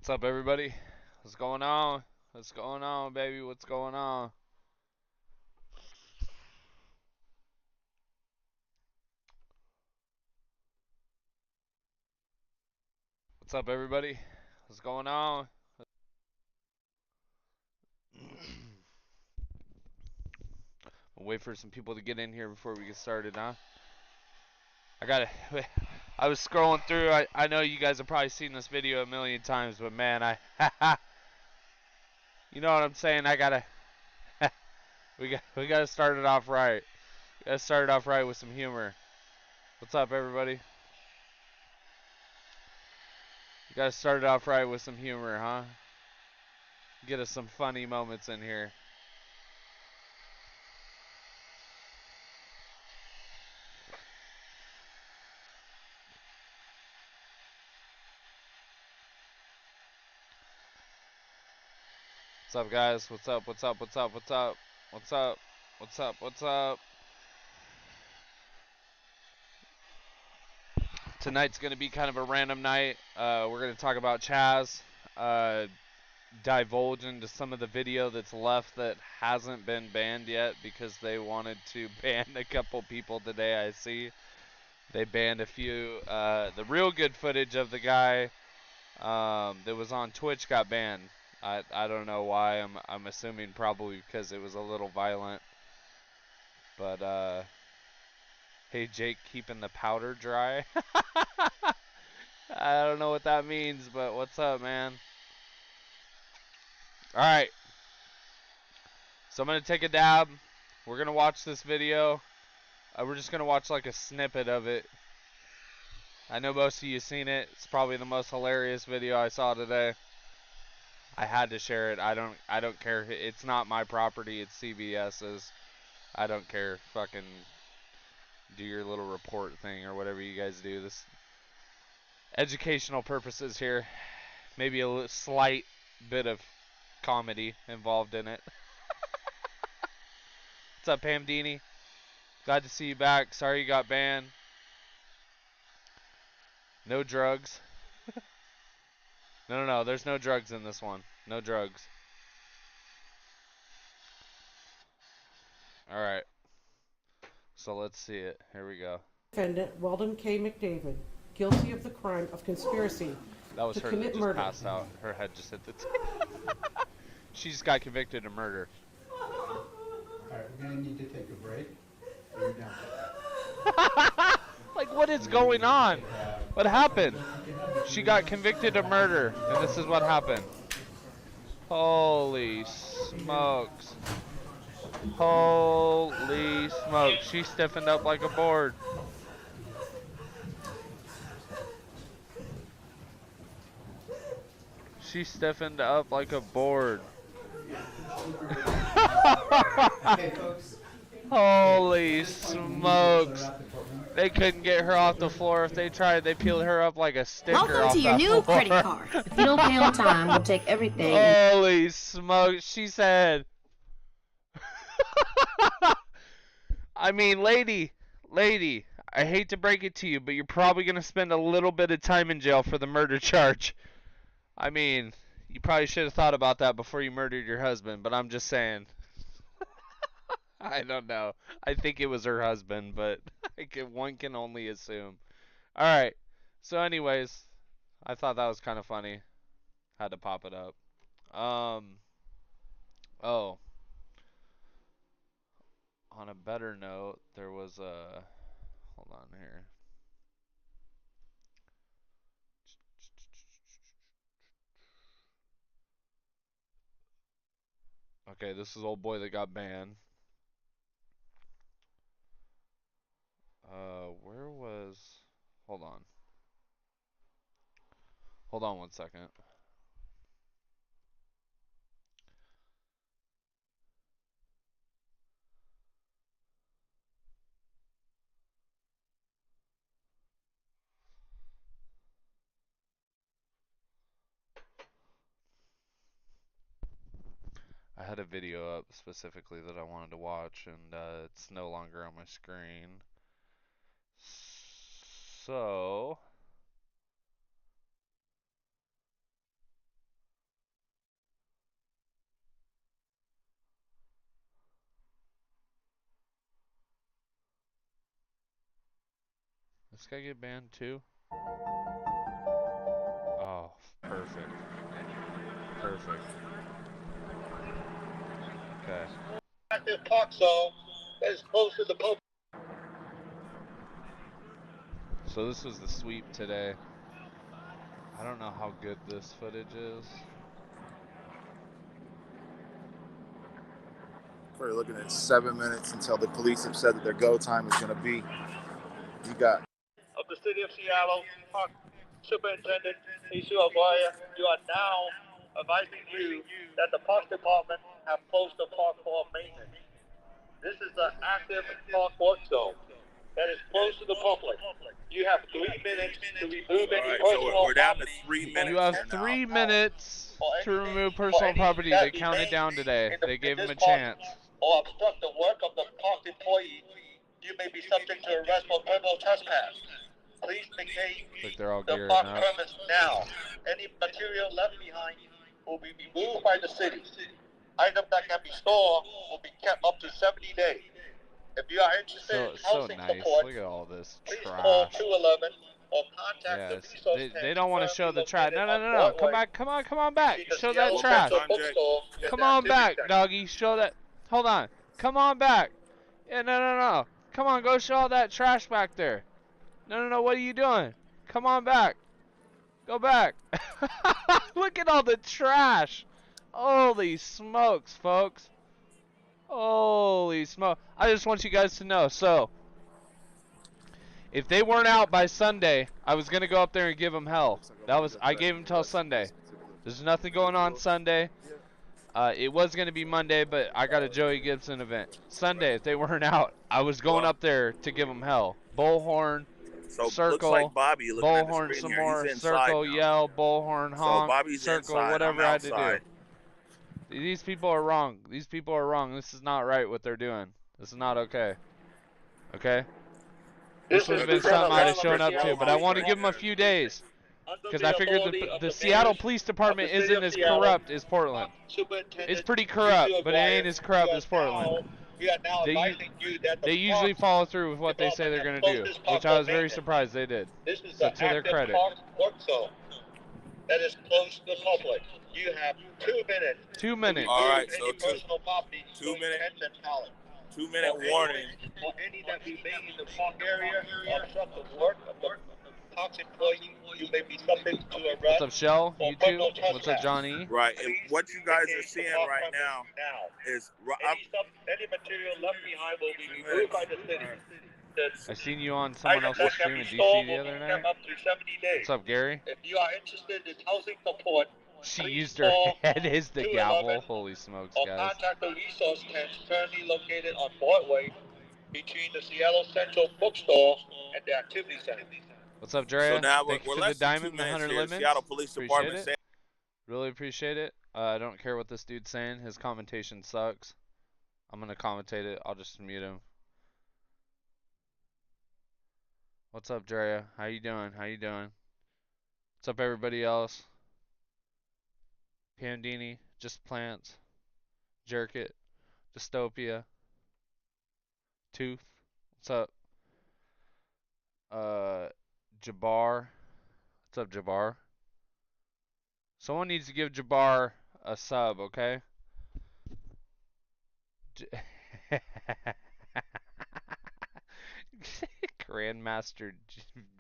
What's up, everybody? What's going on? What's going on, baby? What's going on? What's up, everybody? What's going on? We'll wait for some people to get in here before we get started, huh? I was scrolling through. I know you guys have probably seen this video a million times, but man, you know what I'm saying? We gotta start it off right. Gotta start it off right with some humor. What's up, everybody? You gotta start it off right with some humor, huh? Get us some funny moments in here. What's up, guys? What's up? What's up? What's up? What's up? What's up? What's up? What's up? Tonight's going to be kind of a random night. We're going to talk about Chaz, uh, divulge into some of the video that's left that hasn't been banned yet because they wanted to ban a couple people today, I see. They banned a few. The real good footage of the guy that was on Twitch got banned. I don't know why. I'm assuming probably because it was a little violent. But hey, Jake, keeping the powder dry. I don't know what that means, but what's up, man? All right. So I'm going to take a dab. We're going to watch this video. We're just going to watch like a snippet of it. I know most of you seen it. It's probably the most hilarious video I saw today. I had to share it. I don't care. It's not my property. It's CBS's. I don't care. Fucking do your little report thing or whatever you guys do. This educational purposes here. Maybe a slight bit of comedy involved in it. What's up, Pam Dini? Glad to see you back. Sorry you got banned. No drugs. No. There's no drugs in this one. No drugs. All right. So let's see it. Here we go. Defendant Weldon K. McDavid, guilty of the crime of conspiracy That was to her that commit just murder. passed out. Her head just hit the She just got convicted of murder. Alright, we're gonna need to take a break. You're done. Like, what is going on? What happened? She got convicted of murder, and this is what happened. Holy smokes. Holy smokes. She stiffened up like a board. She stiffened up like a board. Hey folks. Holy smokes. They couldn't get her off the floor. If they tried, they peeled her up like a sticker Welcome off to your that new floor. credit card. If you don't pay on time, we'll take everything. Holy smokes. She said. I mean, lady, I hate to break it to you, but you're probably going to spend a little bit of time in jail for the murder charge. I mean, you probably should have thought about that before you murdered your husband, but I'm just saying. I don't know. I think it was her husband, but one can only assume. All right. So, anyways, I thought that was kind of funny. Had to pop it up. Oh, on a better note, there was a. Hold on here. Okay, this is old boy that got banned. Where was? Hold on. Hold on 1 second. I had a video up specifically that I wanted to watch, and it's no longer on my screen. So, this guy get banned too? Oh, perfect. Perfect. Okay. Active park zone that is close to the public. So this was the sweep today. I don't know how good this footage is. We're looking at 7 minutes until the police have said that their go time is going to be. You got. Of the city of Seattle, Park Superintendent Jesus Aguirre, you are now advising you that the Parks Department have closed the park for maintenance. This is the active park work zone that is closed to the public. You have 3 minutes to remove any personal we're down to property. 3 minutes. You have here now. 3 minutes to remove personal property. They counted down today. They gave him a chance. Or obstruct the work of the park employee, you may be subject to arrest for criminal trespass. Please vacate Like they're all the gearing park up. premise now. Any material left behind will be removed by the city. Items that can be stored will be kept up to 70 days. If you are interested in So housing nice. support, Look at all this please call trash. 211 or contact Yeah, the resource they don't want to show the trash. No, no, no, no. Broadway. Come back. Come on back. See the Show that Seattle trash. Central Bookstore in Come the on activity back, section. doggy. Show that. Hold on. Come on back. Yeah, no. Come on, go show all that trash back there. No. What are you doing? Come on back. Go back. Look at all the trash. Holy smokes, folks. Holy smoke. I just want you guys to know. So, if they weren't out by Sunday, I was going to go up there and give them hell. I gave them till Sunday. There's nothing going on Sunday. It was going to be Monday, but I got a Joey Gibson event. Sunday, if they weren't out, I was going up there to give them hell. Bullhorn, So circle, looks like Bobby looking at the bullhorn screen some here. more, He's inside circle, now. yell, bullhorn, honk, Bobby's circle, inside. whatever I'm I had to do. outside. These people are wrong. These people are wrong. This is not right what they're doing. This is not okay. Okay? This would have been something I'd have shown up to, but I want to give them a few days. Because I figured the Seattle Police Department isn't as corrupt as Portland. It's pretty corrupt, but it ain't as corrupt as Portland. They usually follow through with what they say they're going to do, which I was very surprised they did. So to their credit. That is close to the public. You have 2 minutes. 2 minutes. All right, so any personal property, 2 minutes. 2 For minute warning. For any that remain in the park area or obstruct the work of the park's employee, you may be subject to arrest. What's up, Shell? for YouTube? criminal What's up, trespass. Johnny? Right, and what you guys are seeing right now is Any material left behind will be removed by the city. I seen you on someone else's stream in DC the other night. Up to 70 days. What's up, Gary? If you are interested in housing support, She please used her call head as the 211 gavel. Holy smokes, or guys. contact the resource tent currently located on Broadway between the Seattle Central Bookstore and the Activity Center. What's up, Drea? so now Thank you we're for less the than 2 diamond, the minutes 100 here. lemons. Seattle Police Appreciate Department it. said Really appreciate it. I don't care what this dude's saying. His commentation sucks. I'm going to commentate it. I'll just mute him. What's up, Drea? How you doing? What's up, everybody else? Pandini, Just Plants, Jerkit, Dystopia, Tooth. What's up? Jabbar. What's up, Jabbar? Someone needs to give Jabbar a sub, okay? Grandmaster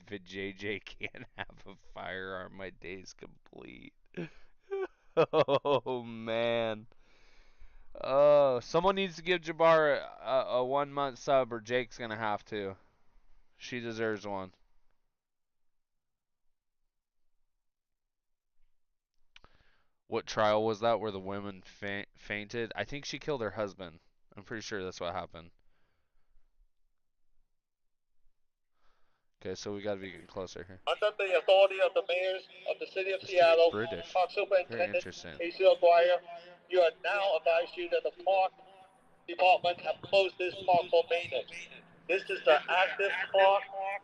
JJ can't have a firearm. My day's complete. Oh, man. Oh, someone needs to give Jabbar a 1 month sub, or Jake's gonna have to. She deserves one. What trial was that where the woman fainted? I think she killed her husband. I'm pretty sure that's what happened. Okay, so we gotta be getting closer here. Under the authority of the mayors of the city of Seattle, British. Park Very Superintendent interesting. Jesus Aguirre, you are now advised you that the Park Department have closed this park for maintenance. This is the active park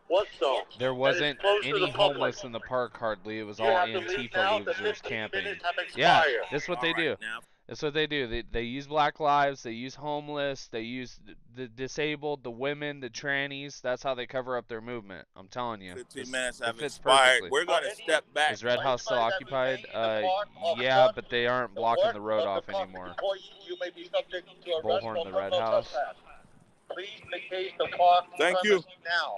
work zone. There wasn't closed to any the public. homeless in the park hardly. It was You all have to leave Antifa now. The losers 15 camping. minutes have Yeah, expired. that's what they do. now. That's what they do. They use Black Lives, they use homeless, they use the disabled, the women, the trannies. That's how they cover up their movement. I'm telling you. 15 minutes have it fits expired. perfectly. We're going to step back. Is Red House still Anybody that occupied? remains in the park or Yeah, front but they aren't the blocking work the road of off the park anymore. employee, you may be subject to arrest Bullhorn for the Red criminal House. trespass. Please vacate the park Thank you. premise now.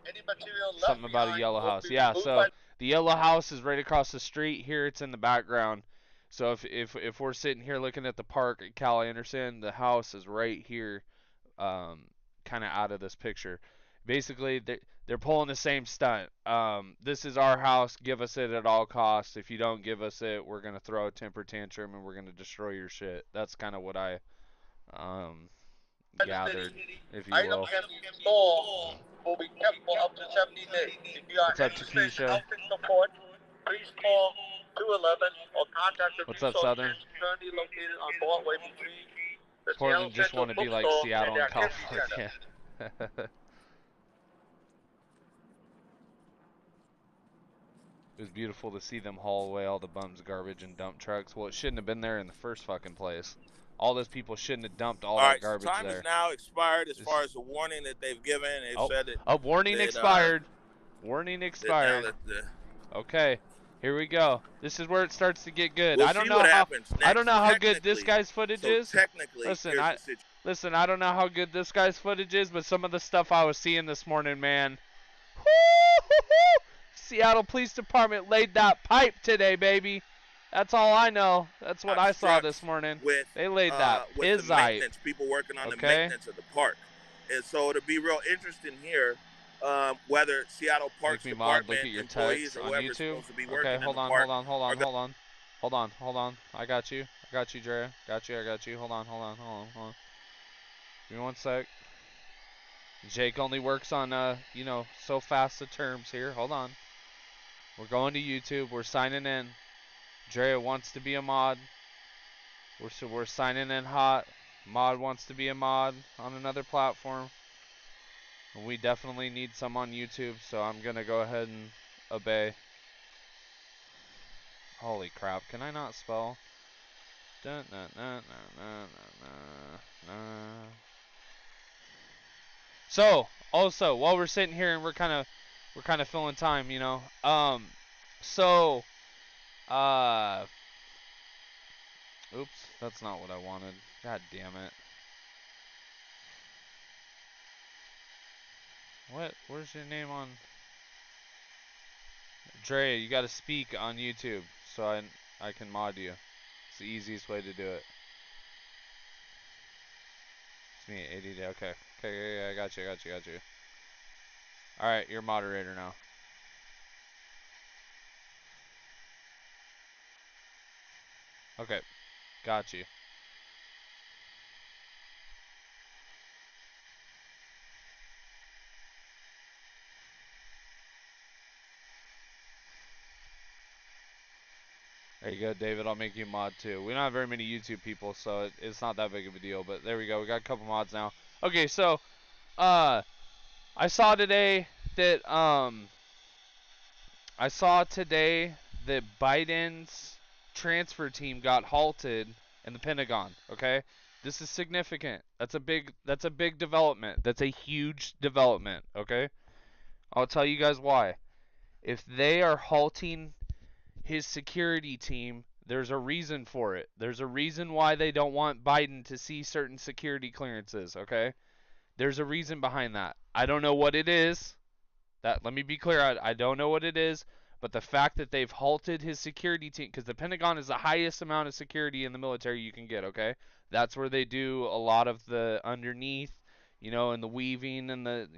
Any material left Something about a behind yellow will house. be Yeah, removed so by the yellow house is right across the street. Here it's in the background. So if we're sitting here looking at the park at Cal Anderson, the house is right here, kind of out of this picture. Basically, they're pulling the same stunt. This is our house. Give us it at all costs. If you don't give us it, we're gonna throw a temper tantrum and we're gonna destroy your shit. That's kind of what I gathered, if you will. items can be stored will be kept for up to 70 days. If you are What's up, interested in Takesha? helping support, please call 211 or contact the What's few up, Southern? associations currently located on Broadway between the Portland Seattle just want to Central be like Bookstore Seattle and the and Activity California. Center. It was beautiful to see them haul away all the bums, garbage, and dump trucks. Well, it shouldn't have been there in the first fucking place. All those people shouldn't have dumped all that All right, garbage time there. is now expired as far as the warning that they've given. They've said that. Warning expired. Warning expired. Okay, here we go. This is where it starts to get good. We'll I don't see know what how. happens next. I don't know how good this Technically- guy's footage so is. technically, Listen, here's the situation. Listen, I don't know how good this guy's footage is, but some of the stuff I was seeing this morning, man. Seattle Police Department laid that pipe today, baby. That's all I know. That's what I saw this morning. With, They laid that with the pipe. maintenance, people working on the Okay. maintenance of the park. And so it'll be real interesting here whether Seattle Parks Make me mod, Department look at your employees text or on whoever's YouTube. supposed to be working Okay, in hold the on, park. hold on. I got you, Dre. Got you. Hold on. Give me one sec. Jake only works on, so fast the terms here. Hold on. We're going to YouTube. We're signing in. Dre wants to be a mod. We're signing in hot. Mod wants to be a mod on another platform. We definitely need some on YouTube, so I'm going to go ahead and obey. Holy crap, can I not spell? So, also, while we're sitting here and we're kind of filling time, oops, that's not what I wanted. God damn it. What? Where's your name on? Dre, you gotta speak on YouTube so I can mod you. It's the easiest way to do it. It's me, ADD. Okay. Okay, yeah, I got you. Alright, you're moderator now. Okay, got you. There you go, David. I'll make you a mod too. We don't have very many YouTube people, so it's not that big of a deal. But there we go. We got a couple mods now. Okay, so I saw today that Biden's transfer team got halted in the Pentagon. Okay, this is significant. That's a big development. That's a huge development. Okay, I'll tell you guys why. If they are halting his security team, there's a reason for it. There's a reason why they don't want Biden to see certain security clearances, okay? There's a reason behind that. I don't know what it is. Let me be clear, I don't know what it is, but the fact that they've halted his security team, because the Pentagon is the highest amount of security in the military you can get, okay? That's where they do a lot of the underneath, and the weaving and the,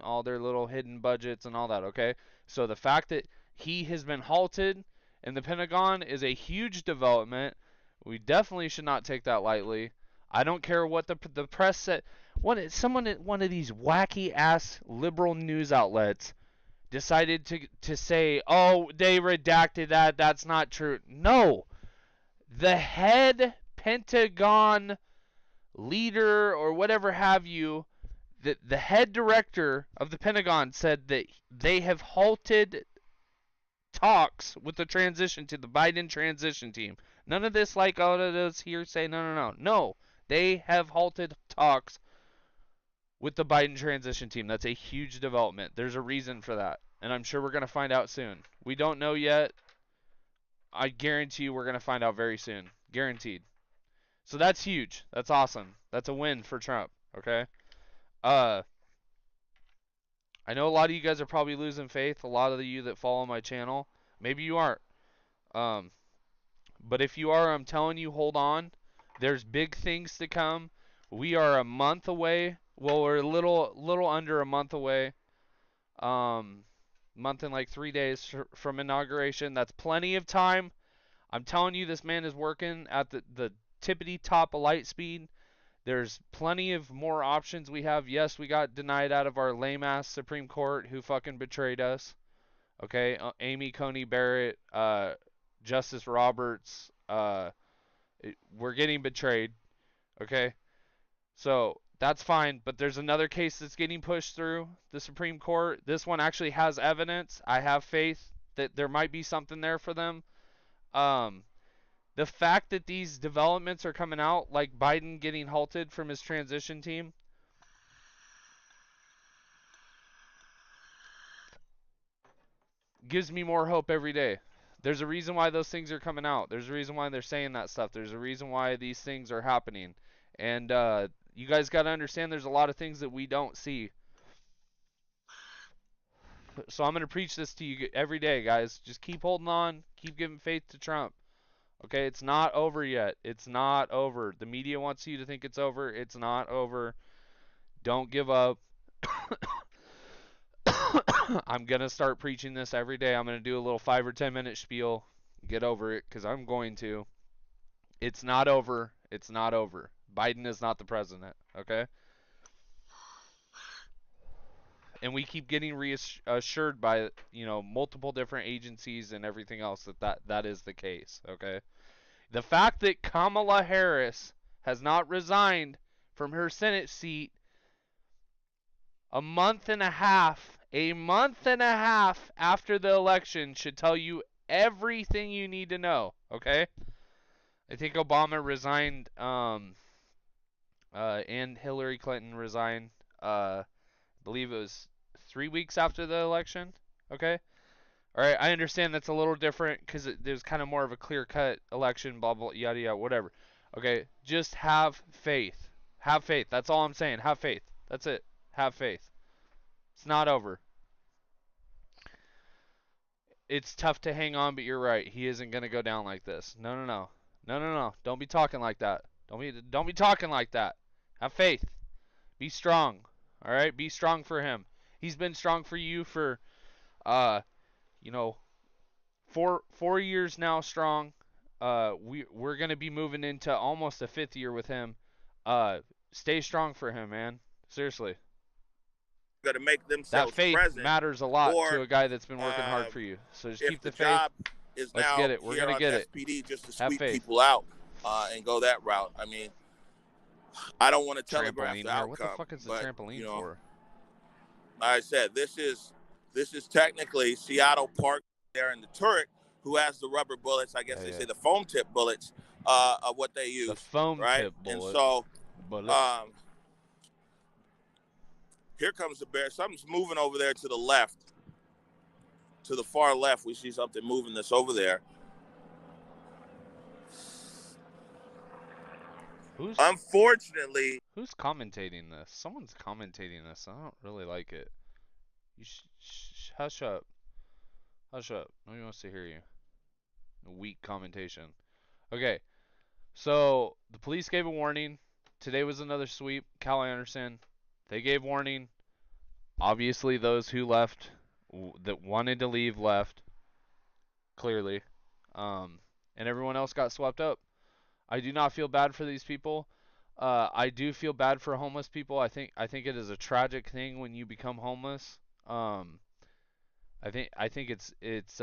all their little hidden budgets and all that, okay? So the fact that he has been halted in the Pentagon is a huge development. We definitely should not take that lightly. I don't care what the press said. One of these wacky ass liberal news outlets decided to say, "Oh, they redacted that. That's not true." No. The head Pentagon leader or whatever have you, the head director of the Pentagon said that they have halted talks with the Biden transition team. None of this like, oh, this hearsay. No. They have halted talks with the Biden transition team. That's a huge development. There's a reason for that, and I'm sure we're going to find out soon. We don't know yet. I guarantee you we're going to find out very soon. Guaranteed. So that's huge. That's awesome. That's a win for Trump, okay? I know a lot of you guys are probably losing faith, a lot of you that follow my channel. Maybe you aren't. But if you are, I'm telling you, hold on. There's big things to come. We are a month away. Well, we're a little under a month away. Month and like 3 days from inauguration. That's plenty of time. I'm telling you, this man is working at the tippity top of light speed. There's plenty of more options we have. Yes, we got denied out of our lame ass Supreme Court who fucking betrayed us. Okay, Amy Coney Barrett, Justice Roberts, we're getting betrayed. Okay, so that's fine, but there's another case that's getting pushed through the Supreme Court. This one actually has evidence. I have faith that there might be something there for them. The fact that these developments are coming out, like Biden getting halted from his transition team, gives me more hope every day. There's a reason why those things are coming out. There's a reason why they're saying that stuff. There's a reason why these things are happening. And you guys got to understand there's a lot of things that we don't see. So I'm going to preach this to you every day, guys. Just keep holding on. Keep giving faith to Trump. Okay, it's not over yet. It's not over. The media wants you to think it's over. It's not over. Don't give up. I'm going to start preaching this every day. I'm going to do a little 5 or 10 minute spiel. Get over it, because I'm going to. It's not over. It's not over. Biden is not the president, okay? And we keep getting reassured by, multiple different agencies and everything else that is the case, okay? The fact that Kamala Harris has not resigned from her Senate seat a month and a half after the election should tell you everything you need to know, okay? I think Obama resigned, and Hillary Clinton resigned, I believe it was 3 weeks after the election, okay? Alright, I understand that's a little different because there's kind of more of a clear-cut election, blah, blah, yada, yada, whatever. Okay, just have faith. Have faith. That's all I'm saying. Have faith. That's it. Have faith. It's not over. It's tough to hang on, but you're right. He isn't going to go down like this. No. Don't be talking like that. Don't be talking like that. Have faith. Be strong. All right? Be strong for him. He's been strong for you for 4 years now strong. We're going to be moving into almost a 5th year with him. Stay strong for him, man. Seriously. Got to make themselves that faith present, matters a lot to a guy that's been working hard for you. So just keep the faith. Job is Let's now get it. We're going to get it. SPD just to sweep people out and go that route. I mean, I don't want to telegraph the outcome. What the fuck is the trampoline for? Like I said, this is technically Seattle Park there in the turret, who has the rubber bullets. I guess they say the foam tip bullets of what they use. The foam right? tip bullets. And so, here comes the bear. Something's moving over there to the left. To the far left, we see something moving that's over there. Unfortunately, who's commentating this? Someone's commentating this. I don't really like it. You hush up. Hush up. Nobody wants to hear you. Weak commentation. Okay. So the police gave a warning. Today was another sweep. Cal Anderson. They gave warning. Obviously, those who left, that wanted to leave, left. Clearly. And everyone else got swept up. I do not feel bad for these people. I do feel bad for homeless people. I think it is a tragic thing when you become homeless. I think it's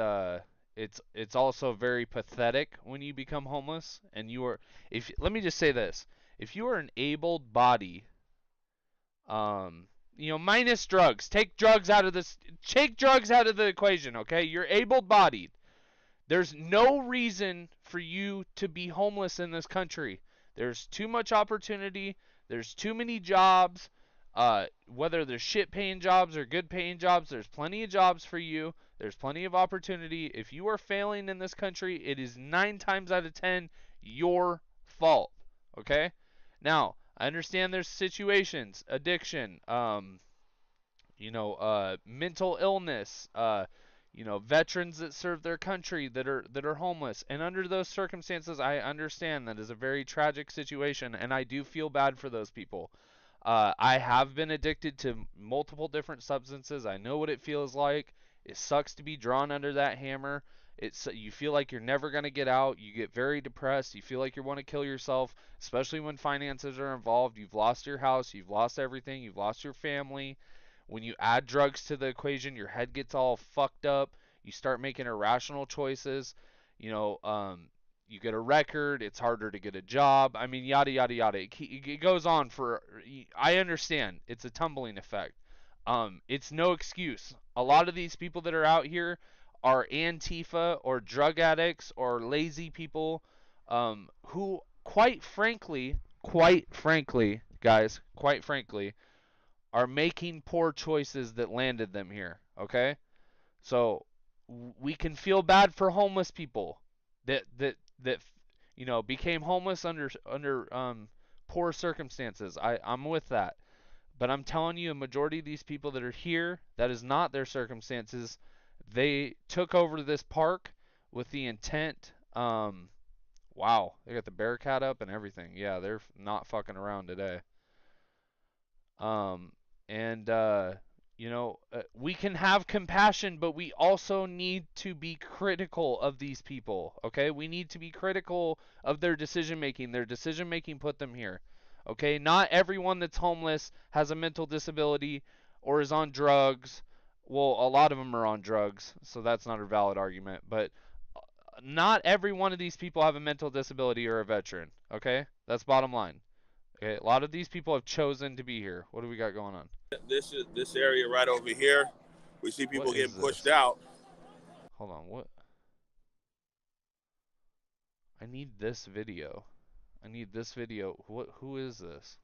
also very pathetic when you become homeless and you are. Let me just say this: if you are an able-bodied, minus drugs, take drugs out of the equation. Okay, you're able-bodied. There's no reason for you to be homeless in this country. There's too much opportunity. There's too many jobs. Whether they're shit-paying jobs or good-paying jobs, there's plenty of jobs for you. There's plenty of opportunity. If you are failing in this country, it is 9 times out of 10 your fault. Okay? Now, I understand there's situations, addiction, mental illness, veterans that serve their country that are homeless. And under those circumstances, I understand that is a very tragic situation, and I do feel bad for those people. I have been addicted to multiple different substances. I know what it feels like. It sucks to be drawn under that hammer. You feel like you're never going to get out. You get very depressed. You feel like you want to kill yourself, especially when finances are involved. You've lost your house. You've lost everything. You've lost your family. When you add drugs to the equation, your head gets all fucked up. You start making irrational choices. You get a record. It's harder to get a job. I mean, yada, yada, yada. It goes on for... I understand. It's a tumbling effect. It's no excuse. A lot of these people that are out here are Antifa or drug addicts or lazy people who, quite frankly, guys, are making poor choices that landed them here, okay? So we can feel bad for homeless people that became homeless under poor circumstances. I'm with that. But I'm telling you, a majority of these people that are here, that is not their circumstances. They took over this park with the intent. Wow, they got the Bearcat up and everything. Yeah, they're not fucking around today. We can have compassion, but we also need to be critical of these people, okay? We need to be critical of their decision making. Their decision making put them here, okay? Not everyone that's homeless has a mental disability or is on drugs. Well, a lot of them are on drugs, so that's not a valid argument. But not every one of these people have a mental disability or a veteran, okay? That's bottom line. Okay, a lot of these people have chosen to be here. What do we got going on? This area right over here, we see people getting pushed out. Hold on, what? I need this video. Who is this?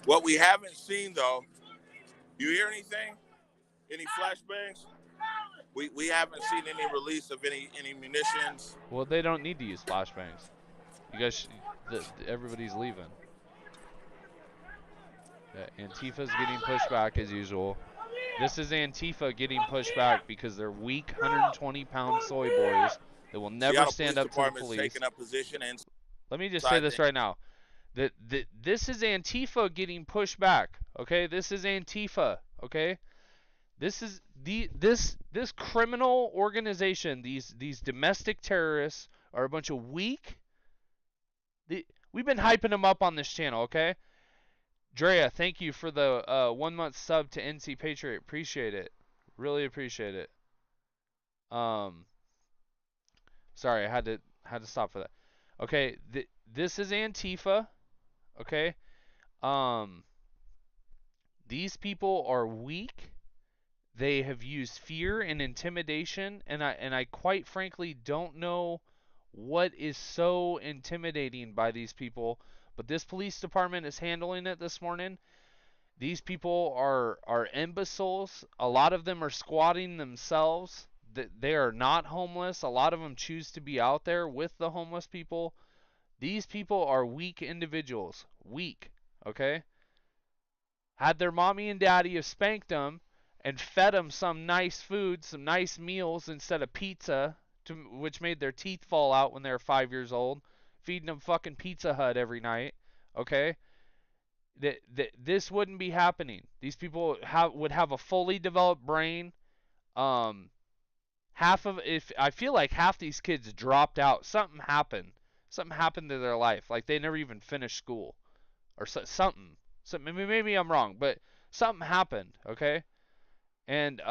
What we haven't seen though, you hear anything? Any flashbangs? We haven't seen any release of any munitions. Well, they don't need to use flashbangs. You guys, everybody's leaving. Antifa's getting pushed back as usual. This is Antifa getting pushed back because they're weak 120-pound soy boys that will never stand up to the police. Taking up position and let me just say this right now. This is Antifa getting pushed back. Okay, this is Antifa. Okay, this is this criminal organization. These domestic terrorists are a bunch of weak. We've been hyping them up on this channel. Okay. Drea, thank you for the 1 month sub to NC Patriot. Appreciate it. Really appreciate it. Sorry, I had to stop for that. Okay, this is Antifa. Okay. These people are weak. They have used fear and intimidation, and I quite frankly don't know what is so intimidating by these people. But this police department is handling it this morning. These people are imbeciles. A lot of them are squatting themselves. They are not homeless. A lot of them choose to be out there with the homeless people. These people are weak individuals. Weak, okay? Had their mommy and daddy have spanked them and fed them some nice food, some nice meals instead of pizza, which made their teeth fall out when they were 5 years old, feeding them fucking Pizza Hut every night, okay? This wouldn't be happening. These people would have a fully developed brain. I feel like half these kids dropped out. Something happened to their life. Like they never even finished school, or something. Maybe I'm wrong, but something happened. Okay, and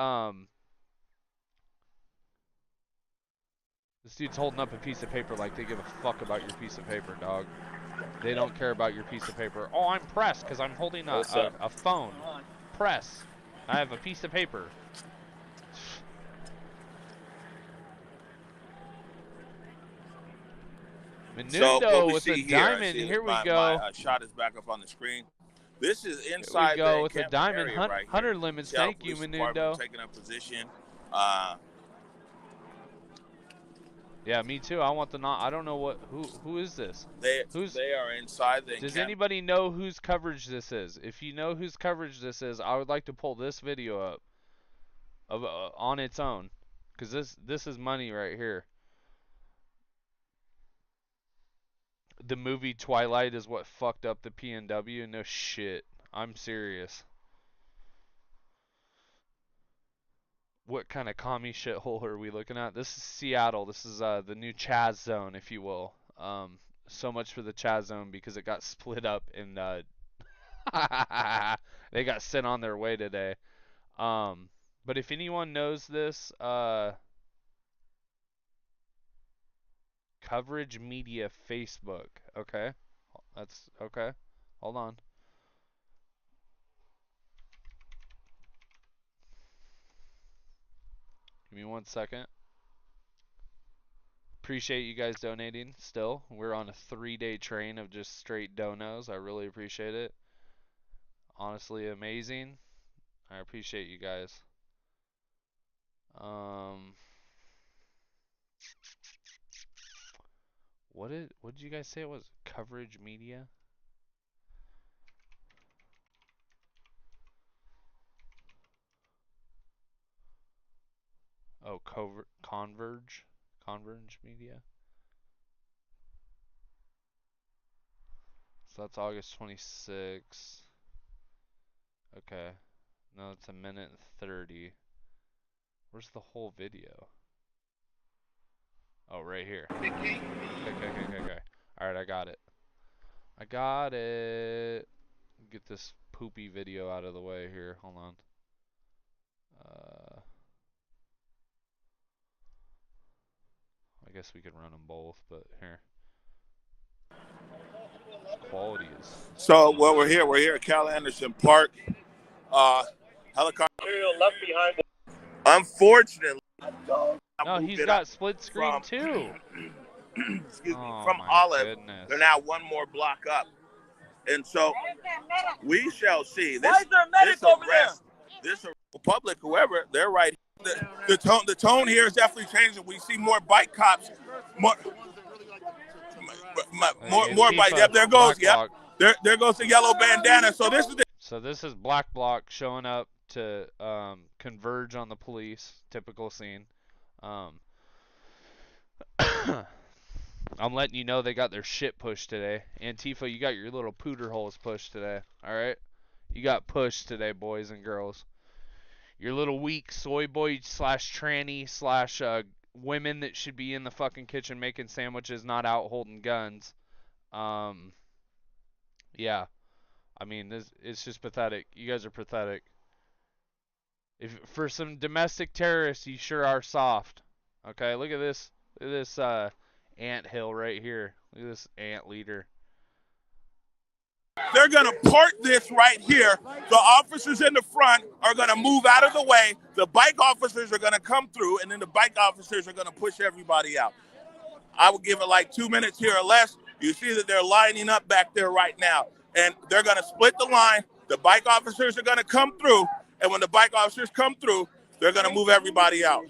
this dude's holding up a piece of paper like they give a fuck about your piece of paper, dog. They don't care about your piece of paper. Oh, I'm pressed because I'm holding a phone. Press. I have a piece of paper. So what Menudo we with a see here, I diamond. see Here that we my go. shot is back up on the screen. This is Here we inside the go with a encampment diamond. area right Hunter here. limits. Seattle Thank you, Police Department Menudo. taking a position. Yeah, me too. I want the not. I don't know what. Who is this? They Who's? are inside the Does encampment. anybody know whose coverage this is? If you know whose coverage this is, I would like to pull this video up of on its own, because this is money right here. The movie Twilight is what fucked up the PNW. No shit. I'm serious. What kind of commie shithole are we looking at? This is Seattle. This is the new Chaz zone, if you will. So much for the Chaz zone because it got split up and they got sent on their way today. But if anyone knows this, Coverage Media Facebook. Okay, that's okay. Hold on. Give me 1 second. Appreciate you guys donating still. We're on a 3-day train of just straight donos. I really appreciate it. Honestly amazing. I appreciate you guys. What did you guys say it was? Coverage Media? Oh, Converge Media. So that's August 26th. Okay. No, it's 1:30. Where's the whole video? Oh, right here. Okay. Alright, I got it. Get this poopy video out of the way here. Hold on. I guess we could run them both, but here. Quality is. So well, we're here at Cal Anderson Park. Helicopter left behind. Unfortunately, No, he's got split screen too. Excuse me, Oh from my Olive. goodness. They're now one more block up, and so we shall see. This, Why is there a medic over this public, whoever, they're right. The tone here is definitely changing. We see more bike cops, more bike. Yep, there goes. Yep, there goes the yellow bandana. So this is Black Bloc showing up to converge on the police. Typical scene. I'm letting you know they got their shit pushed today. Antifa, you got your little pooter holes pushed today. Alright? You got pushed today, boys and girls. Your little weak soy boy / tranny / women that should be in the fucking kitchen making sandwiches, not out holding guns. Yeah. I mean, it's just pathetic. You guys are pathetic. If for some domestic terrorists, you sure are soft. Okay, look at this. Look at this ant hill right here. Look at this ant leader. they're going to park this right here. The officers in the front are going to move out of the way. The bike officers are going to come through, and then the bike officers are going to push everybody out. I would give it like 2 minutes here or less. You see that they're lining up back there right now, and they're going to split the line. The bike officers are going to come through, and when the bike officers come through, they're going to move everybody out.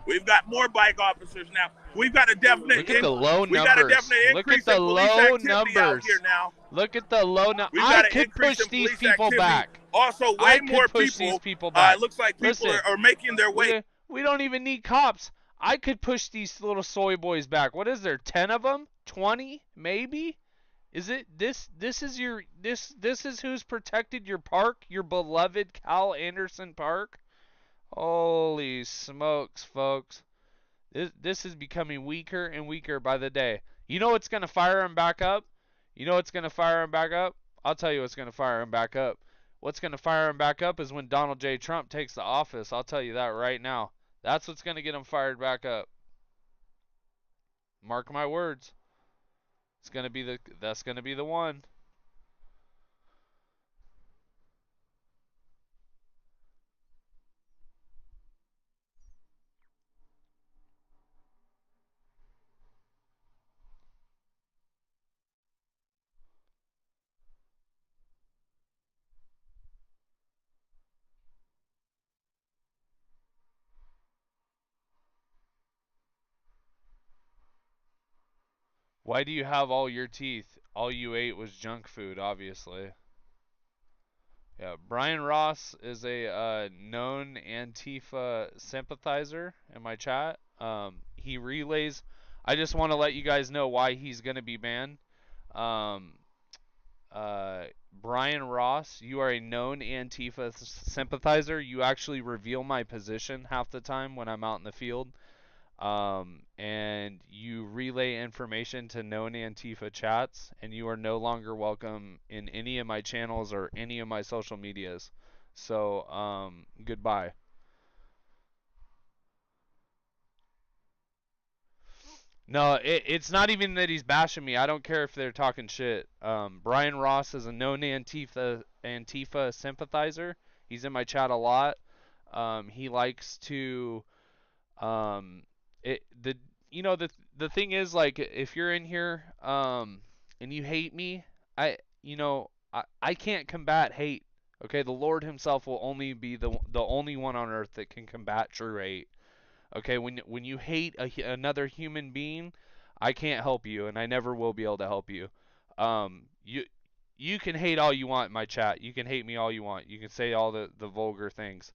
We've got more bike officers now. We've got a definite. Look at the low numbers. We got a definite increase in police activity out here now. Look at the low numbers. I could push these people back. Also, way more people back. It looks like people are making their way. We don't even need cops. I could push these little soy boys back. What is there? 10 of them? 20? Maybe? Is it this is who's protected your park, your beloved Cal Anderson Park? Holy smokes, folks. This is becoming weaker and weaker by the day. You know what's going to fire him back up? I'll tell you what's going to fire him back up. What's going to fire him back up is when Donald J. Trump takes the office. I'll tell you that right now. That's what's going to get him fired back up. Mark my words. That's going to be the one. Why do you have all your teeth? All you ate was junk food, obviously. Yeah, Brian Ross is a known Antifa sympathizer in my chat. He relays. I just want to let you guys know why he's going to be banned. Um, Brian Ross, you are a known Antifa sympathizer. You actually reveal my position half the time when I'm out in the field. And you relay information to known Antifa chats, and you are no longer welcome in any of my channels or any of my social medias. So, goodbye. No, it's not even that he's bashing me. I don't care if they're talking shit. Brian Ross is a known Antifa sympathizer. He's in my chat a lot. He likes to it the you know the thing is, like, if you're in here and you hate me, I can't combat hate. Okay, the Lord himself will only be the only one on earth that can combat true hate. Okay, when you hate another human being, I can't help you, and I never will be able to help you. You can hate all you want in my chat. You can hate me all you want. You can say all the vulgar things.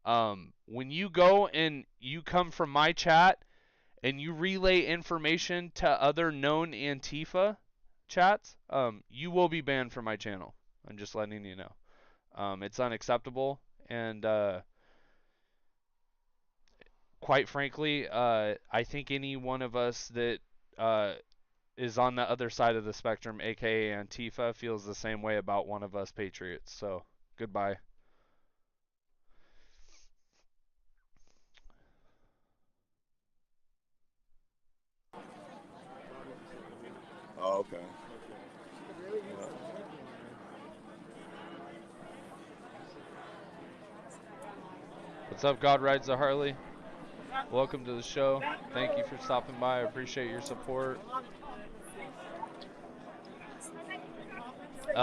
When you go and you come from my chat and you relay information to other known Antifa chats, you will be banned from my channel. I'm just letting you know. It's unacceptable, and quite frankly, I think any one of us that uh, is on the other side of the spectrum, aka Antifa, feels the same way about one of us patriots. So, goodbye. Oh, okay. What's up, God Rides the Harley? Welcome to the show. Thank you for stopping by. I appreciate your support.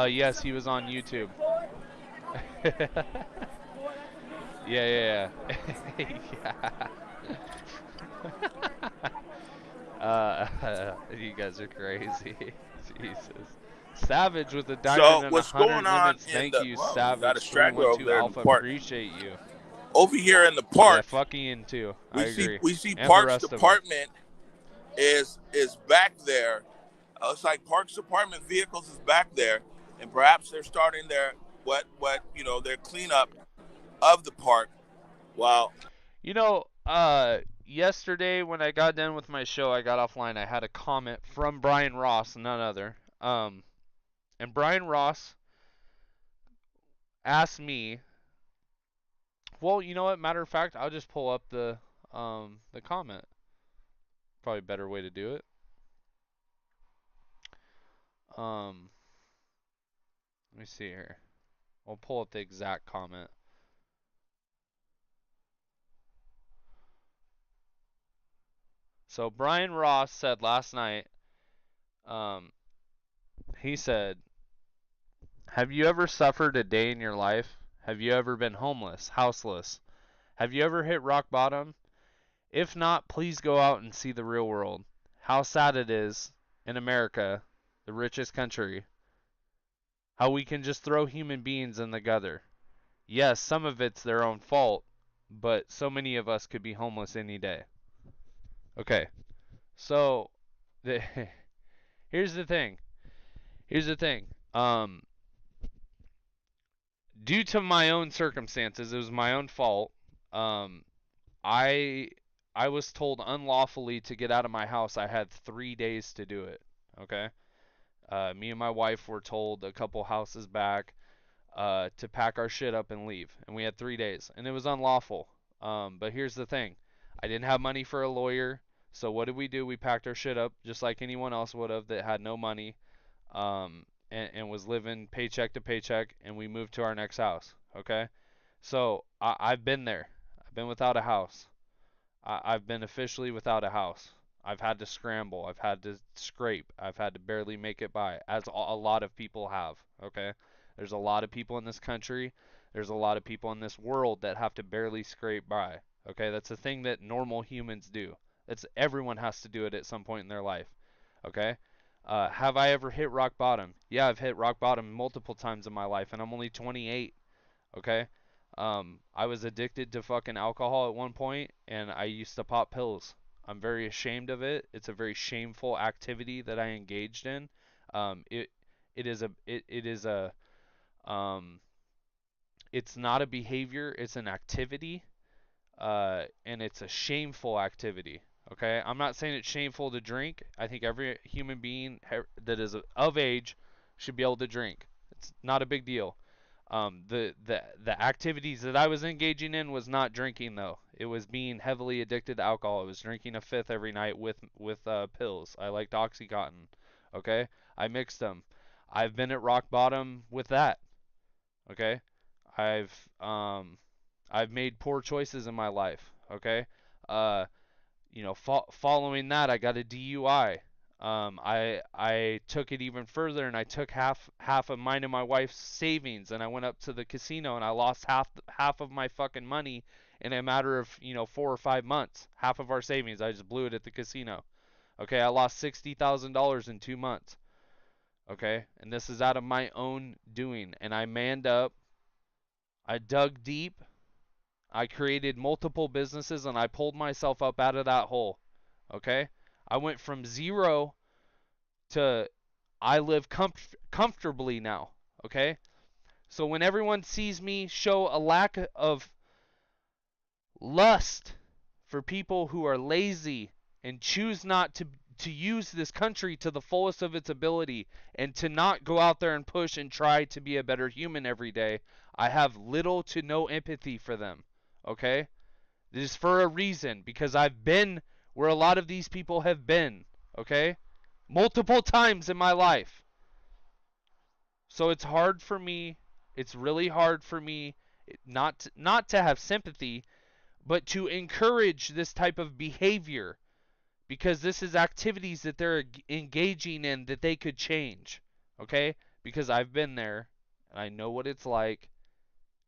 Yes, he was on YouTube. Yeah. You guys are crazy. Jesus. Savage with a diamond So and what's 100 going on limits. in Thank the? you, Well, we got a straggler over Savage312 there in the Alpha. park. Appreciate you. Over here in the Yeah, park, fucking in too. I we see agree. we see And the Parks rest of them. Department is back there. It's like Parks Department vehicles is back there, and perhaps they're starting their their cleanup of the park. Wow. You know, yesterday when I got done with my show, I got offline. I had a comment from Brian Ross, none other. And Brian Ross asked me, well, you know what? Matter of fact, I'll just pull up the comment. Probably a better way to do it. Let me see here. I'll pull up the exact comment. So Brian Ross said last night, he said, have you ever suffered a day in your life? Have you ever been homeless, houseless? Have you ever hit rock bottom? If not, please go out and see the real world. How sad it is in America, the richest country, how we can just throw human beings in the gutter. Yes, some of it's their own fault, but so many of us could be homeless any day. Okay, so here's the thing. Here's the thing. Due to my own circumstances, it was my own fault. Um, I I was told unlawfully to get out of my house. I had 3 days to do it. Okay. Me and my wife were told a couple houses back to pack our shit up and leave, and we had 3 days, and it was unlawful. But here's the thing: I didn't have money for a lawyer, so what did we do? We packed our shit up just like anyone else would have that had no money, and was living paycheck to paycheck, and we moved to our next house. Okay, so I've been there. I've been without a house. I've been officially without a house. I've had to scramble. I've had to scrape. I've had to barely make it by, as a lot of people have. Okay? There's a lot of people in this country. There's a lot of people in this world that have to barely scrape by. Okay? That's a thing that normal humans do. Everyone has to do it at some point in their life. Okay? Have I ever hit rock bottom? Yeah, I've hit rock bottom multiple times in my life, and I'm only 28. Okay. I was addicted to fucking alcohol at one point, and I used to pop pills. I'm very ashamed of it. It's a very shameful activity that I engaged in. It it is a it is a it's not a behavior, it's an activity, and it's a shameful activity. Okay, I'm not saying it's shameful to drink. I think every human being that is of age should be able to drink. It's not a big deal. The activities that I was engaging in was not drinking though. It was being heavily addicted to alcohol. I was drinking a fifth every night with pills. I liked OxyContin. Okay, I mixed them. I've been at rock bottom with that. Okay, I've um I've made poor choices in my life. Okay, uh following that, I got a DUI. I took it even further, and I took half of mine and my wife's savings, and I went up to the casino, and I lost half of my fucking money in a matter of 4 or 5 months. Half of our savings, I just blew it at the casino. Okay, I lost $60,000 in 2 months. Okay, and this is out of my own doing, and I manned up. I dug deep. I created multiple businesses, and I pulled myself up out of that hole. Okay? I went from zero to I live comfortably now. Okay? So when everyone sees me show a lack of lust for people who are lazy and choose not to use this country to the fullest of its ability and to not go out there and push and try to be a better human every day, I have little to no empathy for them. Okay? This is for a reason, because I've been where a lot of these people have been, okay? Multiple times in my life. So it's hard for me, it's really hard for me not to have sympathy, but to encourage this type of behavior, because this is activities that they're engaging in that they could change, okay? Because I've been there, and I know what it's like,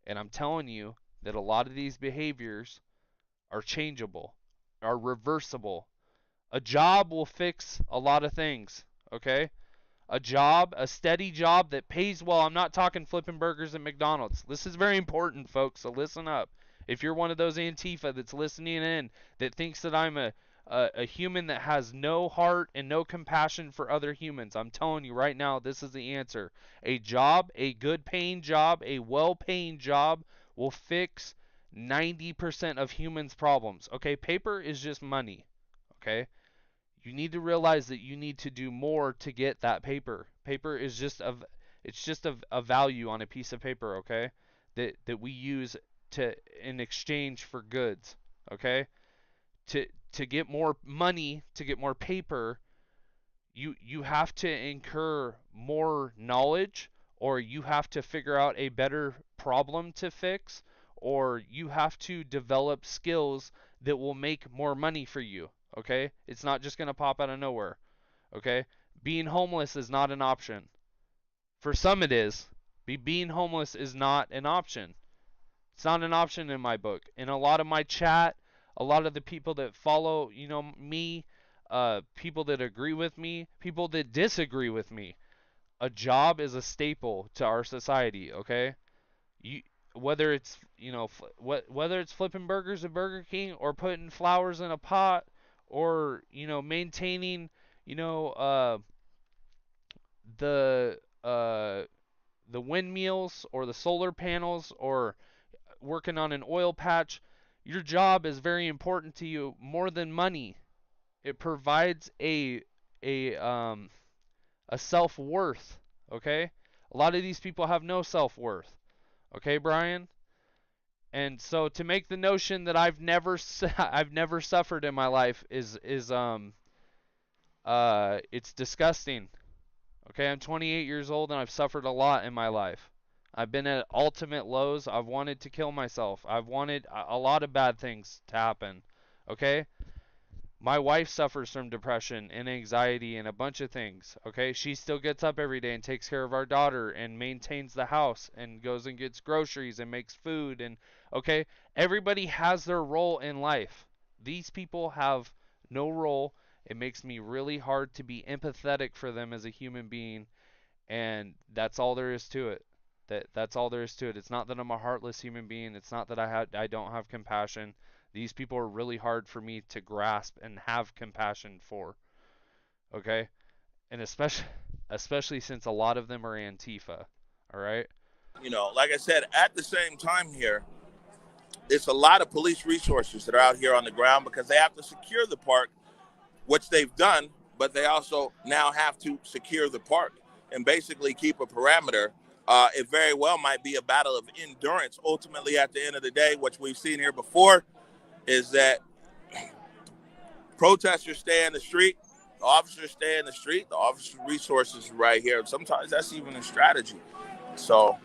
and I'm telling you that a lot of these behaviors are changeable, are reversible. A job will fix a lot of things, okay? A job, a steady job that pays well. I'm not talking flipping burgers at McDonald's. This is very important, folks, so listen up. If you're one of those Antifa that's listening in that thinks that I'm a human that has no heart and no compassion for other humans, I'm telling you right now, this is the answer. A job, a good paying job, a well paying job will fix 90% of humans' problems. Okay, paper is just money. Okay, you need to realize that you need to do more to get that paper. Paper is just a value on a piece of paper. Okay, that we use to in exchange for goods. Okay, to get more money, to get more paper, you have to incur more knowledge, or you have to figure out a better problem to fix, or you have to develop skills that will make more money for you. Okay? It's not just going to pop out of nowhere. Okay? Being homeless is not an option. For some it is. Being homeless is not an option. It's not an option in my book. In a lot of my chat, a lot of the people that follow, me, people that agree with me, people that disagree with me, a job is a staple to our society. Okay, you whether it's whether it's flipping burgers at Burger King, or putting flowers in a pot, or maintaining you know uh, the uh, the windmills or the solar panels, or working on an oil patch, your job is very important to you more than money. It provides a self-worth, okay? A lot of these people have no self-worth. Okay, Brian? And so to make the notion that I've never suffered in my life is it's disgusting. Okay, I'm 28 years old and I've suffered a lot in my life. I've been at ultimate lows. I've wanted to kill myself. I've wanted a lot of bad things to happen. Okay? My wife suffers from depression and anxiety and a bunch of things. Okay? She still gets up every day and takes care of our daughter and maintains the house and goes and gets groceries and makes food, and okay? Everybody has their role in life. These people have no role, It makes me really hard to be empathetic for them as a human being, and that's all there is to it. That's all there is to it. It's not that I'm a heartless human being. It's not that I don't have compassion. These people are really hard for me to grasp and have compassion for. Okay? And especially since a lot of them are Antifa. All right? Like I said, at the same time here, it's a lot of police resources that are out here on the ground because they have to secure the park, which they've done, but they also now have to secure the park and basically keep a parameter. It very well might be a battle of endurance. Ultimately, at the end of the day, what we've seen here before is that protesters stay in the street, the officers stay in the street, the officer resources are right here. Sometimes that's even a strategy. So,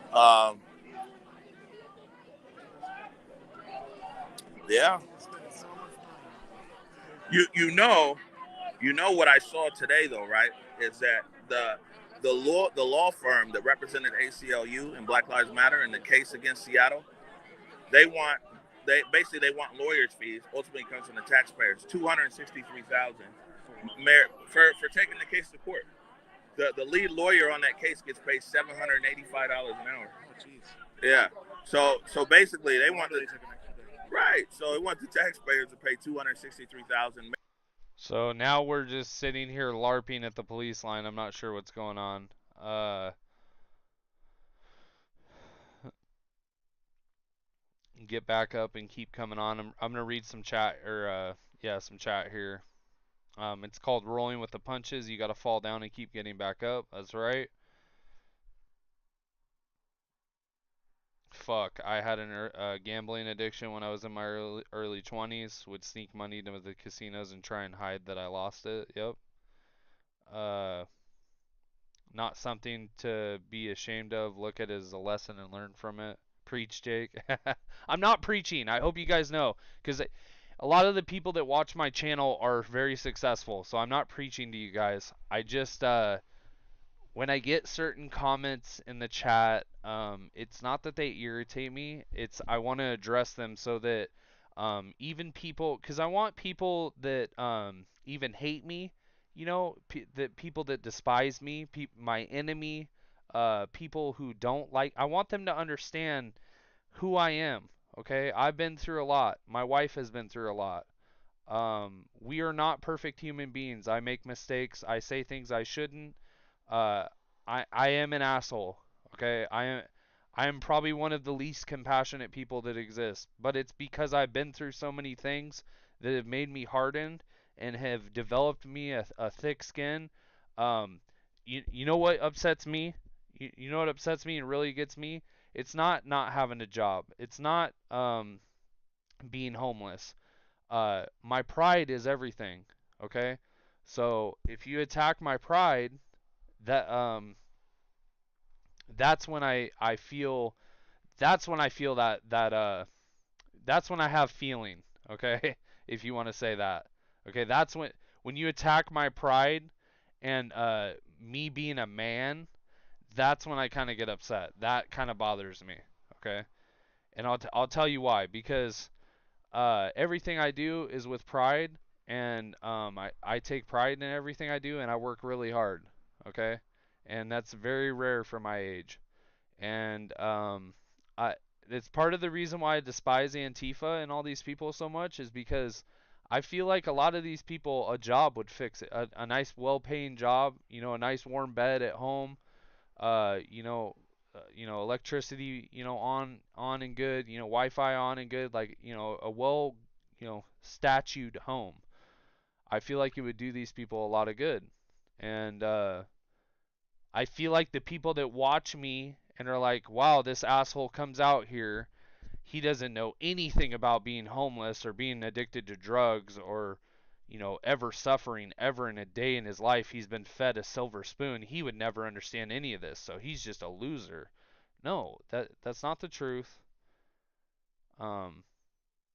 yeah. You know what I saw today though, right? Is that the law firm that represented ACLU and Black Lives Matter in the case against Seattle, they want lawyers' fees. Ultimately, comes from the taxpayers, $263,000 for taking the case to court. The lead lawyer on that case gets paid $785 an hour. Yeah. So basically, they want the right. So they want the taxpayers to pay $263,000. So now we're just sitting here LARPing at the police line. I'm not sure what's going on. Get back up and keep coming on. I'm gonna read some chat some chat here. It's called rolling with the punches. You gotta fall down and keep getting back up. That's right. Fuck, I had a gambling addiction when I was in my early 20s. Would sneak money to the casinos and try and hide that I lost it. Yep. Uh, Not something to be ashamed of. Look at it as a lesson and learn from it. Preach, Jake. I'm not preaching. I hope you guys know, because a lot of the people that watch my channel are very successful. So I'm not preaching to you guys. I just when I get certain comments in the chat, it's not that they irritate me. It's I want to address them so that even people, because I want people that even hate me, that people that despise me, my enemy, people who don't like, I want them to understand who I am. Okay, I've been through a lot. My wife has been through a lot. We are not perfect human beings. I make mistakes. I say things I shouldn't. uh, I am an asshole. Okay, I am probably one of the least compassionate people that exist, but it's because I've been through so many things that have made me hardened and have developed me a thick skin. Um, you know what upsets me? You know what upsets me and really gets me? It's not having a job. It's not being homeless. My pride is everything. Okay, so if you attack my pride, that that's when I feel that's when I have feeling, okay? If you want to say that. Okay, that's when you attack my pride and me being a man, that's when I kind of get upset. That kind of bothers me, okay? And I'll tell you why, because everything I do is with pride, and I take pride in everything I do, and I work really hard, okay? And that's very rare for my age. And I it's part of the reason why I despise Antifa and all these people so much is because I feel like a lot of these people, a job would fix it. A nice, well-paying job, a nice warm bed at home, uh, you know, electricity, on and good, Wi-Fi on and good, like, a well, statued home. I feel like it would do these people a lot of good. And I feel like the people that watch me and are like, wow, this asshole comes out here. He doesn't know anything about being homeless or being addicted to drugs or, ever suffering ever in a day in his life. He's been fed a silver spoon. He would never understand any of this. So he's just a loser. No, that's not the truth. Um,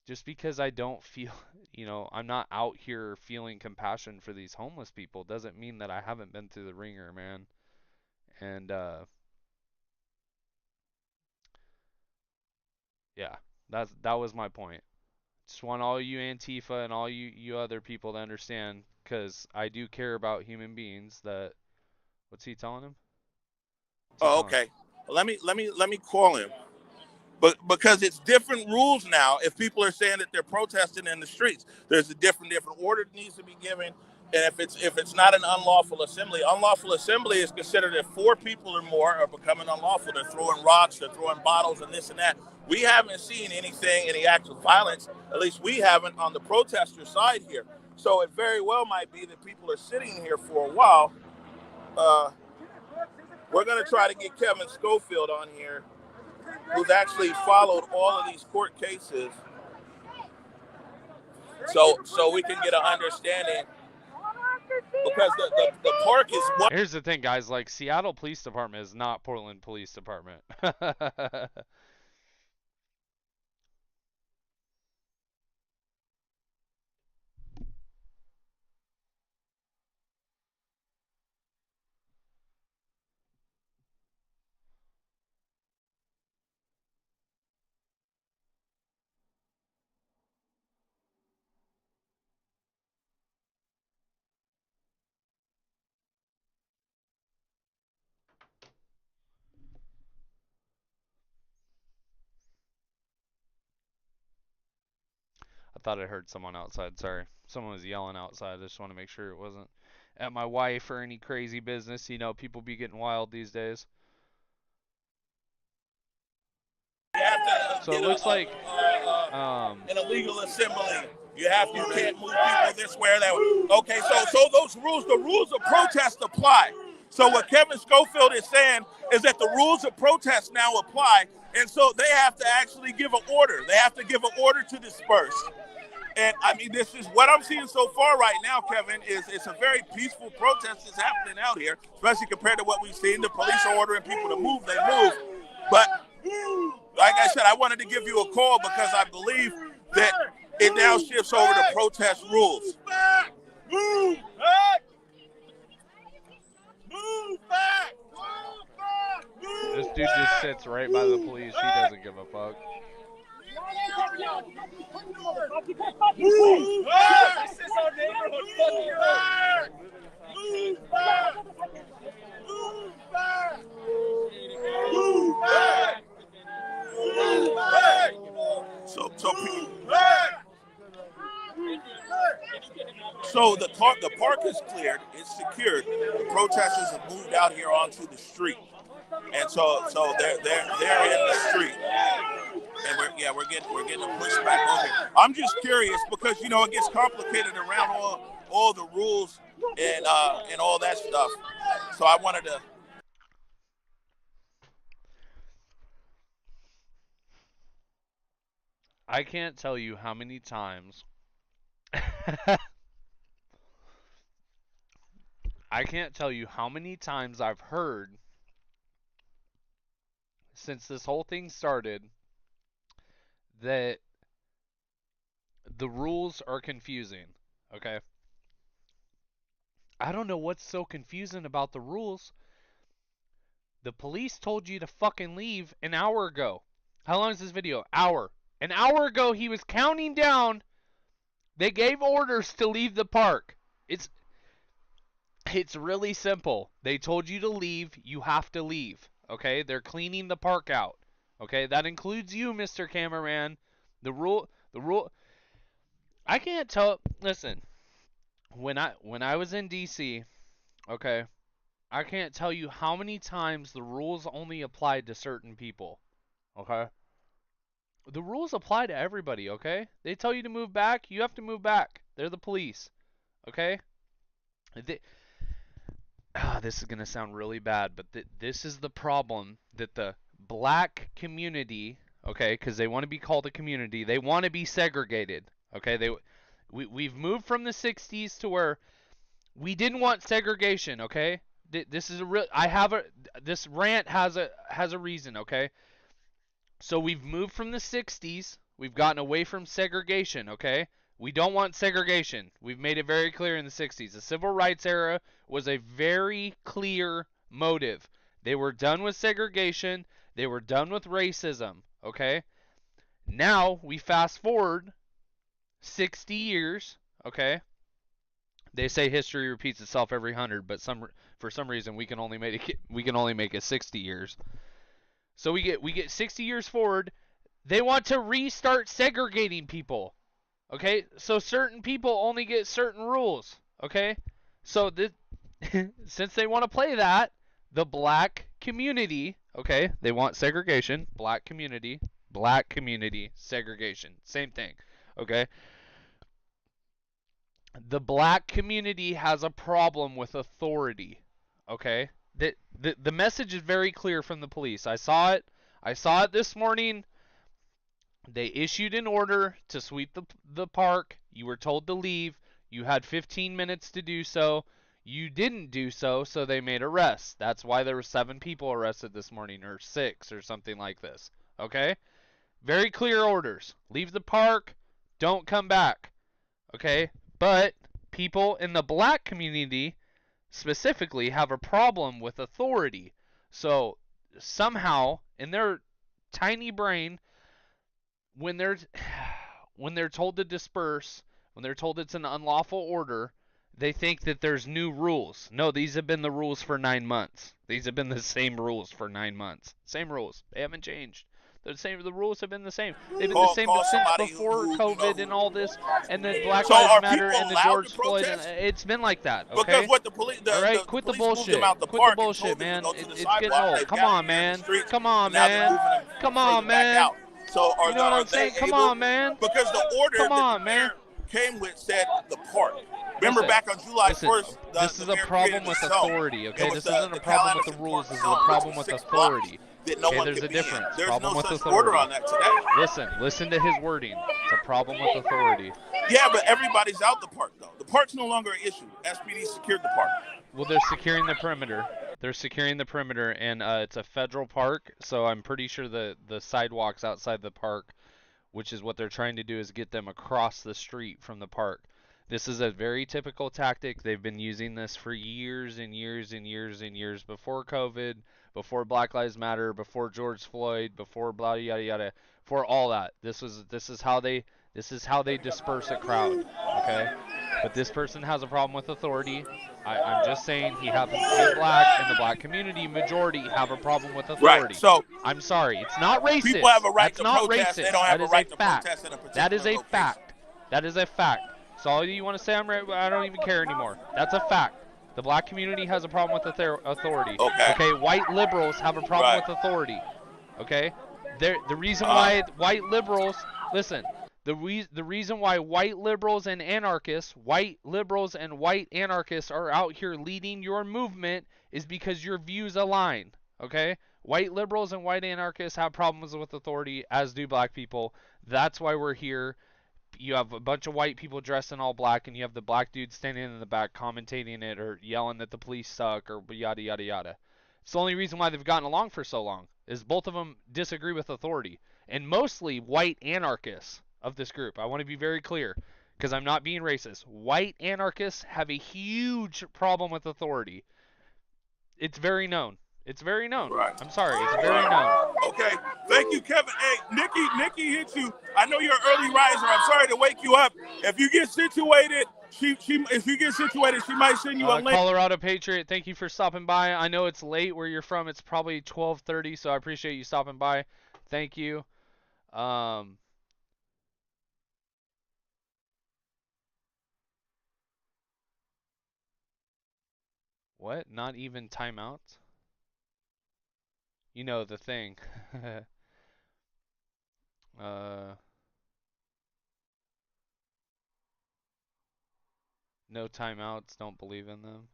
just because I don't feel, I'm not out here feeling compassion for these homeless people doesn't mean that I haven't been through the ringer, man. And yeah, that was my point. Just want all you Antifa and all you other people to understand, because I do care about human beings. That what's he telling him? What's he Oh, telling him? okay. Let me call him. But because it's different rules now, if people are saying that they're protesting in the streets, there's a different order that needs to be given. And if it's not an unlawful assembly is considered if 4 people or more are becoming unlawful. They're throwing rocks, they're throwing bottles, and this and that. We haven't seen any acts of violence. At least we haven't on the protester side here. So it very well might be that people are sitting here for a while. We're going to try to get Kevin Schofield on here, who's actually followed all of these court cases, so we can get an understanding, because the park is what. Here's the thing, guys. Like, Seattle Police Department is not Portland Police Department. I thought I heard someone outside. Sorry. Someone was yelling outside. I just want to make sure it wasn't at my wife or any crazy business. You know, people be getting wild these days. So it looks like In a legal assembly, you can't move people this way or that way. Okay, so the rules of protest apply. So what Kevin Schofield is saying is that the rules of protest now apply, and so they have to actually give an order. They have to give an order to disperse. And I mean, this is what I'm seeing so far right now, Kevin, is it's a very peaceful protest that's happening out here, especially compared to what we've seen. The police are ordering people to move, they move. But like I said, I wanted to give you a call because I believe that it now shifts over to protest rules. Move back! Move back! Move back! this dude just sits right by the police. He doesn't give a fuck. Move back! This is our neighborhood. Move back! Move back! Move back! Move back! Move back! So the park is cleared. It's secured. The protesters have moved out here onto the street, and so they're in the street. And we're getting a pushback over here. I'm just curious because it gets complicated around all the rules and all that stuff. So I wanted to. I can't tell you how many times. I can't tell you how many times I've heard since this whole thing started that the rules are confusing. Okay? I don't know what's so confusing about the rules. The police told you to fucking leave an hour ago. How long is this video? Hour. An hour ago he was counting down. They gave orders to leave the park. It's really simple. They told you to leave, you have to leave. Okay? They're cleaning the park out. Okay? That includes you, Mr. Cameraman. The rule I can't tell. Listen. When I was in DC, okay? I can't tell you how many times the rules only applied to certain people. Okay? The rules apply to everybody, okay? They tell you to move back, you have to move back. They're the police. Okay? This is going to sound really bad, but this is the problem that the black community, okay, because they want to be called a community, they want to be segregated, okay? We've moved from the 60s to where we didn't want segregation, okay? This is this rant has a reason, okay? So we've moved from the 60s, we've gotten away from segregation, okay? We don't want segregation. We've made it very clear in the 60s. The civil rights era was a very clear motive. They were done with segregation. They were done with racism, okay? Now we fast forward 60 years, okay? They say history repeats itself every 100, but for some reason we can only make it 60 years. So we get 60 years forward. They want to restart segregating people. Okay? So certain people only get certain rules, okay? So since they want to play that, the black community, okay? They want segregation, black community, segregation. Same thing, okay? The black community has a problem with authority. Okay? The message is very clear from the police. I saw it. I saw it this morning. They issued an order to sweep the park. You were told to leave. You had 15 minutes to do so. You didn't do so, so they made arrests. That's why there were 7 people arrested this morning, or 6, or something like this. Okay? Very clear orders. Leave the park. Don't come back. Okay? But people in the black community specifically have a problem with authority. So somehow in their tiny brain, when they're when they're told to disperse, when they're told it's an unlawful order, they think that there's new rules. No, these have been the rules for 9 months. These have been the same rules for 9 months. Same rules. They haven't changed. The rules have been the same. They've been the same since before COVID and all this, and then Black So Lives are Matter people and the allowed George to Floyd. And protest? it's been like that, Because okay? what the police, All right, the quit the police moved bullshit. them out the Quit park the and bullshit, told them man. to go to the It's getting sidewalk. old. They've Come got on, them here in the man. streets, Come on, and now they're man. moving them Come further on, back man. out. So You know what I'm saying? Come on, man. Because the order Come that on, the man. mayor came with said the park. Remember Listen, back on July listen, 1st, this the is a mayor problem created with a zone. authority, It okay? was This isn't a the problem with the Cal rules. Anderson This is Park a zone, problem which was with 6 blocks authority. that no Okay, one there's could a be in. difference. There's Problem no with such order authority. on that today. Listen to his wording. It's a problem with authority. Yeah, but everybody's out the park, though. The park's no longer an issue. SPD secured the park. Well, they're securing the perimeter. They're securing the perimeter, and it's a federal park, so I'm pretty sure the sidewalks outside the park, which is what they're trying to do, is get them across the street from the park. This is a very typical tactic. They've been using this for years and years and years and years before COVID, before Black Lives Matter, before George Floyd, before blah yada yada, for all that. This is how they disperse a crowd, okay? But this person has a problem with authority. I'm just saying he happens to be black, and the black community majority have a problem with Right. authority. So I'm sorry, it's not racist. people have a right That's to not protest. racist. They don't have That a is right a to fact. protest in a particular That is a location. fact. That is a fact. So all you want to say I don't even care anymore. That's a fact. The black community has a problem with authority. Okay. White liberals have a problem Right. with authority. Okay? The reason why white liberals, listen, the reason why white liberals and white anarchists are out here leading your movement is because your views align. Okay? White liberals and white anarchists have problems with authority, as do black people. That's why we're here. You have a bunch of white people dressed in all black, and you have the black dude standing in the back commentating it or yelling that the police suck or yada yada yada. It's the only reason why they've gotten along for so long, is both of them disagree with authority. And mostly white anarchists of this group. I want to be very clear, because I'm not being racist. White anarchists have a huge problem with authority. It's very known. It's very known. Right. I'm sorry. It's very known. Okay. Thank you, Kevin. Hey, Nikki hit you. I know you're an early riser. I'm sorry to wake you up. If you get situated, she might send you a link. Colorado Patriot, thank you for stopping by. I know it's late where you're from. It's probably 12:30, so I appreciate you stopping by. Thank you. What? Not even timeouts? You know the thing. No timeouts, don't believe in them.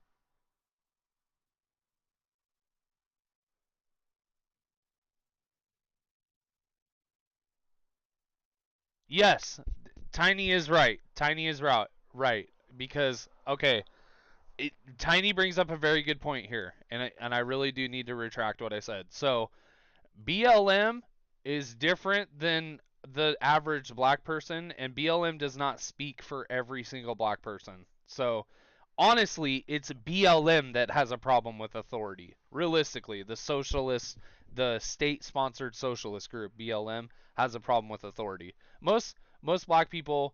Yes, Tiny is right. Tiny is right because okay, Tiny brings up a very good point here, and I really do need to retract what I said. So BLM is different than the average black person, and BLM does not speak for every single black person. So honestly, it's BLM that has a problem with authority. Realistically, the state-sponsored socialist group BLM has a problem with authority. Most black people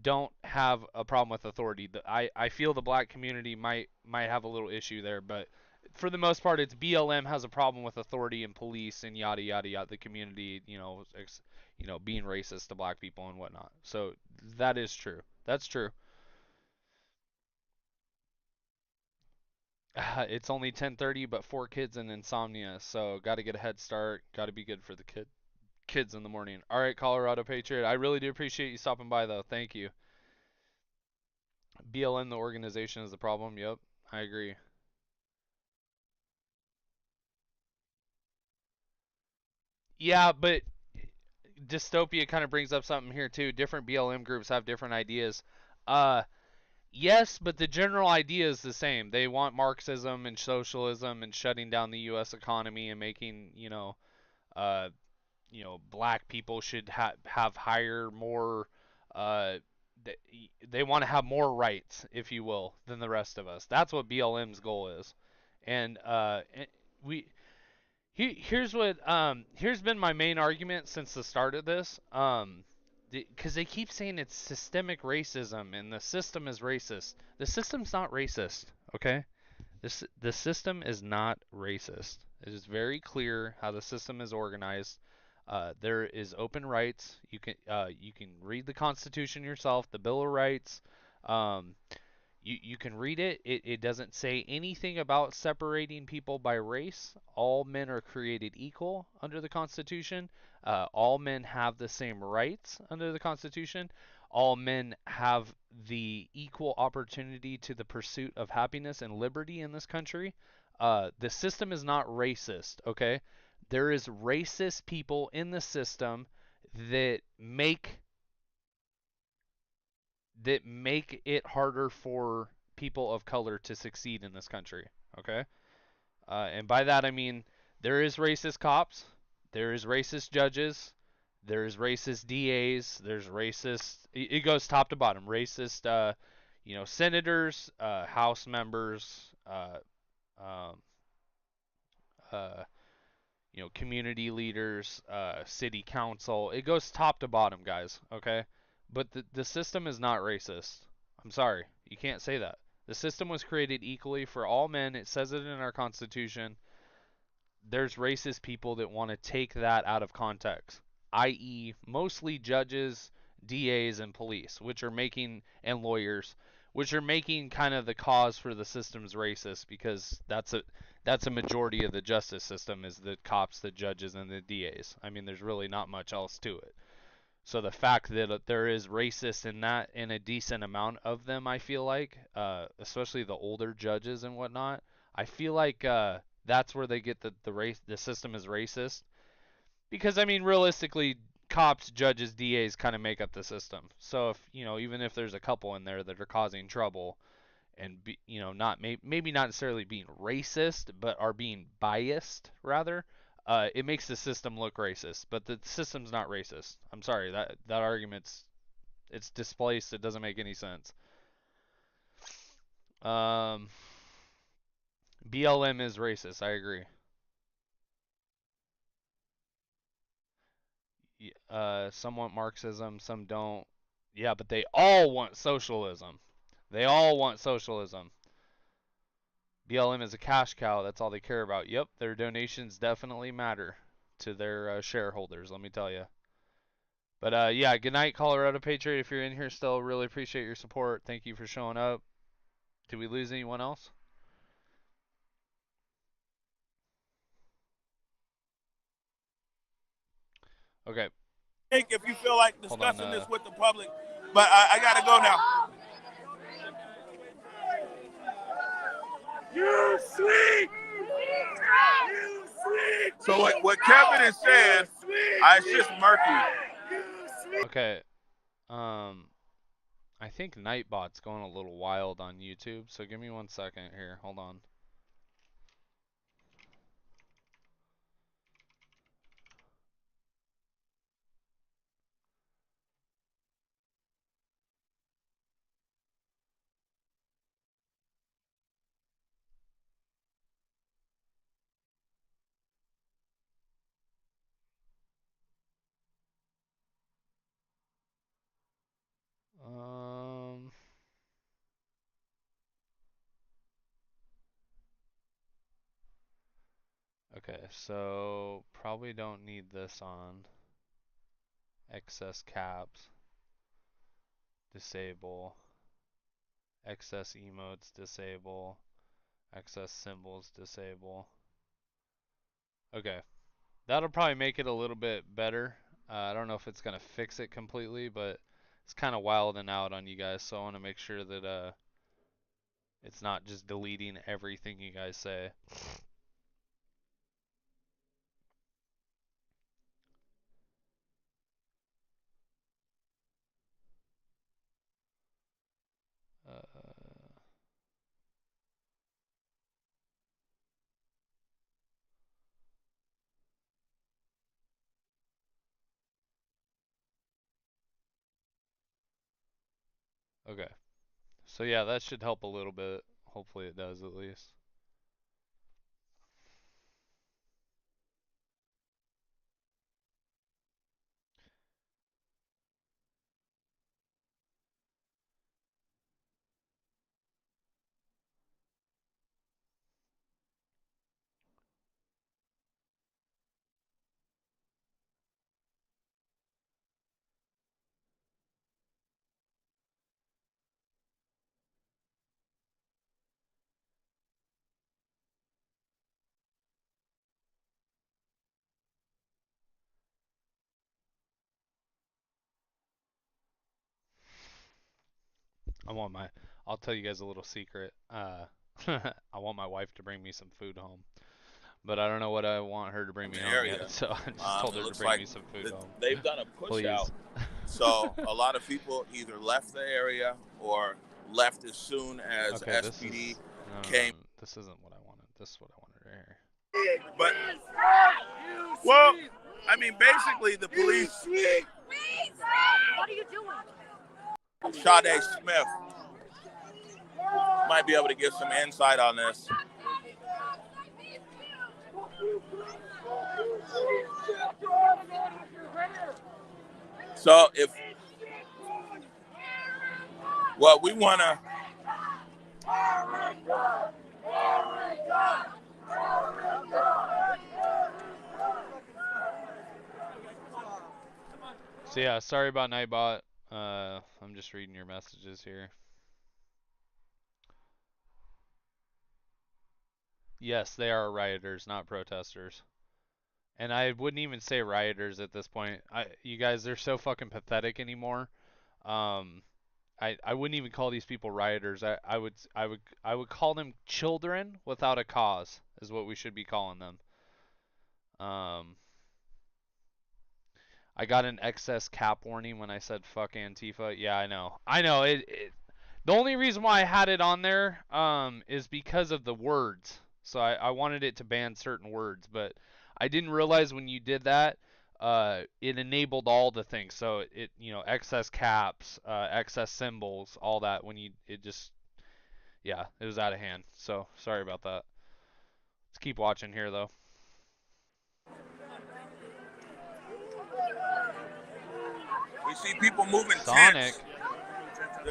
don't have a problem with authority. I feel the black community might have a little issue there, but for the most part, it's BLM has a problem with authority and police and yada yada yada. The community, being racist to black people and whatnot. So that is true. That's true. It's only 10:30, but 4 kids and insomnia, so got to get a head start. Got to be good for the kids in the morning. All right, Colorado Patriot. I really do appreciate you stopping by, though. Thank you. BLM, the organization, is the problem. Yep, I agree. Yeah, but dystopia kind of brings up something here too. Different BLM groups have different ideas. Uh, yes, but the general idea is the same. They want Marxism and socialism and shutting down the U.S. economy and making, uh, black people should have higher, more, uh, they, they want to have more rights, if you will, than the rest of us. That's what BLM's goal is. And we here's been my main argument since the start of this. Because they keep saying it's systemic racism and the system is racist. The system's not racist, okay? The system is not racist. It is very clear how the system is organized. There is open rights. You can read the Constitution yourself, the Bill of Rights. Um, you can read it. It doesn't say anything about separating people by race. All men are created equal under the Constitution. All men have the same rights under the Constitution. All men have the equal opportunity to the pursuit of happiness and liberty in this country. The system is not racist, okay? There is racist people in the system that make it harder for people of color to succeed in this country. Okay, and by that I mean there is racist cops, there is racist judges, there's racist DAs, there's racist. It goes top to bottom. Racist, senators, House members, um, uh, community leaders, city council. It goes top to bottom, guys. Okay, but the system is not racist. I'm sorry, you can't say that. The system was created equally for all men. It says it in our Constitution. There's racist people that want to take that out of context, i.e., mostly judges, DAs, and police, and lawyers, which are making kind of the cause for the system's racist because that's a majority of the justice system is the cops, the judges, and the DAs. I mean, there's really not much else to it. So the fact that there is racist in that in a decent amount of them, I feel like, especially the older judges and whatnot, I feel like that's where they get the system is racist. Because I mean, realistically, cops, judges, DAs kind of make up the system. So if even if there's a couple in there that are causing trouble and not maybe not necessarily being racist, but are being biased rather, it makes the system look racist. But the system's not racist. I'm sorry, that argument's it's displaced. It doesn't make any sense. Um, BLM is racist. I agree. Some want Marxism, some don't. Yeah, but they all want socialism. They all want socialism. BLM is a cash cow. That's all they care about. Yep, their donations definitely matter to their shareholders, let me tell you. But yeah, good night, Colorado Patriot. If you're in here still, really appreciate your support. Thank you for showing up. Did we lose anyone else? Okay. If you feel like Hold on. discussing this with the public, but I gotta go now. You sweet! You sweet! So what Kevin is saying, it's just murky. Okay. I think Nightbot's going a little wild on YouTube, so give me 1 second here. Hold on. so probably don't need this on. Excess caps. Disable. Excess emotes disable. Excess symbols disable. Okay. That'll probably make it a little bit better. I don't know if it's going to fix it completely, but it's kind of wilding out on you guys, so I want to make sure that it's not just deleting everything you guys say. Okay. So yeah, that should help a little bit. Hopefully it does at least. I'll tell you guys a little secret. I want my wife to bring me some food home. But I don't know what I want her to bring me home area. yet, so I just told her to bring me some food home. They've done a push Please. out. So a lot of people either left the area or left as soon as Okay, SPD no, came. This isn't what I wanted. This is what I wanted right here. But, well, I mean, basically the police. What are you doing? Sade Smith might be able to give some insight on this. So if what we want to So yeah, sorry about Nightbot. I'm just reading your messages here. Yes, they are rioters, not protesters. And I wouldn't even say rioters at this point. You guys, they're so fucking pathetic anymore. I wouldn't even call these people rioters. I would call them children without a cause, is what we should be calling them. I got an excess cap warning when I said fuck Antifa. Yeah, I know. The only reason why I had it on there is because of the words. So I wanted it to ban certain words, but I didn't realize when you did that, it enabled all the things. So it, excess caps, excess symbols, all that. It was out of hand. So sorry about that. Let's keep watching here though. we see people moving Sonic. tents.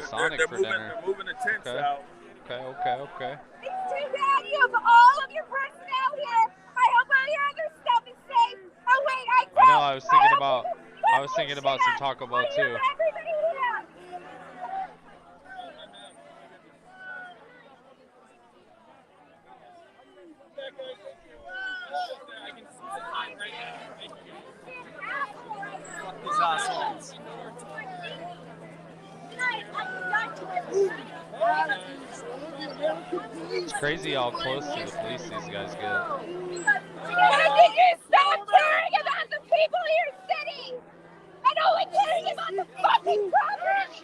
Sonic They're for moving, dinner. They're moving the tents Okay. out. Okay. It's too bad you have all of your personnel here. I hope all your other stuff is safe. Oh wait, I know. I was thinking about some Taco Bell too. Everybody here. Fuck these assholes. It's crazy how close to the police these guys get. Why did you stop caring about the people you're sitting? And only caring about the fucking property?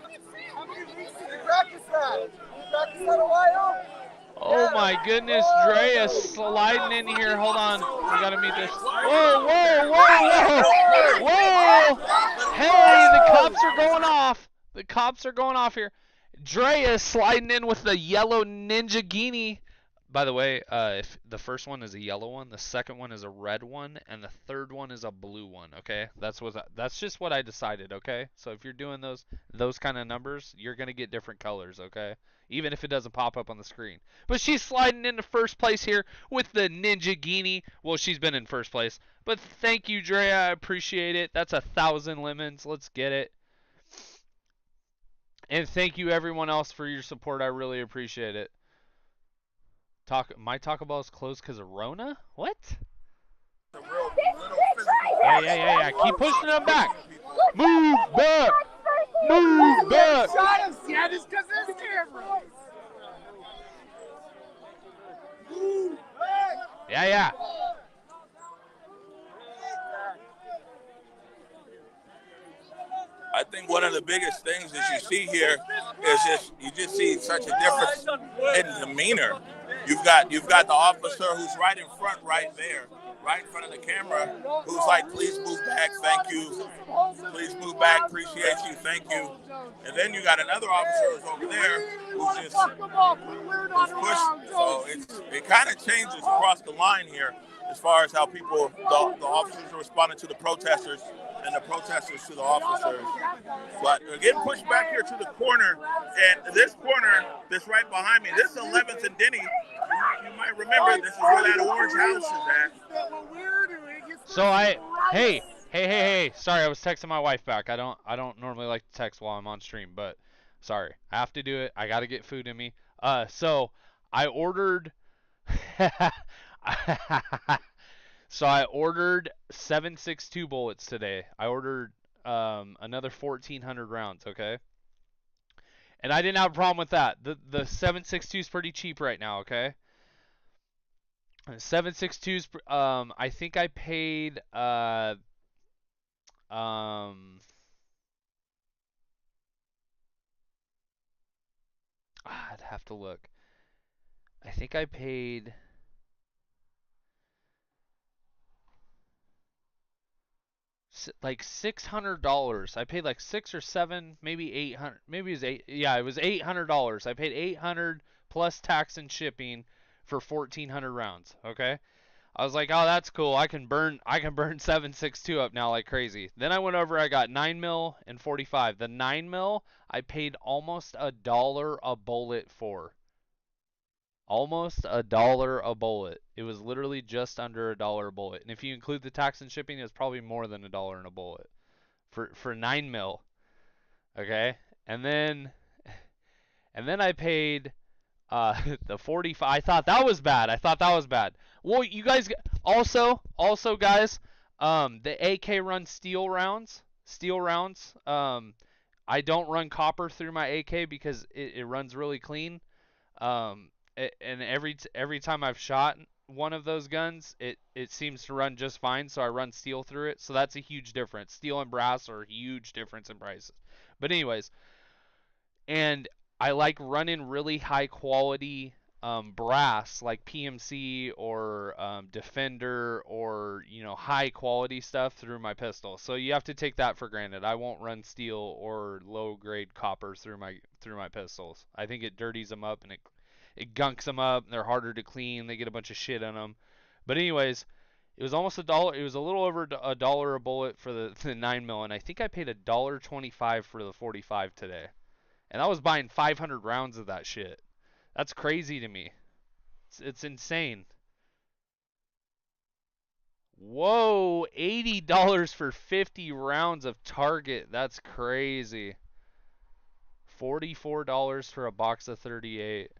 How many weeks did you practice that? You practice that a while? Oh my goodness, Dre is sliding in here. Hold on. We gotta meet this. Whoa! Hey, the cops are going off. The cops are going off here. Dre is sliding in with the yellow ninja guinea By the way, if the first one is a yellow one, the second one is a red one, and the third one is a blue one. Okay, that's just what I decided. Okay, so if you're doing those kind of numbers, you're gonna get different colors. Okay, even if it doesn't pop up on the screen. But she's sliding into first place here with the Ninja Guinea. Well, she's been in first place. But thank you, Drea. I appreciate it. That's 1,000 lemons. Let's get it. And thank you everyone else for your support. I really appreciate it. My Taco Bell is closed because of Rona? What? Yeah. Keep pushing them back. Move back. Move back. Shot us yet, it's because there's cameras. Yeah. I think one of the biggest things that you see here is you just see such a difference in demeanor. You've got the officer who's right in front, right there, right in front of the camera, who's like, please move back, thank you. Please move back, appreciate you, thank you. And then you got another officer who's over there who's just pushing. So it kind of changes across the line here as far as how people, the officers are responding to the protesters and the protesters to the officers. But we're getting pushed back here to the corner, and this corner that's right behind me, this is 11th and Denny. You might remember this is where that orange house is at. So hey, sorry, I was texting my wife back. I don't normally like to text while I'm on stream, but sorry, I have to do it. I got to get food in me. So I ordered So I ordered 7.62 bullets today. I ordered another 1,400 rounds, okay? And I didn't have a problem with that. The 7.62 is pretty cheap right now, okay? 7.62's I think I paid I'd have to look. I think I paid like $600. I paid like 6 or 7, maybe 800. Maybe it was 8. Yeah, it was $800. I paid 800 plus tax and shipping for 1,400 rounds. Okay, I was like, oh, that's cool. I can burn 7.62 up now like crazy. Then I went over. I got 9 mil and 45. The 9 mil I paid almost $1 a bullet for. Almost $1 a bullet. It was literally just under $1 a bullet. And if you include the tax and shipping, it's probably more than $1 in a bullet for 9 mil. Okay, and then I paid the 45. I thought that was bad. Well, you guys also guys, the AK runs steel rounds. I don't run copper through my AK because it runs really clean. And every time I've shot one of those guns, it seems to run just fine, so I run steel through it. So that's a huge difference. Steel and brass are a huge difference in prices. But anyways, and I like running really high quality brass like PMC or Defender or high quality stuff through my pistol. So you have to take that for granted. I won't run steel or low grade copper through my pistols. I think it dirties them up and it gunks them up. They're harder to clean. They get a bunch of shit on them. But anyways, it was almost $1. It was a little over $1 a bullet for the 9 mil, and I think I paid $1.25 for the 45 today. And I was buying 500 rounds of that shit. That's crazy to me. It's insane. Whoa, $80 for 50 rounds of target. That's crazy. $44 for a box of 38.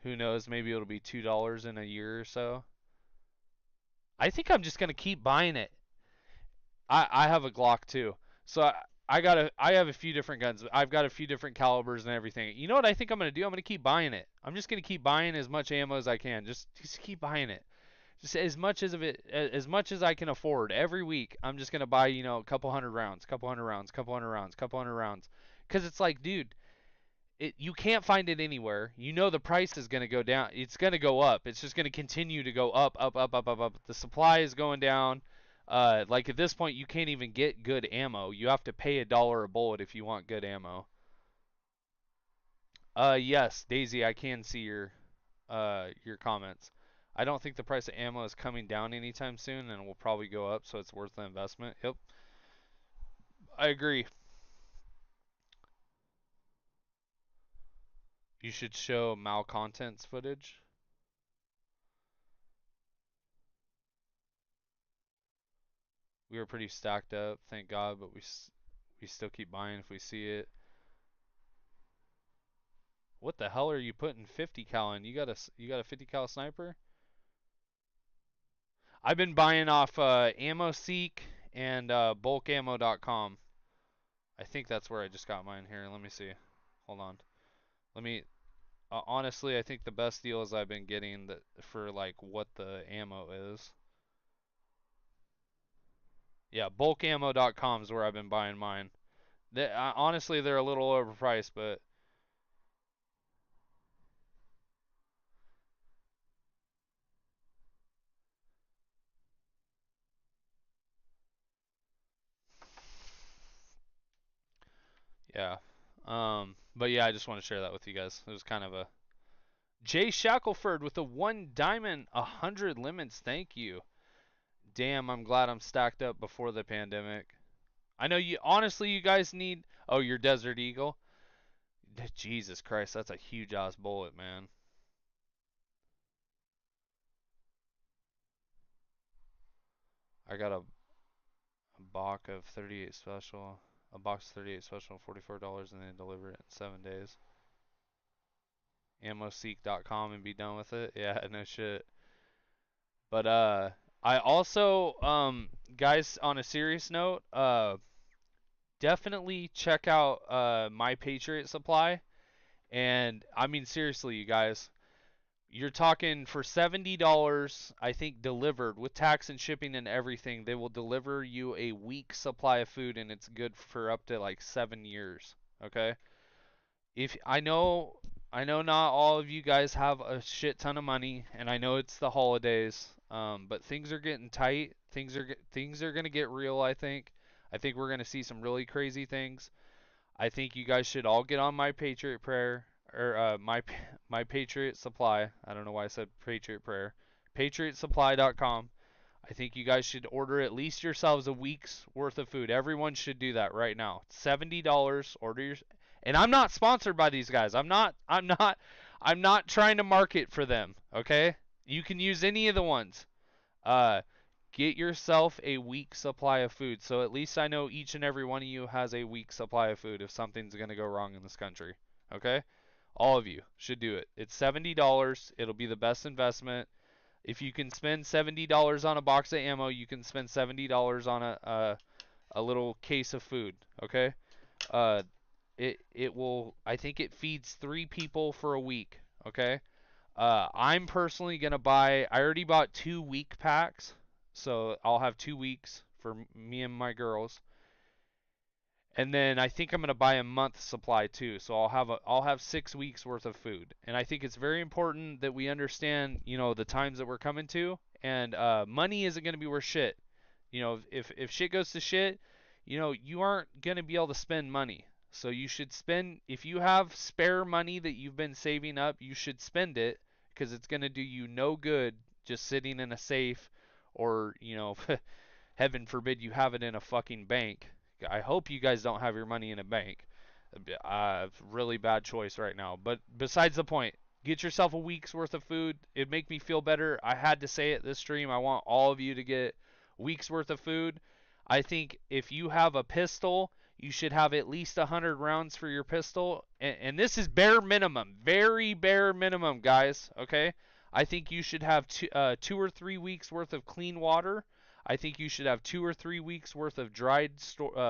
Who knows? Maybe it'll be $2 in a year or so. I think I'm just gonna keep buying it. I have a Glock too, so I have a few different guns. I've got a few different calibers and everything. You know what I think I'm gonna do? I'm gonna keep buying it. I'm just gonna keep buying as much ammo as I can. Just keep buying it. Just as much as I can afford. Every week, I'm just gonna buy a couple hundred rounds, couple hundred rounds, couple hundred rounds, couple hundred rounds. Cause it's like, dude, you can't find it anywhere. The price is going to go down. It's going to go up. It's just going to continue to go up, up, up, up, up, up. The supply is going down. Like at this point, you can't even get good ammo. You have to pay $1 a bullet if you want good ammo. Yes, Daisy, I can see your comments. I don't think the price of ammo is coming down anytime soon, and will probably go up, so it's worth the investment. Yep, I agree. You should show malcontents footage. We were pretty stacked up, thank God, but we still keep buying if we see it. What the hell are you putting 50 cal in? You got a 50 cal sniper? I've been buying off AmmoSeek and bulkammo.com. I think that's where I just got mine here. Let me see. Hold on. Let me. Honestly, I think the best deals I've been getting for like what the ammo is. Yeah, bulkammo.com is where I've been buying mine. Honestly, they're a little overpriced, but yeah. But yeah, I just want to share that with you guys. It was kind of a Jay Shackelford with a 1 diamond, 100 lemons. Thank you. Damn, I'm glad I'm stacked up before the pandemic. I know you, honestly, you guys need. Oh, your Desert Eagle? Jesus Christ, that's a huge ass bullet, man. I got a box of 38 special. A box of 38 special, $44, and they deliver it in 7 days. AmmoSeek.com and be done with it. Yeah, no shit. But I also guys, on a serious note, definitely check out My Patriot Supply. And I mean seriously, you guys, you're talking for $70, I think, delivered with tax and shipping and everything. They will deliver you a week's supply of food, and it's good for up to like 7 years. Okay? If I know not all of you guys have a shit ton of money, and I know it's the holidays, but things are getting tight. Things are gonna get real. I think we're gonna see some really crazy things. I think you guys should all get on My Patriot Prayer or My Patriot Supply. I don't know why I said Patriot Prayer. PatriotSupply.com. I think you guys should order at least yourselves a week's worth of food. Everyone should do that right now. $70. Order your. And I'm not sponsored by these guys. I'm not trying to market for them. Okay. You can use any of the ones. Uh, Get yourself a week's supply of food. So at least I know each and every one of you has a week's supply of food if something's going to go wrong in this country. Okay? All of you should do it. It's $70. It'll be the best investment. If you can spend $70 on a box of ammo, you can spend $70 on a little case of food. Okay? Uh, it will. I think it feeds 3 people for a week. Okay? I'm personally gonna buy. I already bought 2 week packs, so I'll have 2 weeks for me and my girls. And then I think I'm gonna buy a month supply too, so I'll have 6 weeks worth of food. And I think it's very important that we understand, the times that we're coming to, and money isn't gonna be worth shit. If shit goes to shit, you aren't gonna be able to spend money. So you should spend, if you have spare money that you've been saving up, you should spend it because it's gonna do you no good just sitting in a safe or, heaven forbid you have it in a fucking bank. I hope you guys don't have your money in a bank. Really bad choice right now. But besides the point, get yourself a week's worth of food. It'd make me feel better. I had to say it this stream. I want all of you to get a week's worth of food. I think if you have a pistol, you should have at least 100 rounds for your pistol. And this is bare minimum. Very bare minimum, guys. Okay? I think you should have 2 or 3 weeks worth of clean water. I think you should have 2 or 3 weeks worth of dried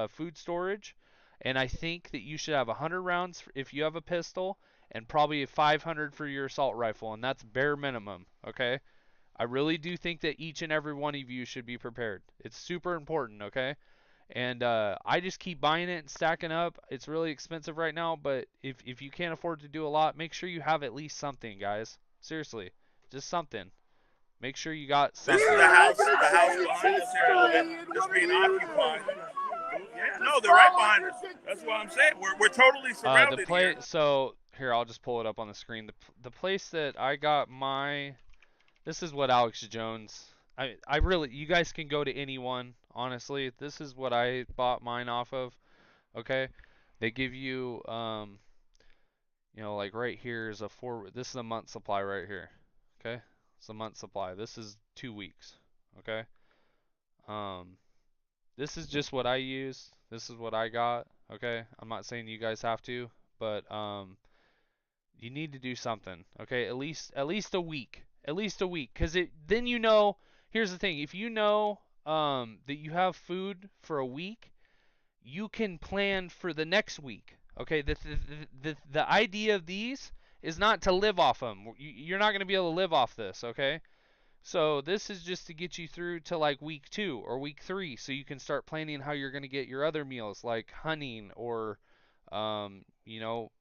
food storage. And I think that you should have 100 rounds if you have a pistol, and probably 500 for your assault rifle. And that's bare minimum. Okay? I really do think that each and every one of you should be prepared. It's super important, okay? And I just keep buying it and stacking up. It's really expensive right now, but if you can't afford to do a lot, make sure you have at least something, guys. Seriously, just something. Make sure you got something. This is the house behind us here that's being occupied. Yeah, no, they're right behind us. That's what I'm saying. We're totally surrounded here. So here, I'll just pull it up on the screen. The place that I got my, this is what Alex Jones, I really, you guys can go to anyone, honestly. This is what I bought mine off of, okay? They give you, you know, like right here is this is a month supply right here, okay? It's a month supply. This is 2 weeks, okay? This is just what I use. This is what I got, okay? I'm not saying you guys have to, but you need to do something, okay? At least a week. At least a week, cuz then you know, here's the thing. If you know that you have food for a week, you can plan for the next week. Okay? The idea of these is not to live off them. You're not going to be able to live off this, okay? So this is just to get you through to like week 2 or week 3, so you can start planning how you're going to get your other meals, like hunting or, you know,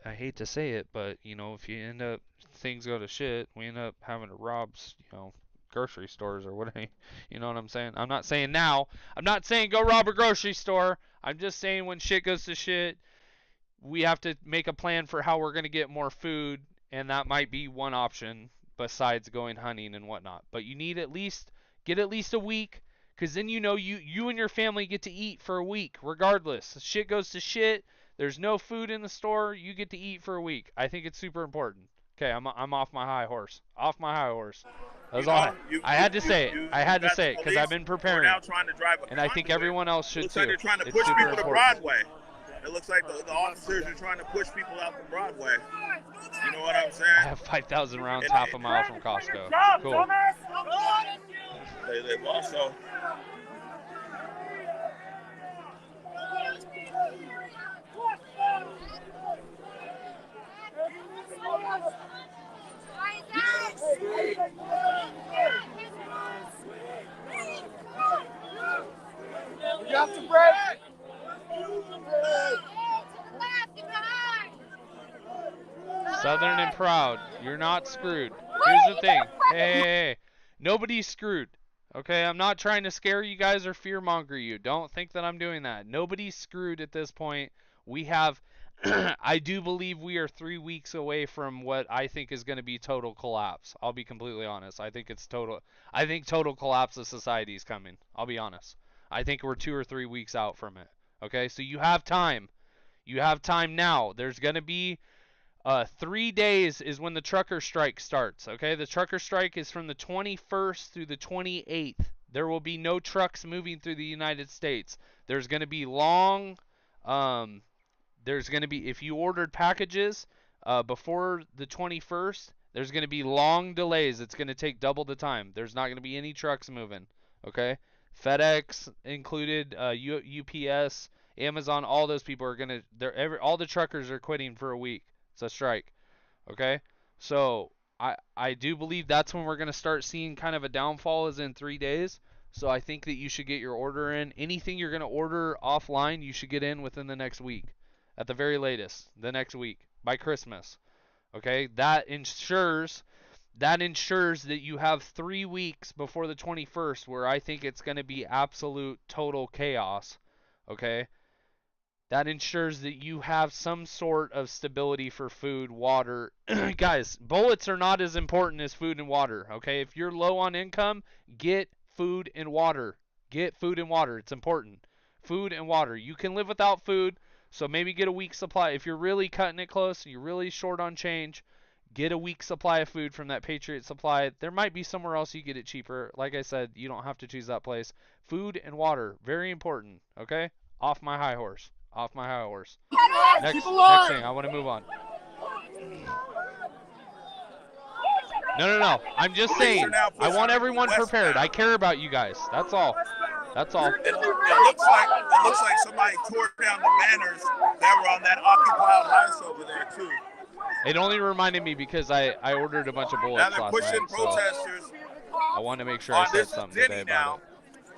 I hate to say it, but you know, if you end up things go to shit, we end up having to rob, you know, grocery stores or whatever. You know what I'm saying? I'm not saying now. I'm not saying go rob a grocery store. I'm just saying when shit goes to shit, we have to make a plan for how we're going to get more food, and that might be one option besides going hunting and whatnot. But you need get at least a week, because then you know you and your family get to eat for a week regardless. Shit goes to shit, there's no food in the store, you get to eat for a week. I think it's super important. Okay, I'm off my high horse. Off my high horse. That's all. I had to say it. I had to say it because I've been preparing. Now trying to drive and I think everyone else should looks too. Like they're trying to it's push super people important. to Broadway. It looks like the officers are trying to push people out to Broadway. You know what I'm saying? I have 5,000 rounds half a mile from Costco. Cool. They've also. You got the break. Southern and proud. You're not screwed. Here's the thing. Hey. Nobody's screwed. Okay, I'm not trying to scare you guys or fearmonger you. Don't think that I'm doing that. Nobody's screwed at this point. We have, I do believe we are 3 weeks away from what I think is going to be total collapse. I'll be completely honest. I think total collapse of society is coming. I'll be honest. I think we're 2 or 3 weeks out from it. Okay, so you have time. You have time now. There's going to be 3 days is when the trucker strike starts. Okay, the trucker strike is from the 21st through the 28th. There will be no trucks moving through the United States. There's going to be long, if you ordered packages before the 21st, there's going to be long delays. It's going to take double the time. There's not going to be any trucks moving. Okay, FedEx included, UPS, Amazon, all those people are going to, all the truckers are quitting for a week. It's a strike. Okay? So I do believe that's when we're going to start seeing kind of a downfall, is in 3 days. So I think that you should get your order in. Anything you're going to order offline, you should get in within the next week. At the very latest, the next week, by Christmas. Okay? That ensures that you have 3 weeks before the 21st where I think it's going to be absolute total chaos. Okay? That ensures that you have some sort of stability for food, water. Guys, bullets are not as important as food and water, okay? If you're low on income, get food and water. Get food and water. It's important. Food and water. You can live without food, so maybe get a week's supply. If you're really cutting it close and you're really short on change, get a week's supply of food from that Patriot Supply. There might be somewhere else you get it cheaper. Like I said, you don't have to choose that place. Food and water. Very important, okay? Off my high horse. Off my high horse. Next thing, I want to move on. No. I'm just saying, I want everyone prepared. I care about you guys. That's all. That's all. It looks like somebody tore down the banners that were on that occupied house over there too. It only reminded me because I ordered a bunch of bullets now they're last pushing night, protesters. So I wanted to make sure I said something today about it.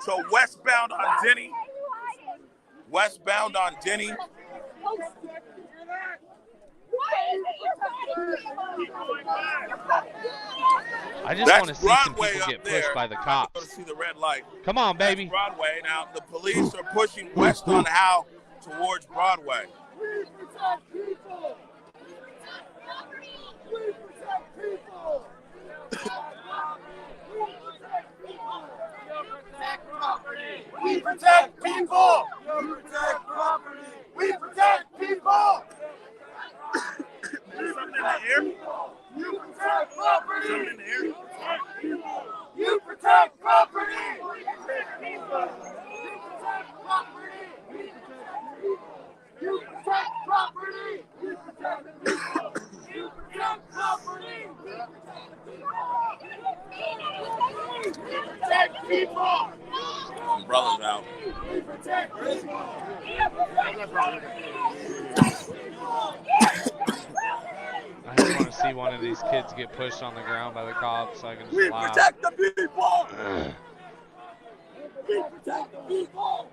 So westbound on Denny. Westbound on Denny. I just want to see some people get pushed by the cops. See the red light. Come on, baby. That's Broadway. Now the police are pushing west on Howe towards Broadway. We protect people! You protect property! We protect people! There's something in the air. You protect property! Something in the air. You protect property! You protect people! You protect property! You protect property! You protect people! You protect property! We protect people! Some brothers out. We protect people! I just want to see one of these kids get pushed on the ground by the cops so I can just We laugh. protect the people! We protect the people!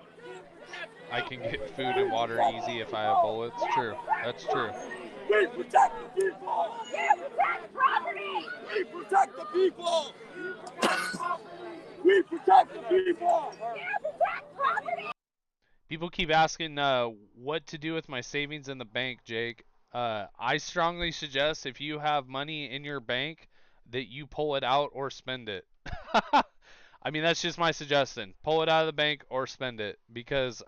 I can get food and water easy if I have bullets. True. That's true. We protect the people! You protect property! We protect the people! We protect the people! You protect property! People keep asking what to do with my savings in the bank, Jake. I strongly suggest if you have money in your bank that you pull it out or spend it. I mean, that's just my suggestion. Pull it out of the bank or spend it because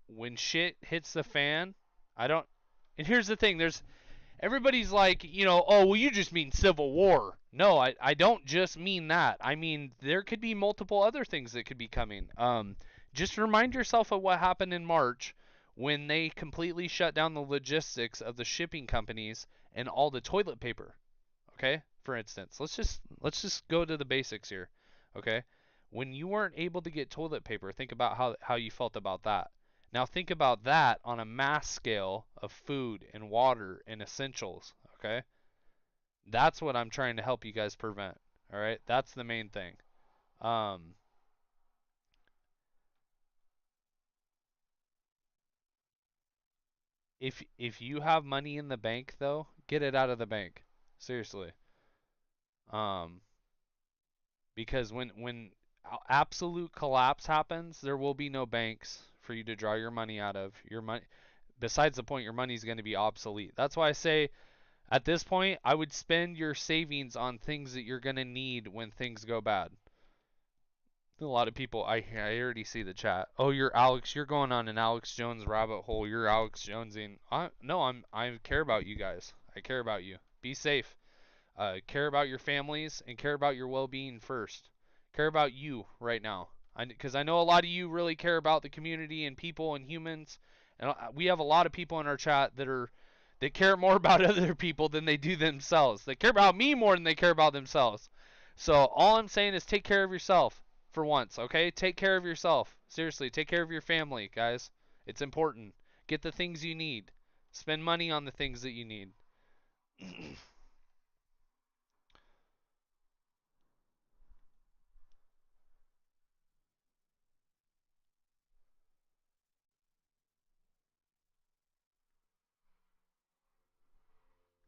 when shit hits the fan, I don't. And here's the thing: everybody's like, oh, well, you just mean civil war. No, I don't just mean that. I mean, there could be multiple other things that could be coming. Just remind yourself of what happened in March when they completely shut down the logistics of the shipping companies and all the toilet paper. Okay? For instance, let's just go to the basics here. Okay? When you weren't able to get toilet paper, think about how you felt about that. Now think about that on a mass scale of food and water and essentials, okay? That's what I'm trying to help you guys prevent, all right? That's the main thing. If you have money in the bank though, get it out of the bank. Seriously. Because when absolute collapse happens, there will be no banks for you to draw your money out of. Your money, besides the point, your money is going to be obsolete. That's why I say at this point, I would spend your savings on things that you're going to need when things go bad. A lot of people, I already see the chat. Oh, you're Alex. You're going on an Alex Jones rabbit hole. You're Alex Jonesing. No, I care about you guys. I care about you. Be safe. Care about your families and care about your well-being first. Care about you right now. Because I know a lot of you really care about the community and people and humans. And we have a lot of people in our chat that care more about other people than they do themselves. They care about me more than they care about themselves. So all I'm saying is take care of yourself for once, okay? Take care of yourself. Seriously, take care of your family, guys. It's important. Get the things you need. Spend money on the things that you need.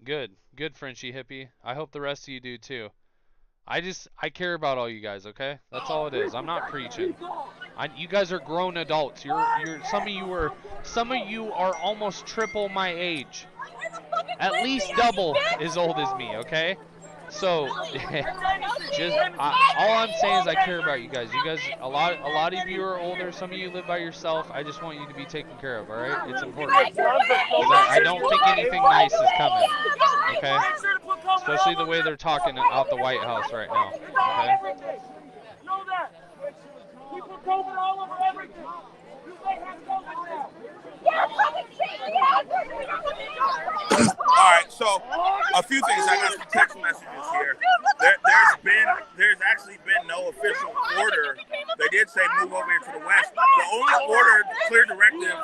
Good. Good, Frenchie hippie. I hope the rest of you do too. I care about all you guys, okay? That's all it is. I'm not preaching. You guys are grown adults. Some of you are almost triple my age. At least double as old as me, okay? So, all I'm saying is I care about you guys. You guys, a lot of you are older. Some of you live by yourself. I just want you to be taken care of, all right? It's important. Because I don't think anything nice is coming, okay? Especially the way they're talking out the White House right now, okay? Know that. People COVID all over everything. You may have COVID now. All right, so a few things. I got some text messages here. There's actually been no official order. They did say move over here to the west. The only order, clear directive,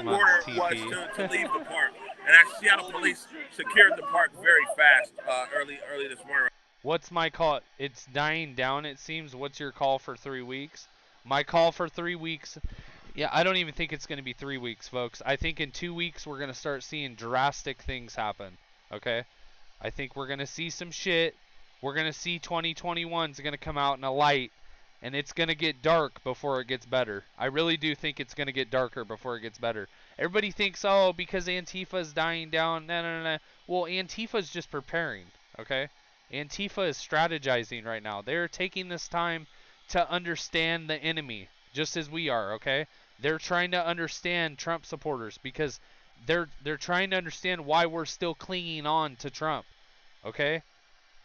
order was to leave the park. And actually, Seattle police secured the park very fast early this morning. What's my call? It's dying down, it seems. What's your call for 3 weeks? My call for 3 weeks. Yeah, I don't even think it's going to be 3 weeks, folks. I think in 2 weeks we're going to start seeing drastic things happen, okay? I think we're going to see some shit. We're going to see 2021's going to come out in a light, and it's going to get dark before it gets better. I really do think it's going to get darker before it gets better. Everybody thinks, oh, because Antifa is dying down. No, no, no, no. Well, Antifa is just preparing, okay? Antifa is strategizing right now. They're taking this time to understand the enemy, just as we are, okay? They're trying to understand Trump supporters because they're trying to understand why we're still clinging on to Trump, okay?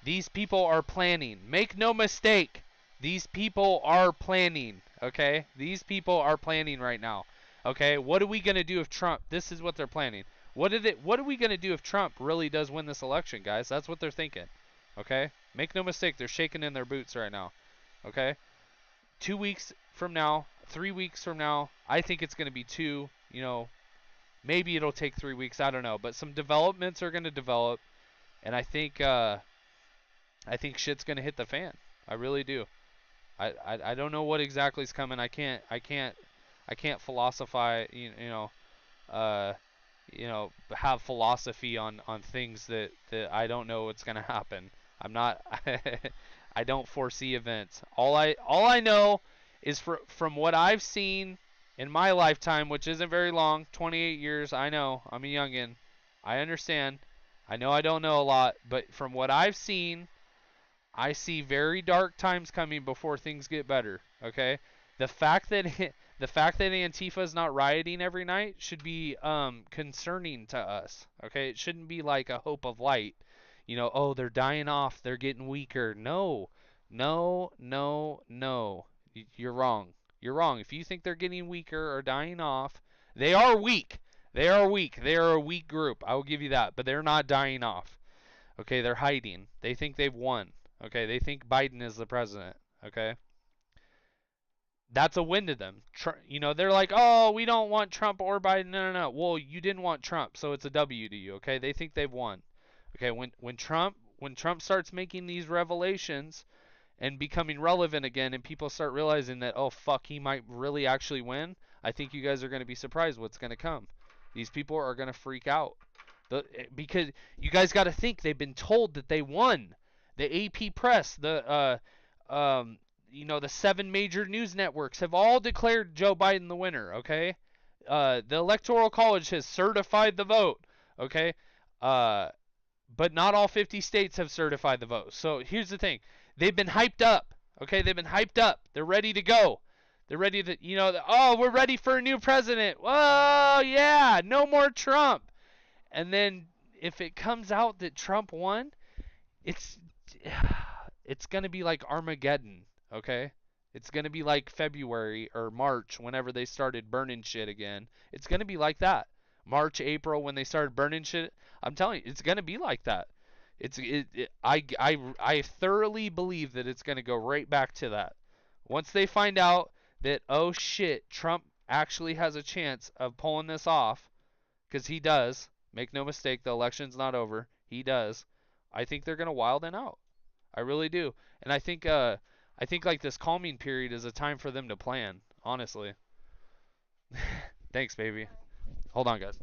These people are planning. Make no mistake. These people are planning, okay? These people are planning right now. Okay? What are we going to do if Trump, this is what they're planning. What are we going to do if Trump really does win this election, guys? That's what they're thinking. Okay? Make no mistake, they're shaking in their boots right now. Okay? 2 weeks from now, 3 weeks from now, I think it's going to be two, maybe it'll take 3 weeks, I don't know, but some developments are going to develop, and I think shit's gonna hit the fan. I really do. I don't know what exactly is coming. I can't philosophize. Uh, have philosophy on things that I don't know what's gonna happen. I'm not. I don't foresee events. All I know is from what I've seen in my lifetime, which isn't very long, 28 years. I know I'm a youngin. I understand. I know I don't know a lot, but from what I've seen, I see very dark times coming before things get better. Okay, the fact that the fact that Antifa is not rioting every night should be concerning to us. Okay, it shouldn't be like a hope of light. Oh, they're dying off, they're getting weaker. No, no, no, no. You're wrong. You're wrong. If you think they're getting weaker or dying off, they are weak. They are weak. They are a weak group. I will give you that. But they're not dying off. Okay, they're hiding. They think they've won. Okay, they think Biden is the president. Okay, that's a win to them. They're like, oh, we don't want Trump or Biden. No, no, no. Well, you didn't want Trump, so it's a W to you. Okay, they think they've won. Okay, when Trump starts making these revelations and becoming relevant again, and people start realizing that, oh fuck, he might really actually win, I think you guys are going to be surprised what's going to come. These people are going to freak out. Because you guys got to think they've been told that they won. The AP press, the 7 major news networks have all declared Joe Biden the winner. Okay, the Electoral College has certified the vote. Okay, but not all 50 states have certified the vote. So here's the thing: they've been hyped up. Okay, they've been hyped up. They're ready to go. They're ready to, oh, we're ready for a new president. Whoa, yeah, no more Trump. And then if it comes out that Trump won, it's it's going to be like Armageddon, okay? It's going to be like February or March whenever they started burning shit again. It's going to be like that. March, April when they started burning shit. I'm telling you, it's going to be like that. I thoroughly believe that it's going to go right back to that. Once they find out that, oh shit, Trump actually has a chance of pulling this off, because he does. Make no mistake, the election's not over. He does. I think they're gonna wild and out. I really do. And I think like this calming period is a time for them to plan. Honestly. Thanks, baby. Hold on, guys.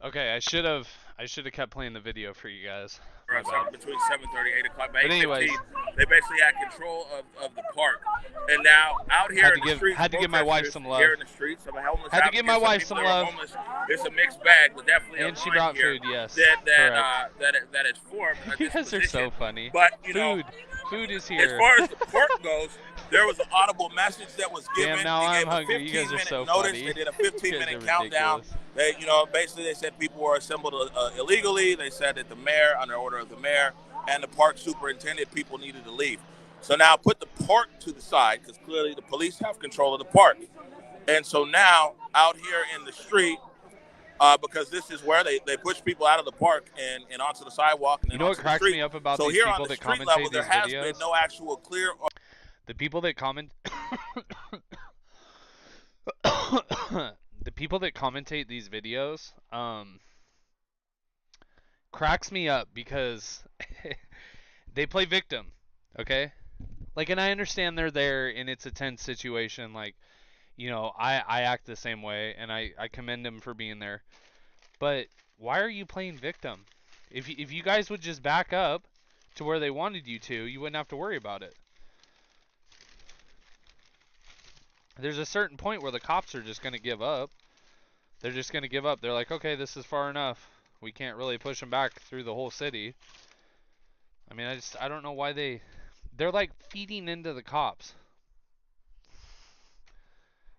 Okay, I should have kept playing the video for you guys. My bad. Between 7:30 8 o'clock. By But anyways, 8:15, they basically had control of the park. And now out here in the streets, had to give my wife some love. here in the streets, some homeless Had to give my wife some love. Homeless. It's a mixed bag, but definitely and a she line brought here food. Yes, that is formed. You guys are so funny. But you know, food is here. As far as the park goes, there was an audible message that was given. Damn, now they I'm gave hungry. a You guys are 15-minute so notice. funny. They did a 15-minute countdown. They, basically they said people were assembled illegally. They said that the mayor, under order of the mayor and the park superintendent, people needed to leave. So now put the park to the side because clearly the police have control of the park. And so now out here in the street, because this is where they push people out of the park and onto the sidewalk and then onto the street. What cracks me up about these people that commentate these videos? There has been no actual clear. The people that comment. The people that commentate these videos, cracks me up because they play victim, okay? Like, and I understand they're there and it's a tense situation. Like, I act the same way, and I commend them for being there. But why are you playing victim? If you guys would just back up to where they wanted you to, you wouldn't have to worry about it. There's a certain point where the cops are just going to give up. They're just going to give up. They're like, okay, this is far enough. We can't really push them back through the whole city. I mean, I don't know why they're like feeding into the cops.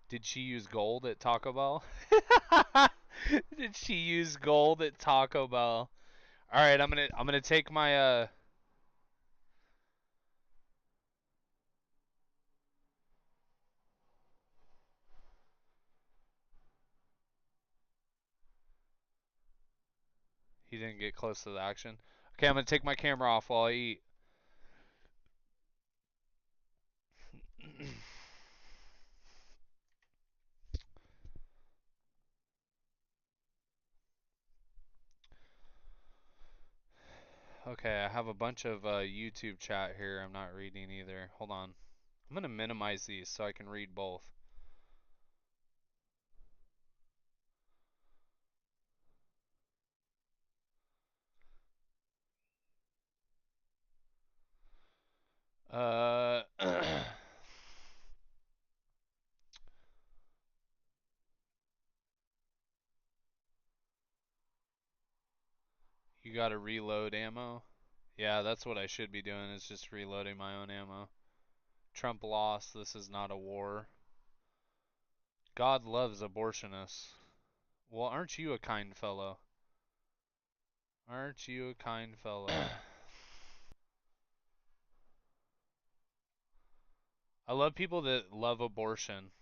Did she use gold at Taco Bell? Did she use gold at Taco Bell? All right, I'm gonna take my He didn't get close to the action. Okay, I'm gonna take my camera off while I eat. Okay, I have a bunch of YouTube chat here I'm not reading either. Hold on. I'm going to minimize these so I can read both. You got to reload ammo? Yeah, that's what I should be doing, is just reloading my own ammo. Trump lost. This is not a war. God loves abortionists. Well, aren't you a kind fellow? Aren't you a kind fellow? I love people that love abortion.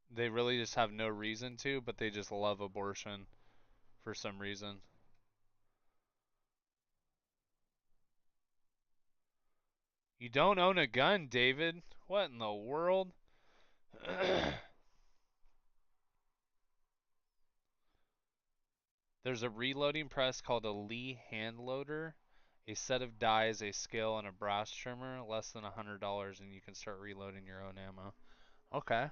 They really just have no reason to, but they just love abortion for some reason. You don't own a gun, David? What in the world? There's a reloading press called a Lee hand loader. A set of dies, a scale, and a brass trimmer. Less than $100, and you can start reloading your own ammo. Okay.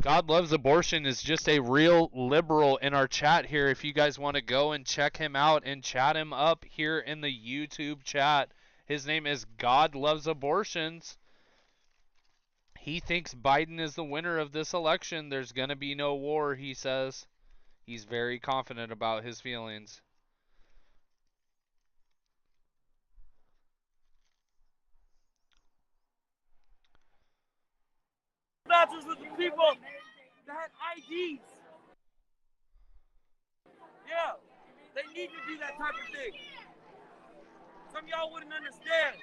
God Loves Abortion is just a real liberal in our chat here. If you guys want to go and check him out and chat him up here in the YouTube chat, his name is God Loves Abortions. He thinks Biden is the winner of this election. There's going to be no war, he says. He's very confident about his feelings. Matches with the people that had IDs. Yeah, they need to do that type of thing. Some of y'all wouldn't understand.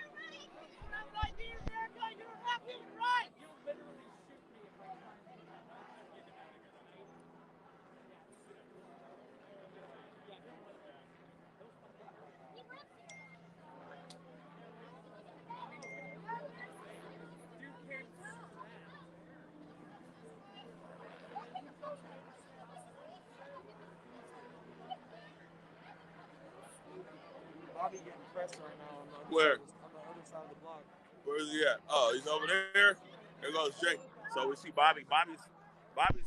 Bobby getting pressed right now on the Where? On the other side of the block. Where Where's he at? Oh, he's over there. There goes Jake. So we see Bobby. Bobby's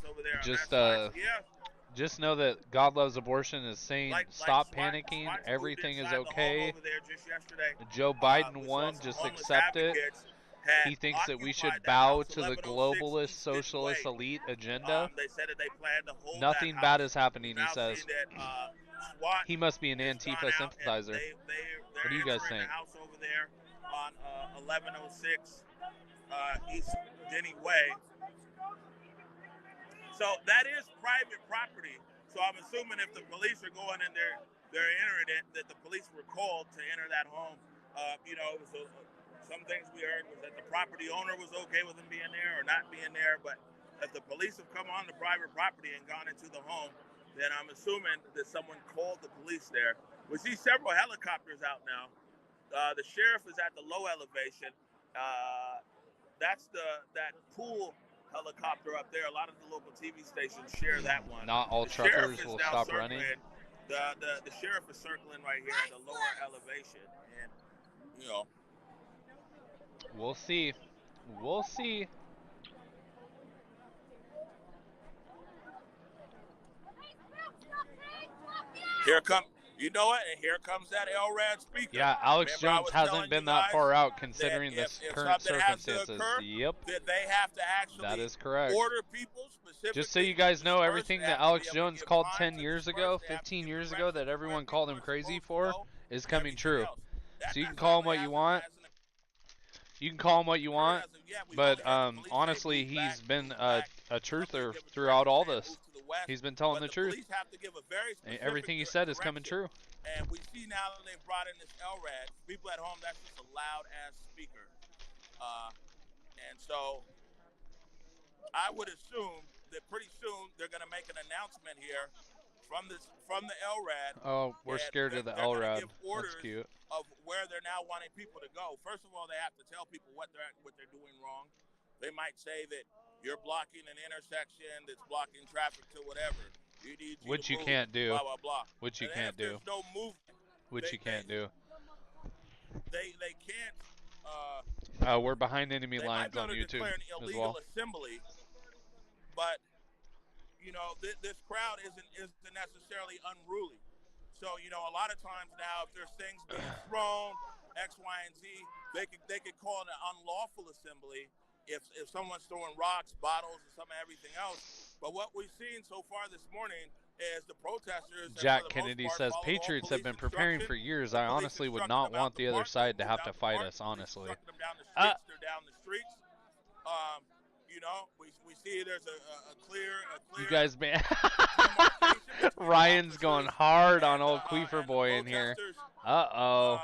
over there on Just that side. So, yeah. Just know that God Loves Abortion is saying stop panicking. SWAT Everything is inside the home okay. over there just yesterday. Joe Biden We saw won. some Just homeless accept it. advocates had He thinks that we should occupied that bow house, to the 1106 globalist East Denton socialist Way. elite agenda. They said that they plan to hold Nothing that bad house. is happening, We've he now says. seen that SWAT He must be an has gone Antifa out and sympathizer. they're What do you guys entering think? the house over there on 1106 East Denny Way. So that is private property. So I'm assuming if the police are going in there, they're entering it, that the police were called to enter that home. It was some things we heard was that the property owner was okay with them being there or not being there, but if the police have come on the private property and gone into the home, then I'm assuming that someone called the police there. We see several helicopters out now. The sheriff is at the low elevation. That's that pool helicopter up there. A lot of the local TV stations share that one. Not all the truckers will stop running. The sheriff is circling right here at the lower elevation, and we'll see. We'll see. Here come. You know what? And here comes that LRAD speaker. Yeah, Alex Remember, Jones hasn't been that far out considering the current circumstances. Yep. That they have to actually that is correct. Order people specifically. Just so you guys know, everything that Alex Jones called 10 years ago, 15 years ago, that everyone called him crazy for, is coming true. So you can call him what you want. You can call him what you want, but honestly, he's been a truther throughout all this. He's been telling the truth. And everything he said is coming true. And we see now that they've brought in this LRAD. People at home, that's just a loud-ass speaker. And so I would assume that pretty soon they're going to make an announcement here from the LRAD. Oh, we're scared of the LRAD. That's cute. Of where they're now wanting people to go. First of all, they have to tell people what they're doing wrong. They might say that you're blocking an intersection that's blocking traffic to whatever. Which you can't do. Blah, blah, blah. Which you can't do. There's no movement. Which you can't do. They can't. We're behind enemy lines on YouTube an as illegal well. assembly, but this crowd isn't necessarily unruly. So a lot of times now, if there's things being thrown, X, Y, and Z, they could call it an unlawful assembly if someone's throwing rocks, bottles, and some of everything else. But what we've seen so far this morning is the protesters. Jack Kennedy says Patriots have been preparing for years. I honestly would not want the other side to have to fight us, honestly. They're down the streets. We see there's a clear. You guys, man. Ryan's going hard on old Queefer Boy in here. Uh-oh.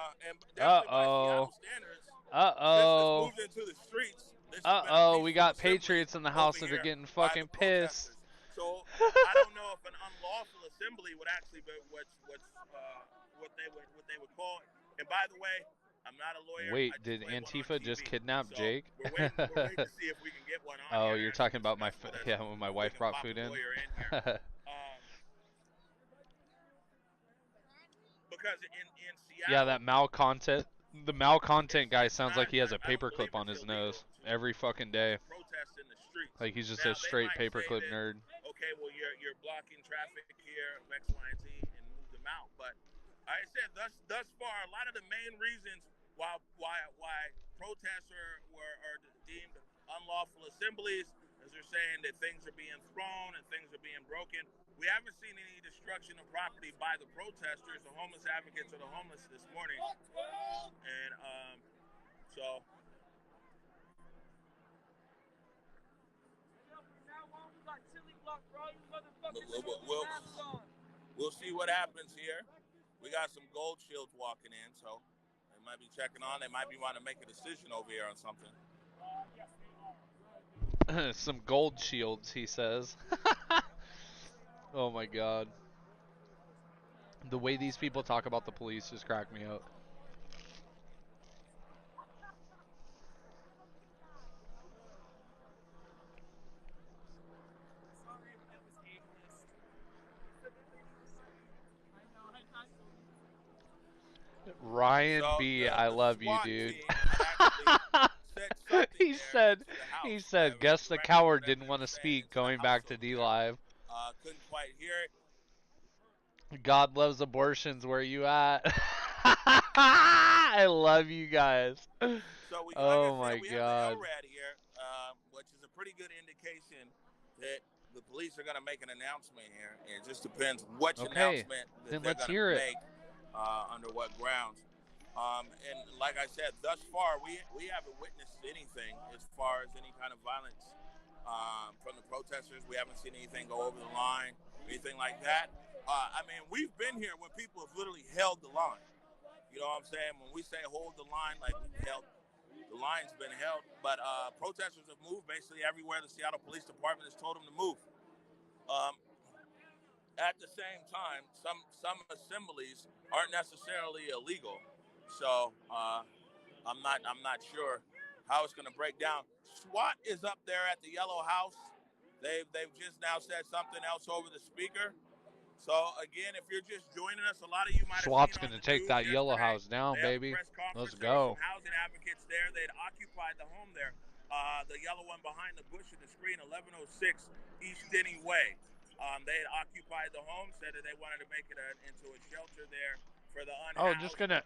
Uh-oh. Uh-oh. Uh-oh, we got Patriots in the house that are getting fucking pissed. So I don't know if an unlawful assembly would actually be what they would call it. And by the way, I'm not a lawyer. Wait, did Antifa just kidnap Jake? We're waiting to see if we can get one on. Oh, you're talking about my when my wife brought food in. Because in Seattle. Yeah, that malcontent. The malcontent guy sounds like he has a paperclip on his nose every fucking day. Like he's just a straight paperclip nerd. Okay, well you're blocking traffic here, X, Y, and Z, and move them out. But like I said, thus far, a lot of the main reasons why protests are deemed unlawful assemblies is they're saying that things are being thrown and things are being broken. We haven't seen any destruction of property by the protesters, the homeless advocates, or the homeless this morning. And so. We'll see what happens here. We got some gold shields walking in, so they might be checking on. They might be wanting to make a decision over here on something. Some gold shields, he says. Oh my god. The way these people talk about the police just cracked me up. Ryan B, I love you, dude. said, to the house. he said, guess the coward didn't want to speak going back to D Live. Couldn't quite hear it. God loves abortions. Where you at? I love you guys. So we, like Oh I my said, we have God. the LRAD here, which is a pretty good indication that the police are going to make an announcement here. It just depends which announcement that then they're let's going hear to it. make, under what grounds. And like I said, thus far, we haven't witnessed anything as far as any kind of violence from the protesters. We haven't seen anything go over the line, anything like that. I mean, we've been here when people have literally held the line. You know what I'm saying? When we say hold the line, like we've held, the line's been held. But protesters have moved basically everywhere the Seattle Police Department has told them to move. At the same time, some assemblies aren't necessarily illegal. So I'm not sure how it's going to break down. SWAT is up there at the Yellow House. They've just now said something else over the speaker. So again, if you're just joining us, a lot of you might have SWAT's seen on going to the take news that Yellow yesterday, House down, they had a baby. press conference. Let's There were some go. housing advocates there. They'd occupied the home there, the yellow one behind the bush in the screen, 1106 East Denny Way. They had occupied the home, said that they wanted to make it into a shelter there for the unhoused. Oh, just gonna.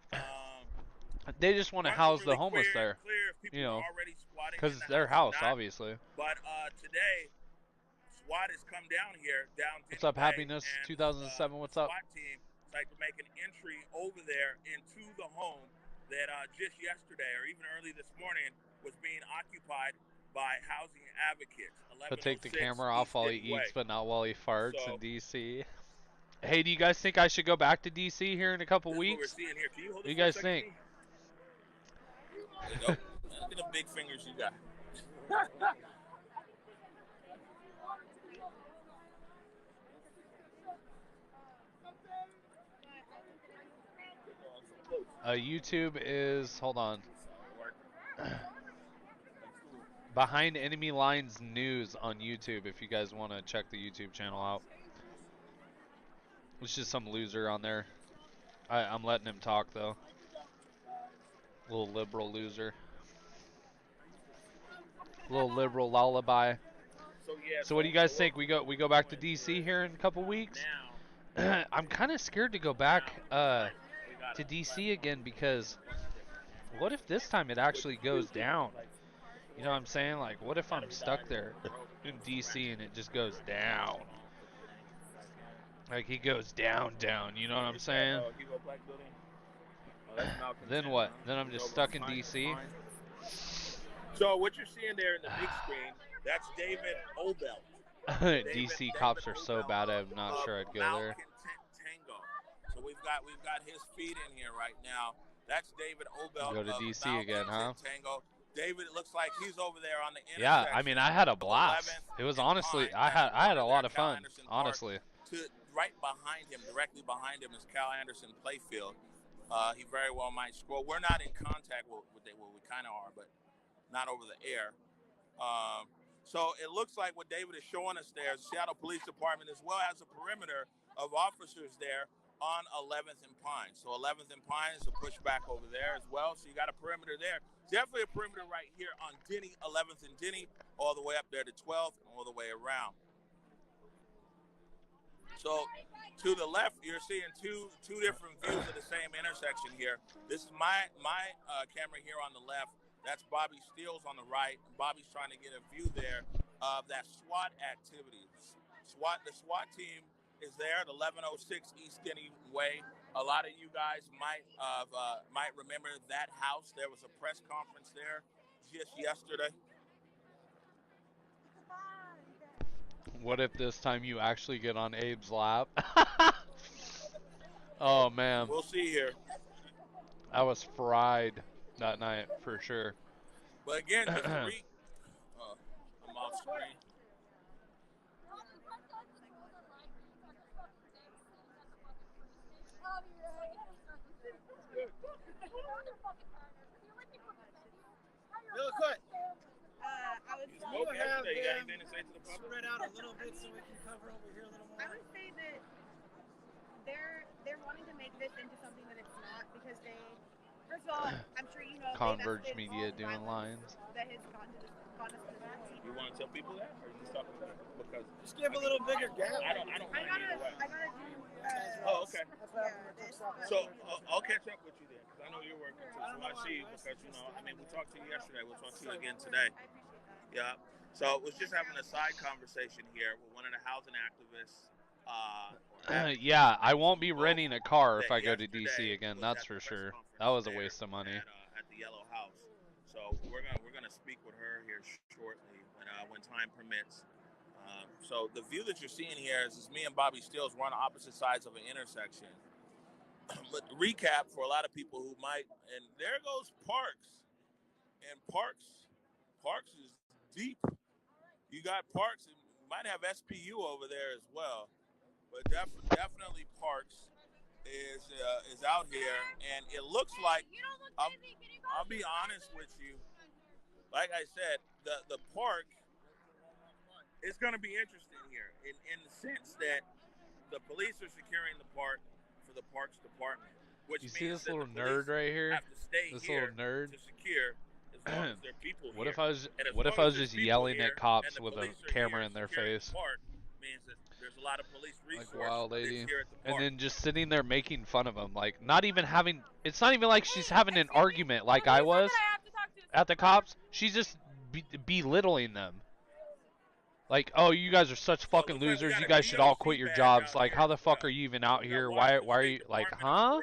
They just want to house really the homeless clear there. if people You know, are already squatting because in it's the their house, or not. obviously. But today, SWAT has come down here, down Denny What's up, Way, Happiness and 2007? What's the up? SWAT team is like to make an entry over there into the home that just yesterday or even early this morning was being occupied by housing advocates. He'll take the 1106 camera off East while he Denny Way. eats, but not while he farts So- in DC. Hey, do you guys think I should go back to DC here in a couple This is what we're weeks? seeing here. Can you hold What do this you for a guys second, think? T? There you go. Look at the big fingers you got. YouTube is, hold on. Behind Enemy Lines News on YouTube, if you guys want to check the YouTube channel out. It's just some loser on there. I'm letting him talk, though. Little liberal loser. Little liberal lullaby. So what do you guys think? We go back to DC here in a couple weeks? I'm kind of scared to go back to DC again because what if this time it actually goes down? You know what I'm saying? Like, what if I'm stuck there in DC and it just goes down? Like, he goes down, you know what I'm saying? Then what? Then I'm just stuck in DC? So what you're seeing there in the big screen, that's David Obel. DC cops are so bad, I'm not sure I'd go there. Tango. So we've got his feed in here right now. That's David Obel. Go to DC again, huh? Tango. David, it looks like he's over there on the intersection. Yeah, I mean, I had a blast. It was honestly, I had a lot of fun, honestly. Right behind him, directly behind him, is Cal Anderson Playfield. He very well might score. We're not in contact with well, we kind of are, but not over the air. So it looks like what David is showing us there is the Seattle Police Department, as well as a perimeter of officers there on 11th and Pine. So 11th and Pine is a pushback over there as well. So you got a perimeter there. Definitely a perimeter right here on Denny, 11th and Denny, all the way up there to 12th and all the way around. So to the left, you're seeing two different views of the same intersection here. This is my camera here on the left. That's Bobby Steele's on the right. Bobby's trying to get a view there of that SWAT activity. The SWAT team is there at 1106 East Denny Way. A lot of you guys might remember that house. There was a press conference there just yesterday. What if this time you actually get on Abe's lap? Oh, man. We'll see here. I was fried that night, for sure. But again, just to read, I'm off screen. Real quick. I would You got anything to say to the public? Spread out a little bit so we can cover over here a little more. I would say that they're wanting to make this into something that it's not because they First of all, I'm sure you know Converge they've Media all doing violence lines. that has gone us to that. You want to tell people that, or you just talking about it? Because Just give a little bigger gap. I don't mind either way. I gotta do. Oh, okay. This. So I'll catch up with you then, because I know you're working too. So I see you because we talked to you yesterday. We'll talk to you again today. I appreciate that. Yeah. So was just having a side conversation here with one of the housing activists. Yeah, I won't be renting a car if I go to yesterday DC again. was That's at for the press sure. conference That was a there waste of money. at the Yellow House. So we're gonna speak with her here shortly when time permits. So the view that you're seeing here is me and Bobby Stills. We're on opposite sides of an intersection. But recap for a lot of people who might, and there goes Parks, and Parks is deep. You got Parks, and you might have SPU over there as well, but definitely Parks is out here, and it looks like I'll be honest with you. Like I said, the park is going to be interesting here in the sense that the police are securing the park for the Parks Department, which You means see this that little the police nerd right here? have to stay This here little nerd. to secure as long as there are people What here. if I was And as what if long I as was there's just people yelling here at cops and the with a police are camera here in their securing face? the park, means that there's a lot of police Like resources Wild Lady. here at the And park. then just sitting there making fun of him, like not even having. It's not even like she's having an argument like I was at the cops. She's just belittling them. Like, oh, you guys are such fucking losers. You guys should all quit your jobs. Like, how the fuck are you even out here? Why are you like, huh?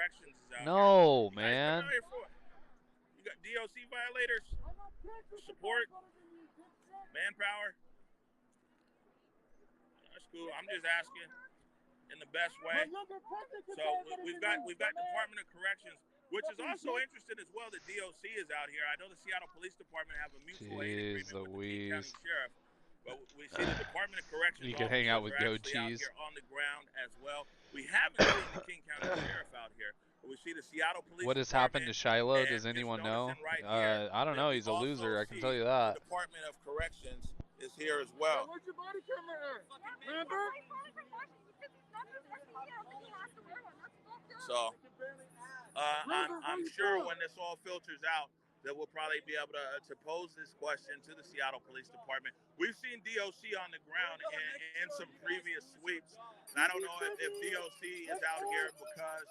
No, man. You got DOC violators, support, manpower. That's cool. I'm just asking in the best way. So we've got Department of Corrections, which is also interested as well that DOC is out here. I know the Seattle Police Department have a mutual aid agreement with the King County Sheriff, but we see the Department of Corrections You can hang out with officers are actually out goatees. here on the ground as well. We haven't seen the King County Sheriff out here, but we see the Seattle Police What has Department. happened to Shiloh? And Does just anyone know? noticing right here I don't that know. we He's a also loser. I can see tell you the that. Department of Corrections is here as well. Where's your body camera at? Remember? So I'm sure when this all filters out that we'll probably be able to pose this question to the Seattle Police Department. We've seen DOC on the ground in some previous sweeps. And I don't know if DOC is out here because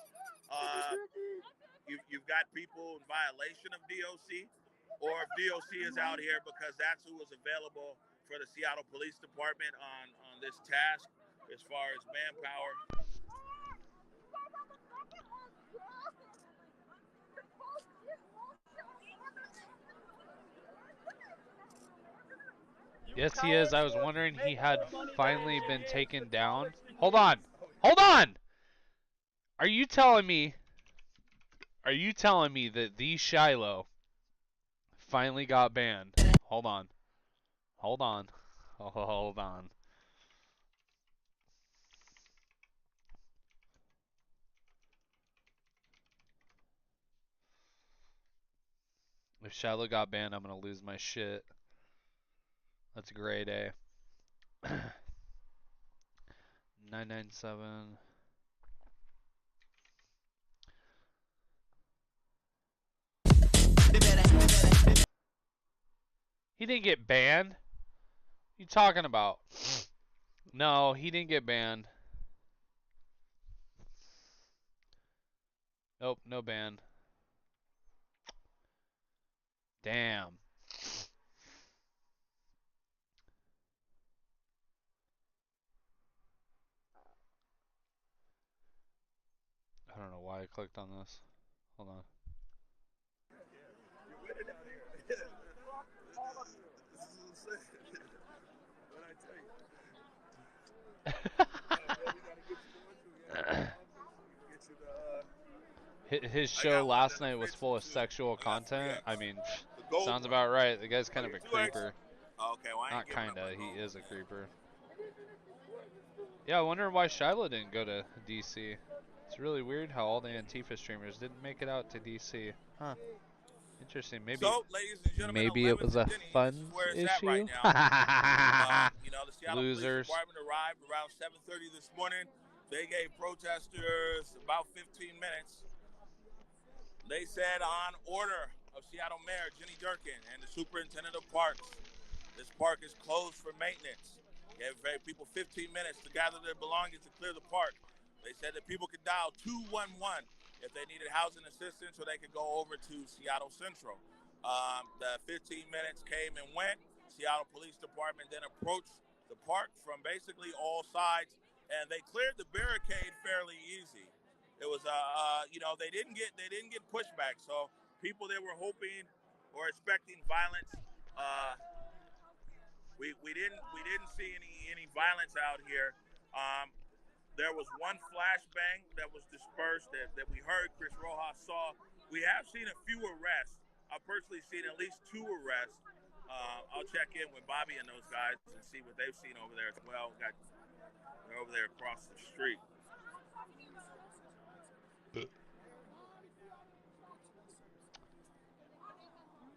you've got people in violation of DOC, or if DOC is out here because that's who was available for the Seattle Police Department on this task as far as manpower. Yes, he is. I was wondering he had finally been taken down. Hold on. Hold on. Are you telling me that the Shiloh finally got banned? Hold on. Hold on. Hold on. If Shiloh got banned, I'm going to lose my shit. That's a great A. 997. He didn't get banned. What are you talking about? No, he didn't get banned. Nope, no ban. Damn. I don't know why I clicked on this. Hold on. His show last night was full of sexual content. I mean, sounds about right. The guy's kind of a creeper. Okay, well, Not kinda, he is a creeper. Yeah, I wonder why Shiloh didn't go to DC. It's really weird how all the Antifa streamers didn't make it out to DC. Huh. Interesting. Maybe so, ladies and gentlemen, maybe it was a funds issue. Right now. The Seattle Losers. Police Department arrived around 7:30 this morning. They gave protesters about 15 minutes. They said on order of Seattle Mayor Jenny Durkin and the Superintendent of Parks, this park is closed for maintenance. Gave people 15 minutes to gather their belongings and clear the park. They said that people could dial 211 if they needed housing assistance, or they could go over to Seattle Central. The 15 minutes came and went. Seattle Police Department then approached the park from basically all sides, and they cleared the barricade fairly easy. It was they didn't get pushback. So people that were hoping or expecting violence, we didn't see any violence out here. There was one flashbang that was dispersed that we heard. Chris Rojas saw. We have seen a few arrests. I've personally seen at least 2 arrests. I'll check in with Bobby and those guys and see what they've seen over there as well. They're over there across the street.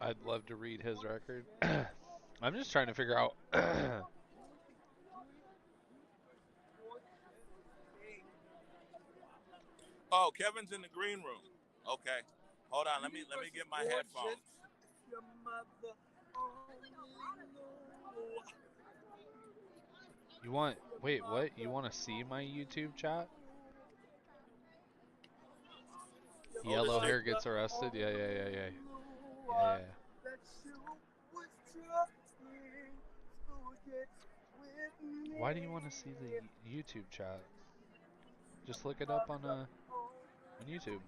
I'd love to read his record. I'm just trying to figure out. Oh, Kevin's in the green room. Okay, hold on. Let me get my headphones. You want? Wait, what? You want to see my YouTube chat? Yellow hair gets arrested. Yeah. Why do you want to see the YouTube chat? Just look it up on YouTube.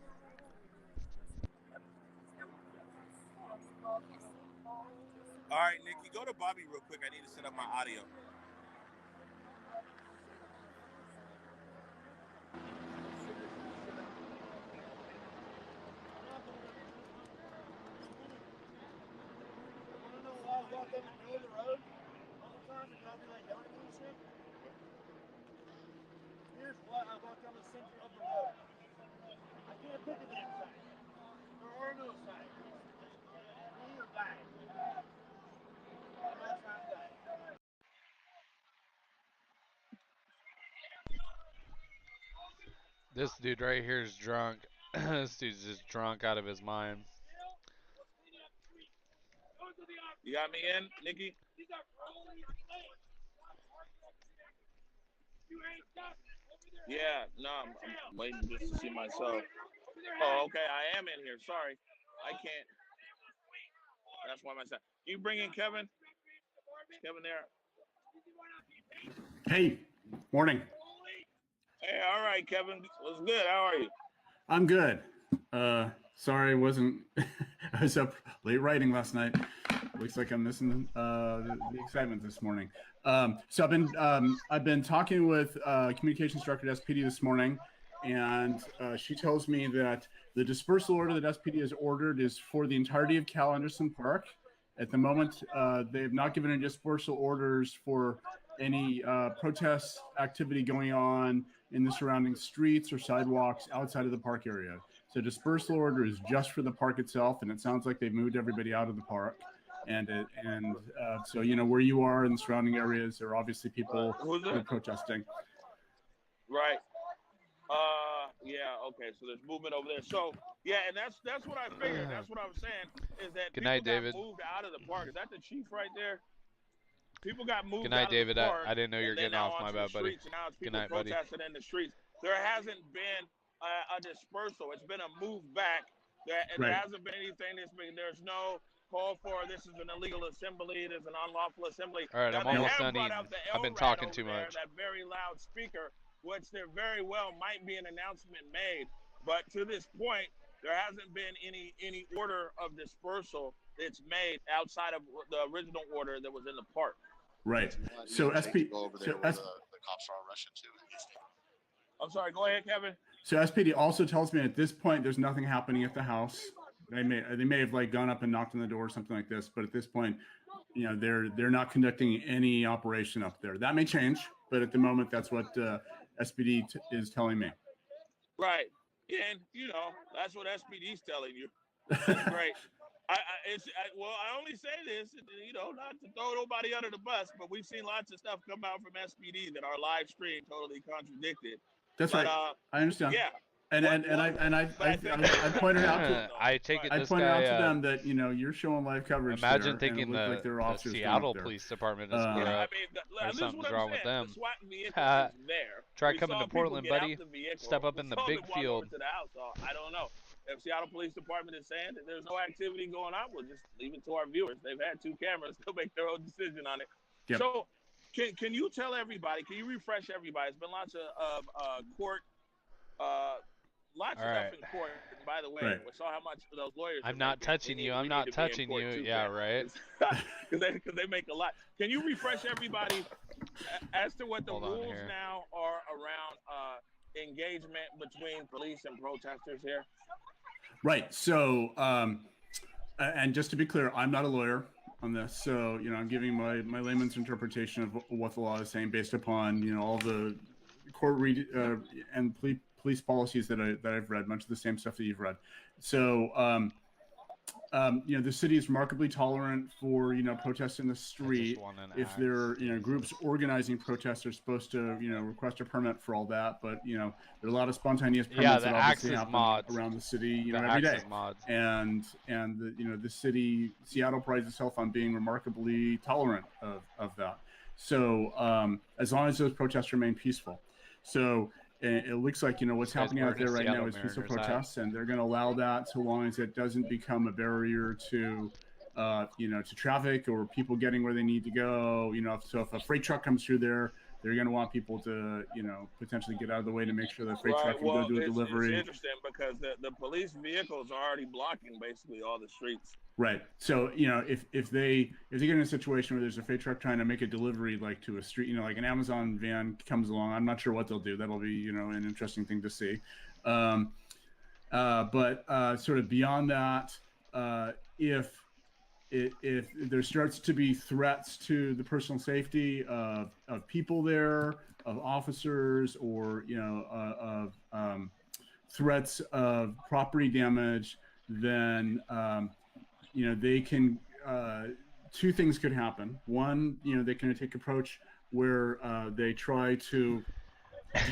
All right, Nikki, go to Bobby real quick. I need to set up my audio. Here's why I walk down the center of the road. I can't pick a damn sign. There are no signs. Me or die. I'm not trying to die. This dude right here is drunk. This dude's just drunk out of his mind. You got me in, Nikki? Yeah, no, I'm waiting just to see myself. Oh, okay, I am in here. Sorry. I can't. That's why my son. You bring in Kevin? Is Kevin there? Hey, morning. Hey, all right, Kevin. What's good? How are you? I'm good. Sorry, I wasn't. I was up late writing last night. Looks like I'm missing the excitement this morning. So I've been talking with communications director at SPD this morning, and she tells me that the dispersal order that SPD has ordered is for the entirety of Cal Anderson Park. At the moment, they have not given any dispersal orders for any protest activity going on in the surrounding streets or sidewalks outside of the park area. So dispersal order is just for the park itself, and it sounds like they've moved everybody out of the park. So, you know, where you are in the surrounding areas, there are obviously people who are protesting. Right. Yeah, okay, so there's movement over there. So, yeah, and that's what I figured. That's what I was saying, is that Good people night, David. got moved out of the park. Is that the chief right there? People got moved Good night, out David. of the park. I didn't know you were getting off my bad, buddy. And now it's people Good night, buddy. protesting in the streets. There hasn't been a dispersal. It's been a move back. There hasn't been anything there's no call for this is an illegal assembly, there's an unlawful assembly. All right, now, I'm almost done eating. I've been talking too much. That very loud speaker, which there very well might be an announcement made. But to this point, there hasn't been any order of dispersal that's made outside of the original order that was in the park. Right. So SPD over there where the cops are rushing to. I'm sorry. Go ahead, Kevin. So SPD also tells me at this point there's nothing happening at the house. They may have like gone up and knocked on the door or something like this, but at this point, you know, they're not conducting any operation up there. That may change, but at the moment, that's what SPD is telling me. Right, and you know that's what SPD's telling you. That's great. I only say this, you know, not to throw nobody under the bus, but we've seen lots of stuff come out from SPD that our live stream totally contradicted. That's right. I understand. Yeah. I pointed out to I take it I this pointed out guy. to them that you're showing live coverage Imagine there, and it thinking looked like there were the officers going Seattle up there. Police Department is Yeah, corrupt. I mean, Or this is something's what I'm wrong with saying. them. The SWAT vehicle is there. Try We coming saw to people Portland, get buddy. out the vehicle. Step up We in the saw big them walk field. over to the house. So I don't know. If Seattle Police Department is saying that there's no activity going on, we'll just leave it to our viewers. They've had 2 cameras. They'll make their own decision on it. Yep. So can you tell everybody, can you refresh everybody? It's been lots of court, lots of stuff in court. And by the way, Right. we saw how much those lawyers I'm are not making. touching you. I'm not touching you. Yeah, right. Because they make a lot. Can you refresh everybody as to what the Hold on rules here. now are around engagement between police and protesters here? Right. So, and just to be clear, I'm not a lawyer on this, so I'm giving my layman's interpretation of what the law is saying based upon all the court and police policies that I've read, much of the same stuff that you've read. So, the city is remarkably tolerant for protests in the street. If there are groups organizing protests, are supposed to request a permit for all that. But there are a lot of spontaneous permits that obviously happen around the city every day. And the city, Seattle, prides itself on being remarkably tolerant of that. So as long as those protests remain peaceful. So it looks like what's happening out there right now is peaceful protests, and they're going to allow that so long as it doesn't become a barrier to to traffic or people getting where they need to go. So if a freight truck comes through there, they're going to want people to potentially get out of the way to make sure the freight truck can go do a delivery. It's interesting because the police vehicles are already blocking basically all the streets. Right. So if they get in a situation where there's a freight truck trying to make a delivery like to a street, like an Amazon van comes along, I'm not sure what they'll do. That'll be an interesting thing to see. But sort of beyond that, if there starts to be threats to the personal safety of people there, of officers, or of threats of property damage, then they can 2 things could happen. One, they can take approach where they try to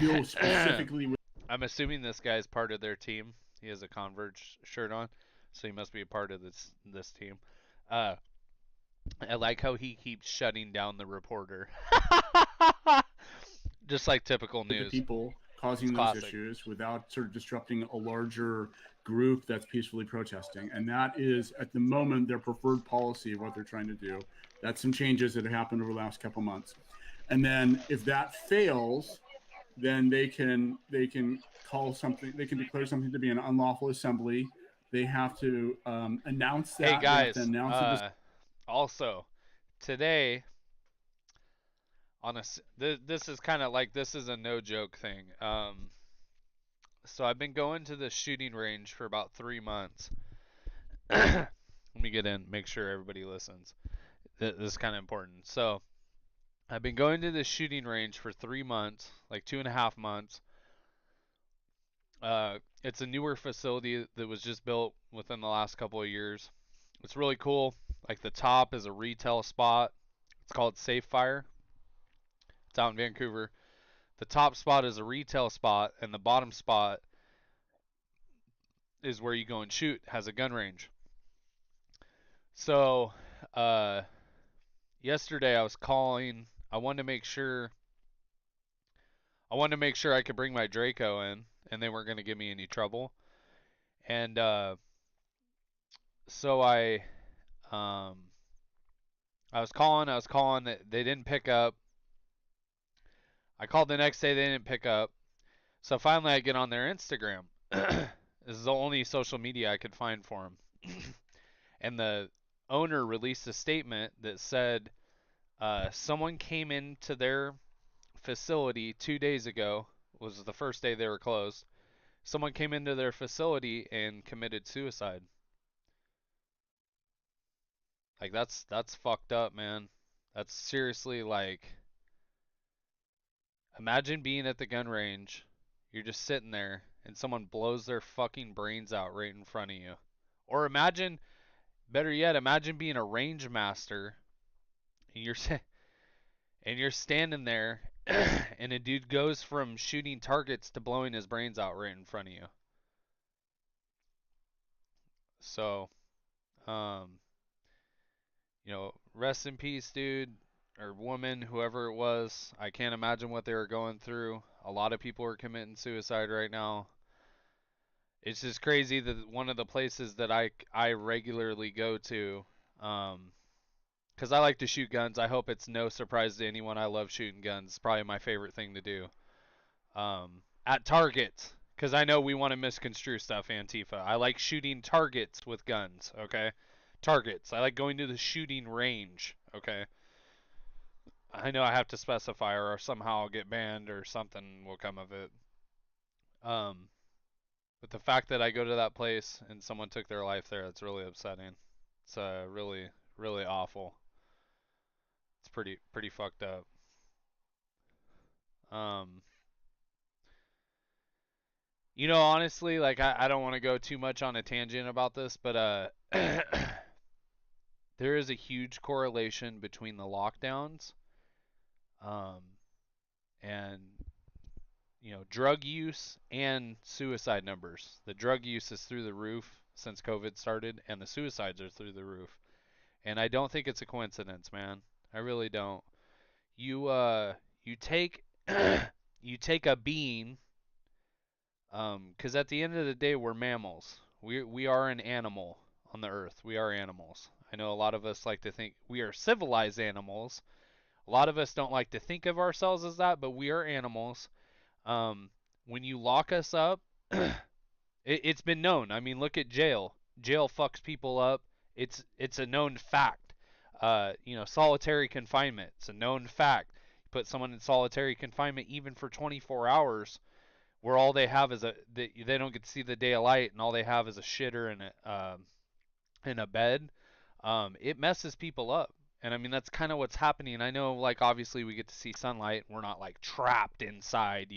deal specifically with. I'm assuming this guy's part of their team. He has a Converge shirt on, so he must be a part of this team. I like how he keeps shutting down the reporter. Just like typical news. The people causing those issues without sort of disrupting a larger group that's peacefully protesting. And that is, at the moment, their preferred policy of what they're trying to do. That's some changes that have happened over the last couple months. And then if that fails, then they can call something, they can declare something to be an unlawful assembly. They have to announce that. Hey guys, also today on this is kind of like, this is a no joke thing. So I've been going to the shooting range for about 3 months. Let me get in, make sure everybody listens. This is kind of important. So I've been going to the shooting range for 3 months, like 2.5 months. It's a newer facility that was just built within the last couple of years. It's really cool. Like the top is a retail spot. It's called Safe Fire. It's out in Vancouver. The top spot is a retail spot, and the bottom spot is where you go and shoot. Has a gun range. So, yesterday I was calling. I wanted to make sure I could bring my Draco in, and they weren't going to give me any trouble. And so I was calling. They didn't pick up. I called the next day. They didn't pick up. So finally, I get on their Instagram. This is the only social media I could find for them. And the owner released a statement that said someone came into their facility 2 days ago. Was the first day they were closed. Someone came into their facility and committed suicide. Like that's fucked up, man. That's seriously like, imagine being at the gun range. You're just sitting there and someone blows their fucking brains out right in front of you. Or imagine, better yet, imagine being a range master and you're standing there and a dude goes from shooting targets to blowing his brains out right in front of you. So, um, rest in peace, dude, or woman, whoever it was. I can't imagine what they were going through. A lot of people are committing suicide right now. It's just crazy that one of the places that I regularly go to, because I like to shoot guns. I hope it's no surprise to anyone. I love shooting guns. It's probably my favorite thing to do. At targets, because I know we want to misconstrue stuff, Antifa. I like shooting targets with guns, okay? Targets. I like going to the shooting range, okay? I know I have to specify or somehow I'll get banned or something will come of it. Um, but the fact that I go to that place and someone took their life there, that's really upsetting. It's really, really awful. It's pretty fucked up. Um, honestly, like I don't want to go too much on a tangent about this, but there is a huge correlation between the lockdowns, um, and drug use and suicide numbers. The drug use is through the roof since COVID started, and the suicides are through the roof. And I don't think it's a coincidence, man. I really don't. You take you take a being, because at the end of the day, we're mammals. We are an animal on the earth. We are animals. I know a lot of us like to think we are civilized animals. A lot of us don't like to think of ourselves as that, but we are animals. Um, when you lock us up, it's been known. I mean, look at jail. Jail fucks people up. It's a known fact. Solitary confinement. It's a known fact. You put someone in solitary confinement even for 24 hours, where all they have is they don't get to see the day of light, and all they have is a shitter and a bed. It messes people up. And I mean that's kind of what's happening. I know, like obviously we get to see sunlight. We're not like trapped inside.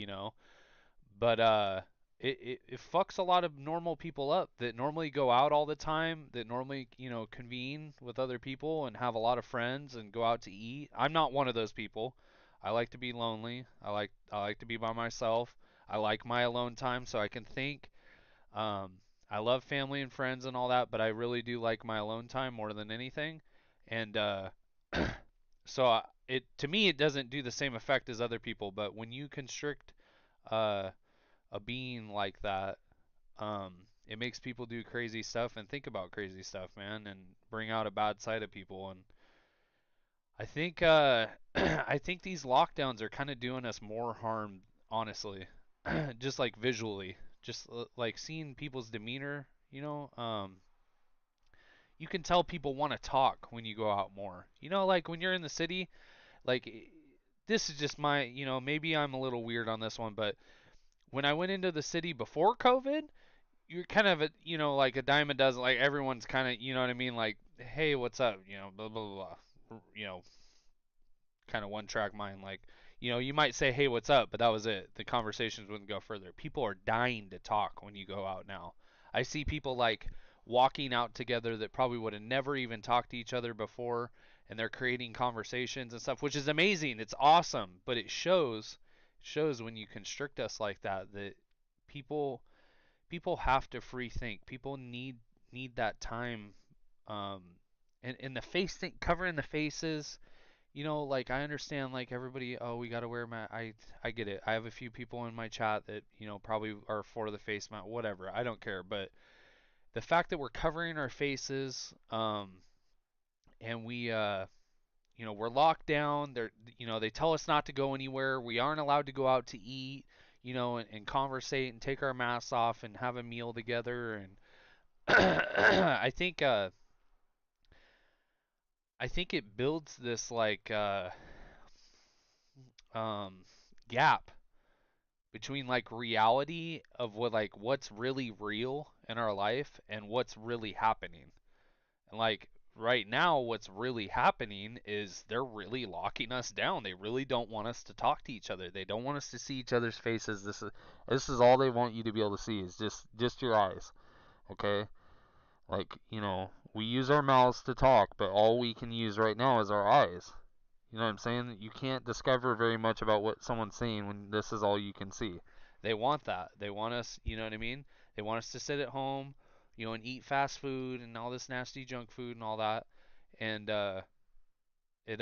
But it fucks a lot of normal people up that normally go out all the time, that normally convene with other people and have a lot of friends and go out to eat. I'm not one of those people. I like to be lonely. I like to be by myself. I like my alone time so I can think. Um, I love family and friends and all that, but I really do like my alone time more than anything. And so it to me it doesn't do the same effect as other people, but when you constrict uh a being like that, it makes people do crazy stuff and think about crazy stuff, man, and bring out a bad side of people. And I think I think these lockdowns are kind of doing us more harm, honestly, just like visually, just like seeing people's demeanor. You can tell people want to talk when you go out more. Like when you're in the city, like this is just my, maybe I'm a little weird on this one, but when I went into the city before COVID, you're kind of like a dime a dozen. Like everyone's kind of, you know what I mean? Like, hey, what's up? Blah blah blah. Kind of one track mind. Like, you might say, hey, what's up? But that was it. The conversations wouldn't go further. People are dying to talk when you go out now. I see people like walking out together that probably would have never even talked to each other before, and they're creating conversations and stuff, which is amazing. It's awesome, but it shows when you constrict us like that people people have to free think. People need that time. Um, and the face thing, covering the faces. Like I understand, like everybody. Oh, we gotta wear mask. I get it. I have a few people in my chat that probably are for the face mask. Whatever. I don't care. But the fact that we're covering our faces, and we're locked down. They tell us not to go anywhere. We aren't allowed to go out to eat. And conversate and take our masks off and have a meal together. And I think it builds this like um, gap between like reality of what's really real in our life and what's really happening. And like right now, what's really happening is they're really locking us down. They really don't want us to talk to each other. They don't want us to see each other's faces. This is all they want you to be able to see is just your eyes. Okay? Like, we use our mouths to talk, but all we can use right now is our eyes. You know what I'm saying? You can't discover very much about what someone's saying when this is all you can see. They want that. They want us, you know what I mean? They want us to sit at home, and eat fast food and all this nasty junk food and all that. And it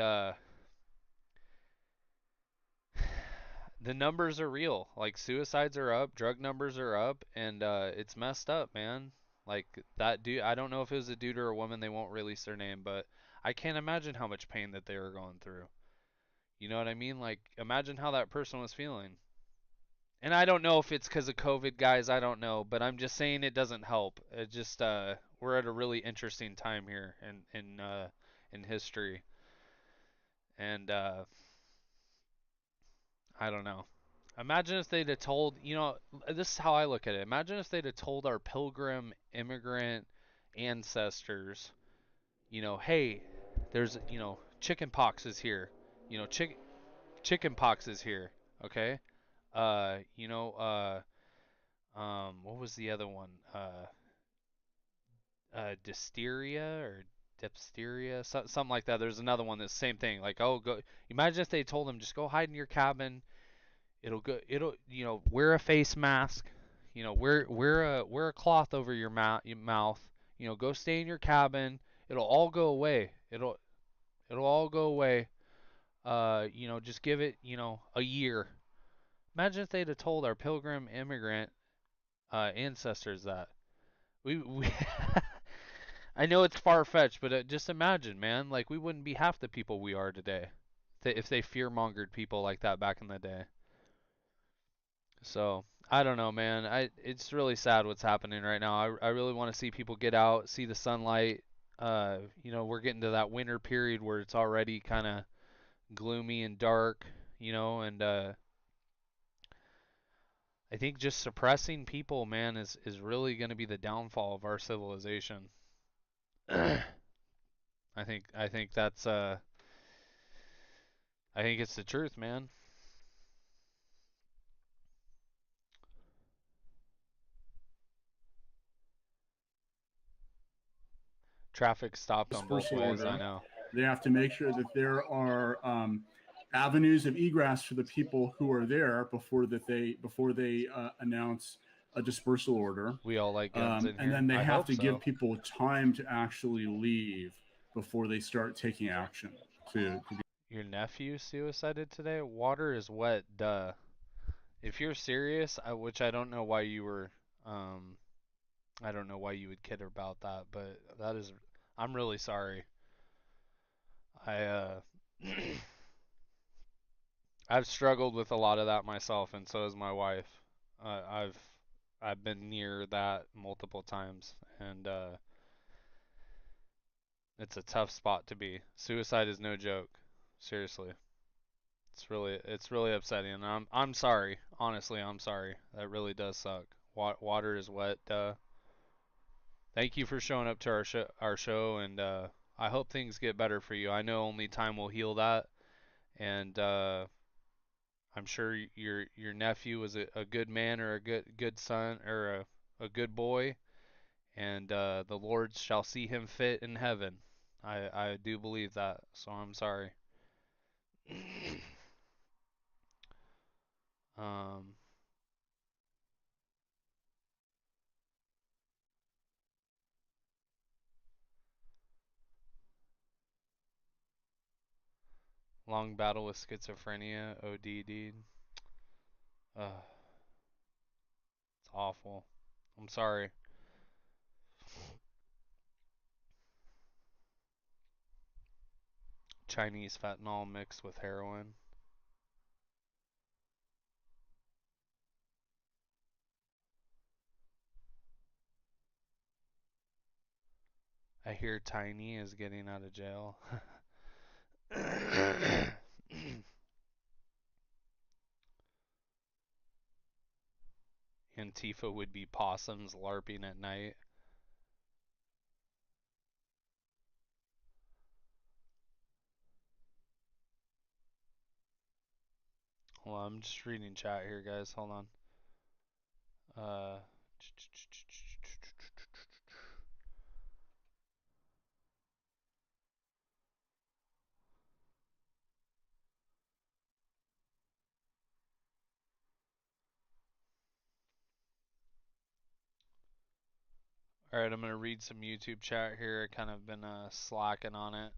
the numbers are real. Like suicides are up, drug numbers are up, and it's messed up, man. Like that dude, I don't know if it was a dude or a woman, they won't release their name, but I can't imagine how much pain that they were going through. You know what I mean? Like imagine how that person was feeling. And I don't know if it's because of COVID, guys, I don't know, but I'm just saying it doesn't help. It just we're at a really interesting time here in history. And I don't know. Imagine if they'd have told, this is how I look at it. Imagine if they'd have told our pilgrim immigrant ancestors, hey, there's, chicken pox is here. Chicken pox is here. Okay? Uh, you know, what was the other one? Diphtheria or diphtheria, something like that. There's another one that's the same thing. Like, oh, go. Imagine if they told them just go hide in your cabin. It'll go. It'll wear a face mask. Wear a cloth over your mouth. Go stay in your cabin. It'll all go away. It'll all go away. Just give it a year. Imagine if they'd have told our pilgrim immigrant ancestors that. We I know it's far fetched, but just imagine, man. Like we wouldn't be half the people we are today if they fear mongered people like that back in the day. So I don't know, man. It's really sad what's happening right now. I really want to see people get out, see the sunlight. We're getting to that winter period where it's already kind of gloomy and dark. And I think just suppressing people, man, is really going to be the downfall of our civilization. I think that's I think it's the truth, man. Traffic stopped on both Dispersal ways, I order. know. They have to make sure that there are avenues of egress for the people who are there before they announce a dispersal order. We all like guns in And here. then they I have hope to give so. people time to actually leave before they start taking action to Your nephew suicided today? Water is wet, duh. If you're serious, which I don't know why you were, um, I don't know why you would kid about that, but I'm really sorry. I, I've struggled with a lot of that myself, and so has my wife. I've been near that multiple times, and it's a tough spot to be. Suicide is no joke. Seriously. It's really upsetting. And I'm sorry. Honestly, I'm sorry. That really does suck. Water is wet. Thank you for showing up to our show, and I hope things get better for you. I know only time will heal that, and I'm sure your nephew was a good man or a good son or a good boy, and the Lord shall see him fit in heaven. I do believe that. So I'm sorry. um. Long battle with schizophrenia, ODD. Ugh, it's awful. I'm sorry. Chinese fentanyl mixed with heroin. I hear Tiny is getting out of jail. Antifa would be possums LARPing at night. Well, I'm just reading chat here, guys. Hold on. Uh, All right, I'm gonna read some YouTube chat here. I kind of been slacking on it.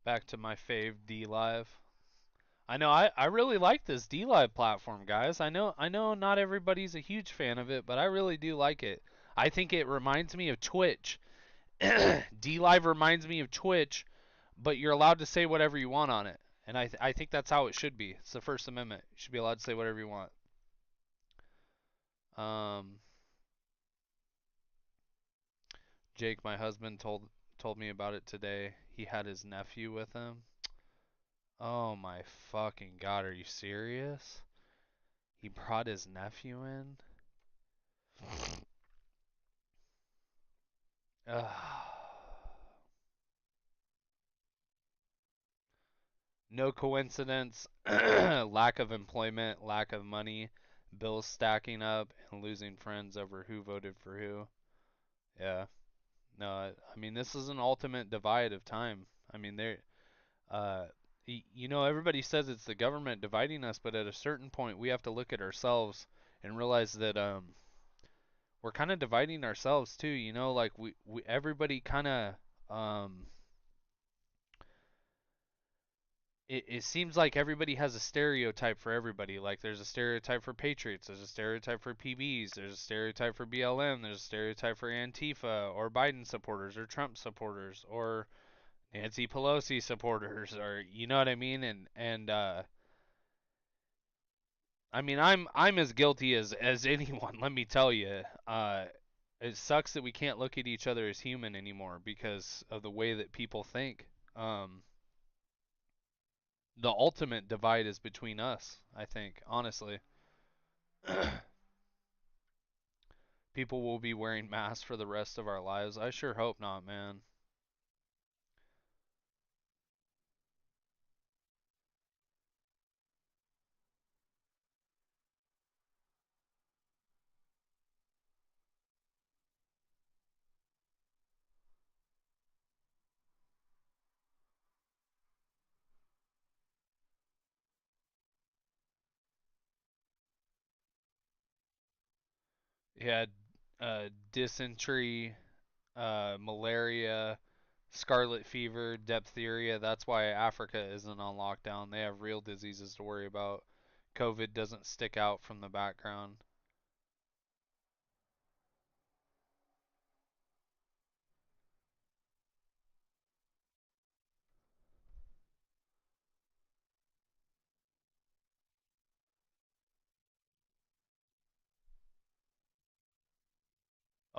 Back to my fave D Live. I know I really like this D Live platform, guys. I know not everybody's a huge fan of it, but I really do like it. I think it reminds me of Twitch. D Live reminds me of Twitch, but you're allowed to say whatever you want on it. And I think that's how it should be. It's the First Amendment. You should be allowed to say whatever you want. Jake, my husband, told me about it today. He had his nephew with him. Oh my fucking god, are you serious? He brought his nephew in? Ugh. No coincidence. Lack of employment, lack of money, bills stacking up, and losing friends over who voted for who. Yeah. No, I mean, this is an ultimate divide of time. I mean, uh, everybody says it's the government dividing us, but at a certain point, we have to look at ourselves and realize that we're kind of dividing ourselves too. Like we everybody kind of um, it seems like everybody has a stereotype for everybody. Like there's a stereotype for Patriots, there's a stereotype for PBs, there's a stereotype for BLM, there's a stereotype for Antifa or Biden supporters or Trump supporters or Nancy Pelosi supporters, or you know what I mean. And I mean, I'm as guilty as anyone. Let me tell you. It sucks that we can't look at each other as human anymore because of the way that people think. The ultimate divide is between us, I think, honestly. People will be wearing masks for the rest of our lives. I sure hope not, man. He had dysentery, malaria, scarlet fever, diphtheria. That's why Africa isn't on lockdown. They have real diseases to worry about. COVID doesn't stick out from the background.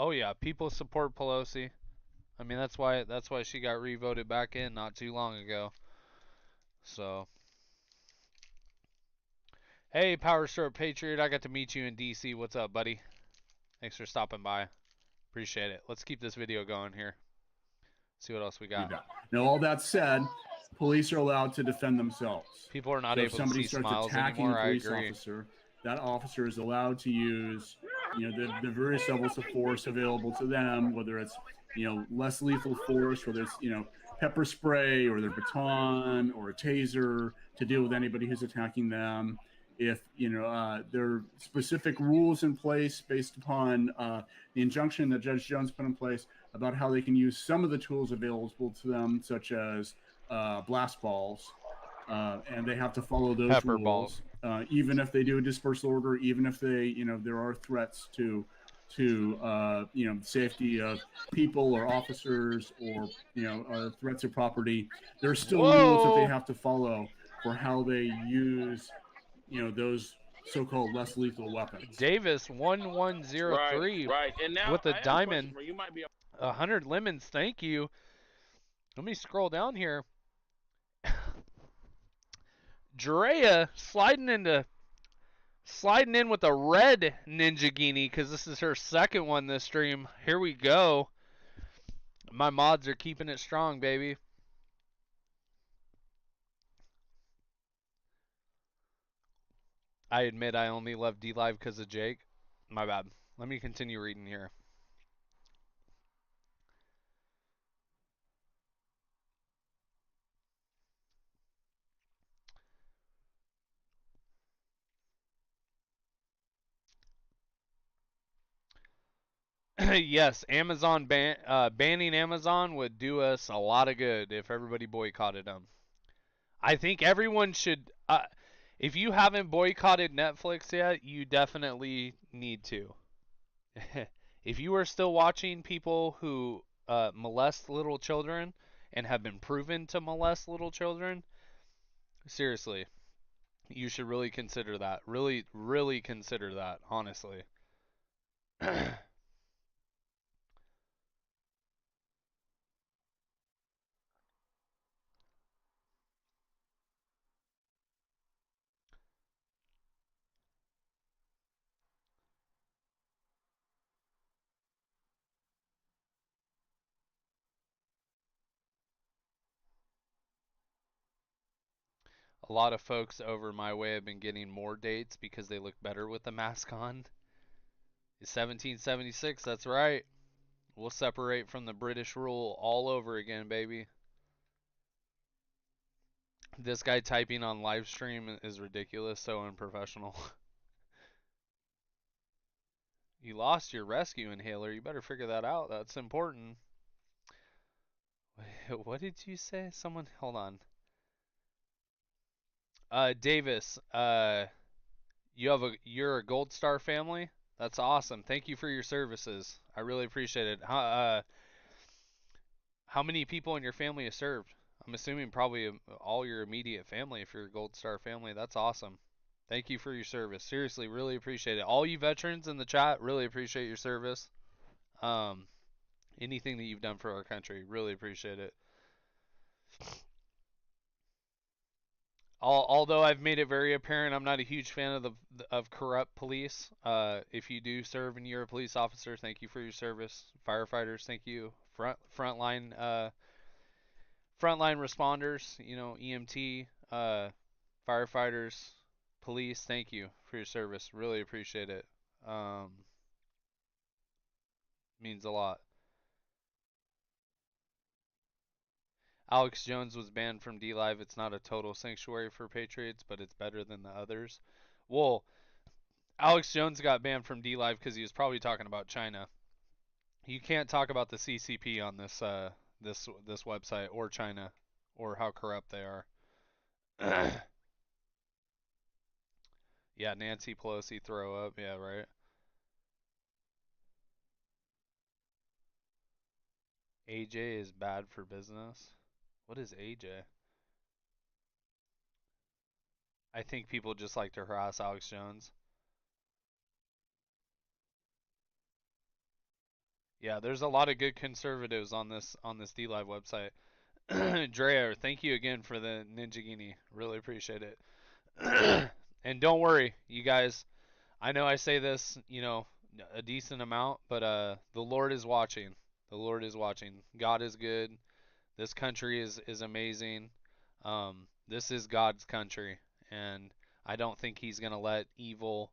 Oh yeah, people support Pelosi. I mean that's why she got re-voted back in not too long ago. So, hey Power Stroke Patriot, I got to meet you in DC. What's up, buddy? Thanks for stopping by. Appreciate it. Let's keep this video going here. See what else we got. Now, all that said, police are allowed to defend themselves. People are not So if able to somebody see starts smiles attacking anymore. a I police agree. officer, that officer is allowed to use, the various levels of force available to them, whether it's, less lethal force, whether it's, pepper spray or their baton or a taser to deal with anybody who's attacking them. If there are specific rules in place based upon the injunction that Judge Jones put in place about how they can use some of the tools available to them, such as blast balls, and they have to follow those Pepper rules, balls. even if they do a dispersal order, even if they, there are threats to safety of people or officers or threats of property. There are still rules that they have to follow for how they use those so-called less lethal weapons. Davis 1103 Right. And now with a I have diamond. a question for you. You might be 100 lemons. Thank you. Let me scroll down here. Drea sliding in with a red Ninja Genie because this is her second one this stream. Here we go. My mods are keeping it strong, baby. I admit I only love D Live because of Jake. My bad. Let me continue reading here. Yes, banning Amazon would do us a lot of good if everybody boycotted them. I think everyone should. If you haven't boycotted Netflix yet, you definitely need to. If you are still watching people who molest little children and have been proven to molest little children, seriously, you should really consider that. Really, really consider that, honestly. A lot of folks over my way have been getting more dates because they look better with the mask on. It's 1776, that's right. We'll separate from the British rule all over again, baby. This guy typing on live stream is ridiculous, so unprofessional. You lost your rescue inhaler. You better figure that out. That's important. What did you say? Someone, hold on. Davis, you're a Gold Star family. That's awesome. Thank you for your services. I really appreciate it. How many people in your family have served? I'm assuming probably all your immediate family if you're a Gold Star family. That's awesome. Thank you for your service. Seriously, really appreciate it. All you veterans in the chat, really appreciate your service. Um, Anything that you've done for our country, really appreciate it. Although I've made it very apparent, I'm not a huge fan of corrupt police. If you do serve and you're a police officer, thank you for your service. Firefighters, thank you. Frontline responders, EMT, firefighters, police, thank you for your service. Really appreciate it. Um, Means a lot. Alex Jones was banned from D Live. It's not a total sanctuary for patriots, but it's better than the others. Well, Alex Jones got banned from D Live because he was probably talking about China. You can't talk about the CCP on this website or China or how corrupt they are. Yeah, Nancy Pelosi throw up. Yeah, right. AJ is bad for business. What is AJ? I think people just like to harass Alex Jones. Yeah, there's a lot of good conservatives on this DLive website. Drea, thank you again for the Ninjagini. Really appreciate it. And don't worry, you guys. I know I say this, a decent amount, but the Lord is watching. The Lord is watching. God is good. This country is amazing. This is God's country, and I don't think He's gonna let evil,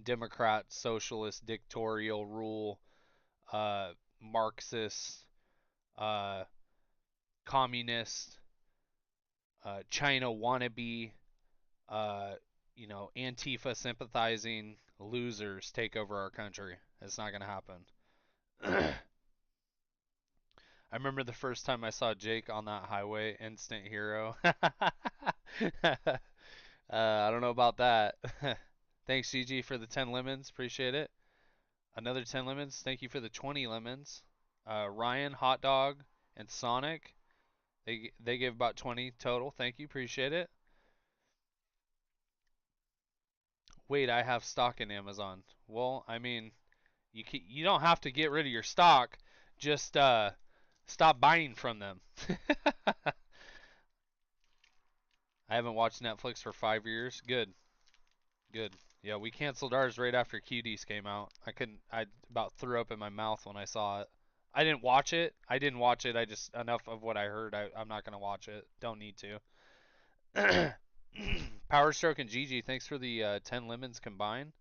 Democrat, socialist, dictatorial rule, uh, Marxist, uh, communist, China wannabe, uh, Antifa sympathizing losers take over our country. It's not going to happen. I remember the first time I saw Jake on that highway, instant hero. I don't know about that. Thanks, Gigi, for the 10 lemons. Appreciate it. Another 10 lemons. Thank you for the 20 lemons. Ryan, Hot Dog, and Sonic. They give about 20 total. Thank you. Appreciate it. Wait, I have stock in Amazon. Well, I mean, you don't have to get rid of your stock. Just stop buying from them. I haven't watched Netflix for 5 years. Good, good. Yeah, we canceled ours right after QDs came out. I about threw up in my mouth when I saw it. I didn't watch it. I just enough of what I heard. I'm not gonna watch it. Don't need to. Power Stroke and Gigi, thanks for the 10 lemons combined.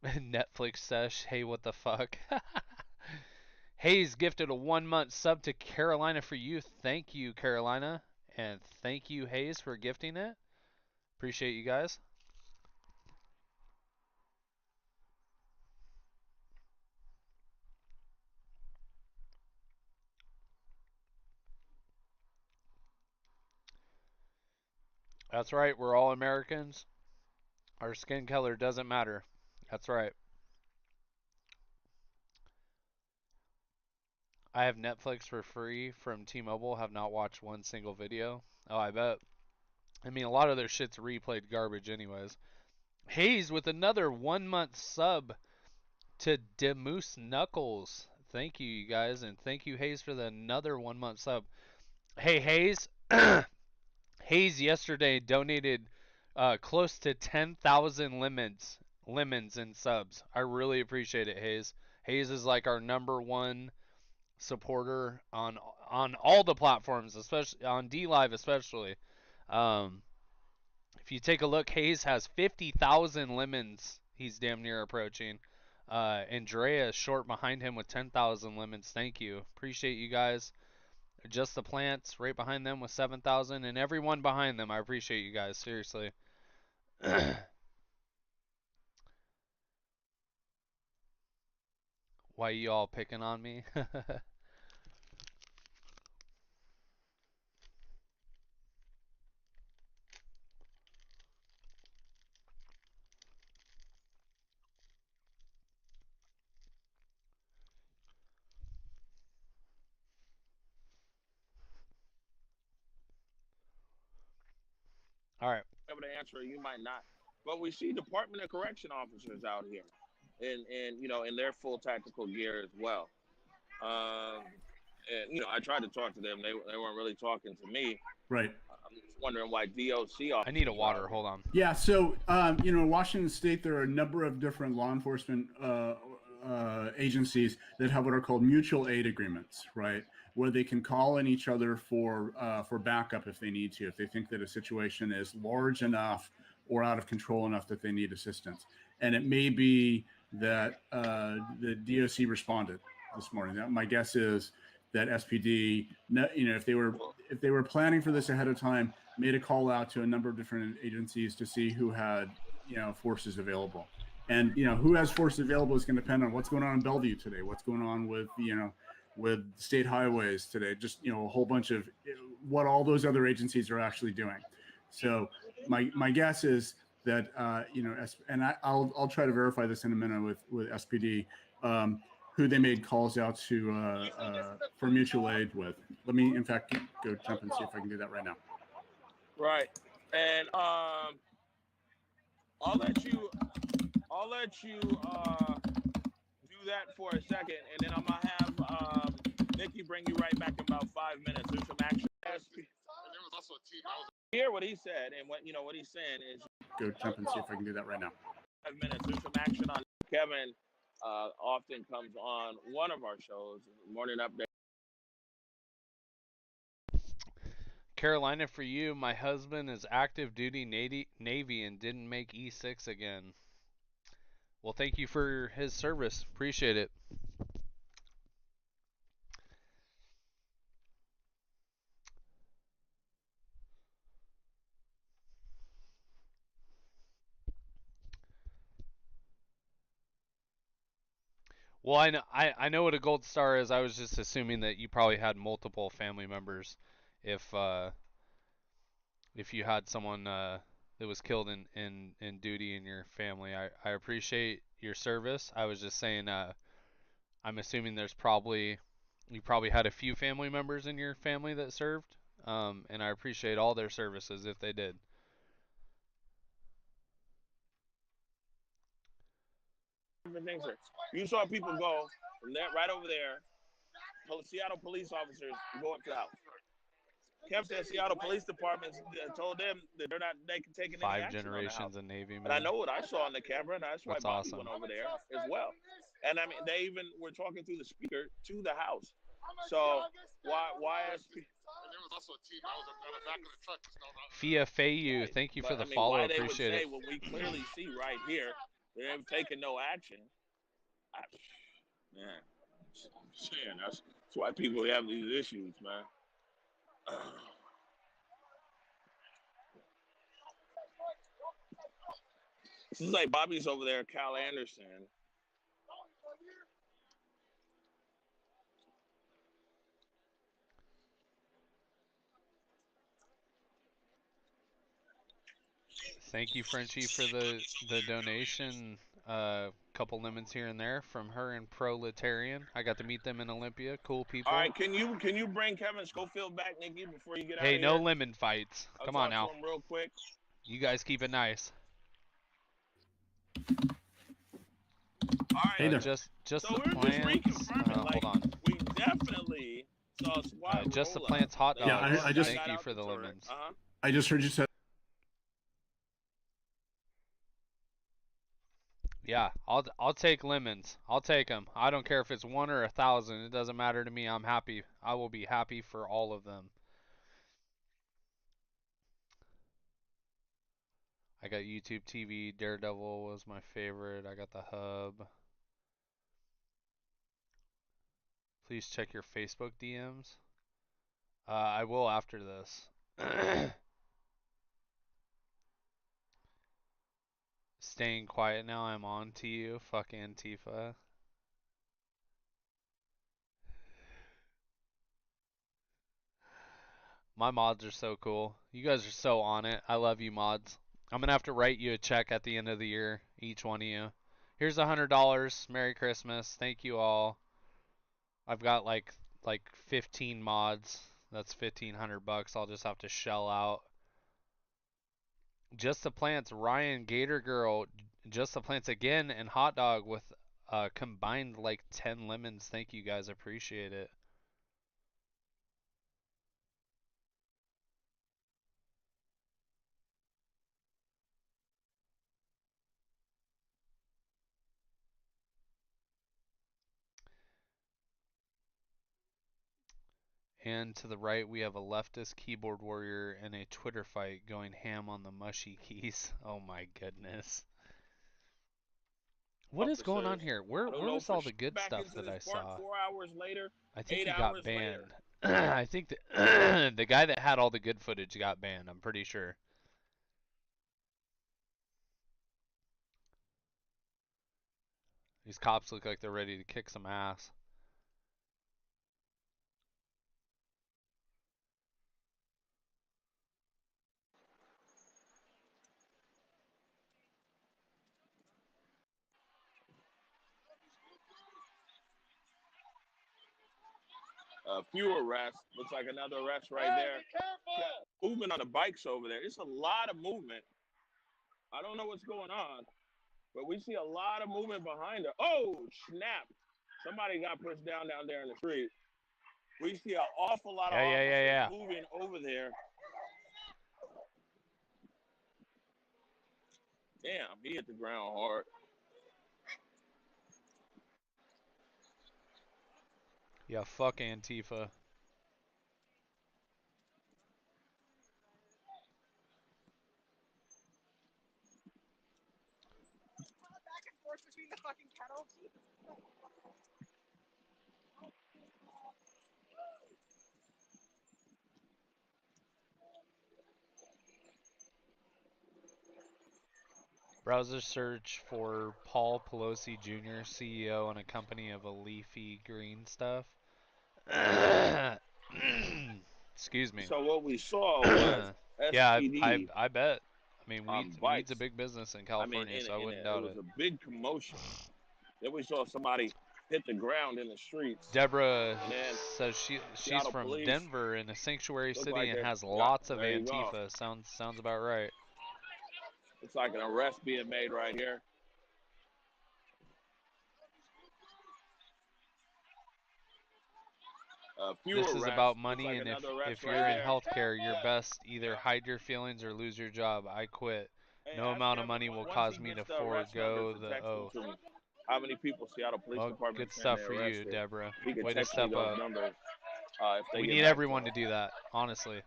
Netflix sesh. Hey, what the fuck? Hayes gifted a 1-month sub to Carolina for you. Thank you, Carolina. And thank you, Hayes, for gifting it. Appreciate you guys. That's right. We're all Americans. Our skin color doesn't matter. That's right. I have Netflix for free from T-Mobile. Have not watched one single video. Oh, I bet. I mean, a lot of their shit's replayed garbage anyways. Hayes with another 1-month sub to Demoose Knuckles. Thank you, you guys, and thank you, Hayes, for the another 1-month sub. Hey, Hayes. Hayes yesterday donated close to 10,000 lemons and subs. I really appreciate it, Hayes. Hayes is like our #1 supporter on all the platforms, especially on D Live, especially. Um, if you take a look, Hayes has 50,000 lemons. He's damn near approaching. Andrea is short behind him with 10,000 lemons. Thank you. Appreciate you guys. Just the plants right behind them with 7,000, and everyone behind them. I appreciate you guys. Seriously. Why you all picking on me? All right. Able to answer, you might not. But we see Department of Correction officers out here, and in their full tactical gear as well. And I tried to talk to them. They weren't really talking to me. Right. I'm just wondering why DOC officers. I need a water. Hold on. Yeah. So, in Washington State, there are a number of different law enforcement agencies that have what are called mutual aid agreements, right? Where they can call in each other for backup if they need to, if they think that a situation is large enough or out of control enough that they need assistance. And it may be that the DOC responded this morning. My guess is that SPD, if they were planning for this ahead of time, made a call out to a number of different agencies to see who had forces available. And who has forces available is going to depend on what's going on in Bellevue today, what's going on with with state highways today, just a whole bunch of what all those other agencies are actually doing. So my guess is that and I'll try to verify this in a minute with SPD, who they made calls out to for mutual aid with. Let me in fact go jump and see if I can do that right now. Right, and I'll let you do that for a second, and then I'm gonna have Nikki bring you right back in about 5 minutes. There's some action. Hear what he said, and what he's saying is go jump and see if I can do that right now. 5 minutes. There's some action on Kevin. Often comes on one of our shows, Morning Update. Carolina, for you, my husband is active duty Navy and didn't make E6 again. Well, thank you for his service. Appreciate it. Well, I know what a gold star is. I was just assuming that you probably had multiple family members. If you had someone that was killed in duty in your family, I appreciate your service. I was just saying, I'm assuming you probably had a few family members in your family that served, and I appreciate all their services if they did. You saw people go from that right over there. Seattle police officers go up to the house. Kev said Seattle Police Department told them that they can take any action 5 generations on the house. in Navy, man. But I know what I saw on the camera, and that's why That's Bobby awesome. went over there as well. And I mean, they even were talking through the speaker to the house. So why SP? Fia Fayu, thank you for the follow. Why they Appreciate would say it. what we clearly see right here They haven't taken no action. Man, I'm saying that's why people have these issues, man. This is like Bobby's over there, Cal Anderson. Thank you, Frenchie, for the donation. Couple lemons here and there from her and Proletarian. I got to meet them in Olympia. Cool people. All right, can you bring Kevin Schofield back, Nikki, before you get out Hey, of no here? lemon fights. I'll Come on talk now. to him real quick. You guys keep it nice. All right. Hey there. Just so the we're plants. just reconfirming, like, hold on. we definitely saw a squad Just the roll plants hot dogs. Yeah, I just Thank you for the lemons. I just heard you say. Yeah, I'll take lemons. I'll take them. I don't care if it's 1 or 1,000. It doesn't matter to me. I'm happy. I will be happy for all of them. I got YouTube TV. Daredevil was my favorite. I got the hub. Please check your Facebook DMs. I will after this. Staying quiet now. I'm on to you. Fuck Antifa. My mods are so cool. You guys are so on it. I love you, mods. I'm gonna have to write you a check at the end of the year, each one of you. Here's $100. Merry Christmas. Thank you all. I've got like 15 mods. That's $1,500. I'll just have to shell out. Just the Plants, Ryan, Gator Girl, Just the Plants again, and Hot Dog with combined like 10 lemons. Thank you guys. Appreciate it. And to the right, we have a leftist keyboard warrior and a Twitter fight going ham on the mushy keys. Oh my goodness. What is going on here? Where was all the good stuff that I saw? 4 hours later, I think 8 he hours got banned. later. I think the guy that had all the good footage got banned, I'm pretty sure. These cops look like they're ready to kick some ass. A few arrests. Looks like another arrest right there. Movement on the bikes over there. It's a lot of movement. I don't know what's going on, but we see a lot of movement behind her. Oh, snap. Somebody got pushed down there in the street. We see an awful lot of officers moving over there. Damn, he hit the ground hard. Yeah, fuck Antifa. Back and forth between the fucking kettle. Browser search for Paul Pelosi Jr., CEO and a company of a leafy green stuff. Excuse me. So what we saw was yeah, SPD. I bet. I mean, weed's a Bikes. big business in California, so I wouldn't doubt it. It was a big commotion. Then we saw somebody hit the ground in the streets. Deborah says she's from police, Denver in a sanctuary city like and has lots of Antifa. Sounds about right. It's like an arrest being made right here. This is about money, and if you're in healthcare, you're best either hide your feelings or lose your job. I quit. No amount of money will cause me to forego the oath. How many people Seattle Police Department? Good stuff for you, Deborah. Way to text step me those up. Numbers, we need everyone to do that, honestly.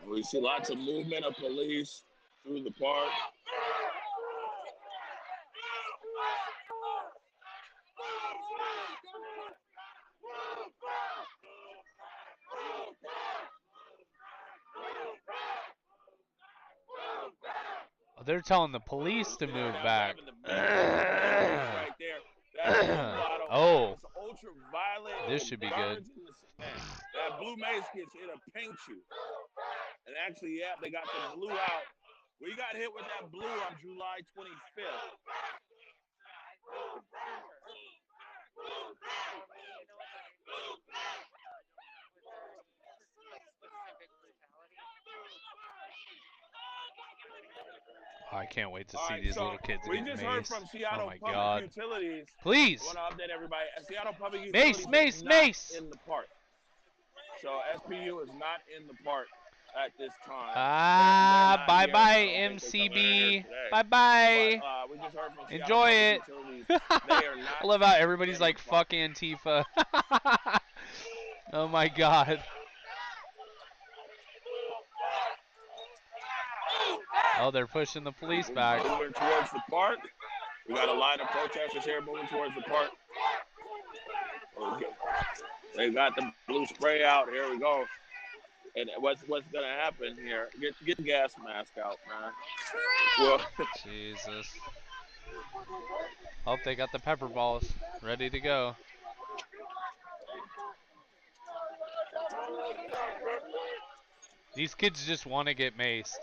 We see lots of movement of police through the park. Oh, they're telling the police to move back. Right there. That blue bottle, Oh, it's ultraviolet. this should be good. That blue mace gets it'll paint you. And actually, yeah, they got the blue out. We got hit with that blue on July 25th. I can't wait to see these little kids We get just maced. heard from Seattle Oh my Public God. Utilities. Please. I want to update everybody. Seattle Public Mace, Utilities is not mace. in the park. So SPU is not in the park at this time. Ah, They're not bye-bye, here. MCB. Bye-bye. But we just heard from Seattle Enjoy Public it. Utilities. They are not I love how everybody's in like, the park. fuck Antifa. Oh my God. Oh, they're pushing the police back. Moving towards the park. We got a line of protesters here moving towards the park. Okay. They got the blue spray out. Here we go. And what's gonna happen here? Get the gas mask out, man. Well, Jesus. Hope they got the pepper balls ready to go. These kids just want to get maced.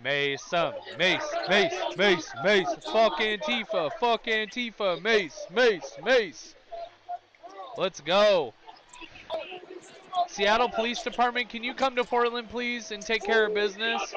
Mace some. Mace, mace, mace, mace. Fuck Antifa. Fuck Antifa. Mace, mace, mace. Let's go. Seattle Police Department, can you come to Portland, please, and take care of business?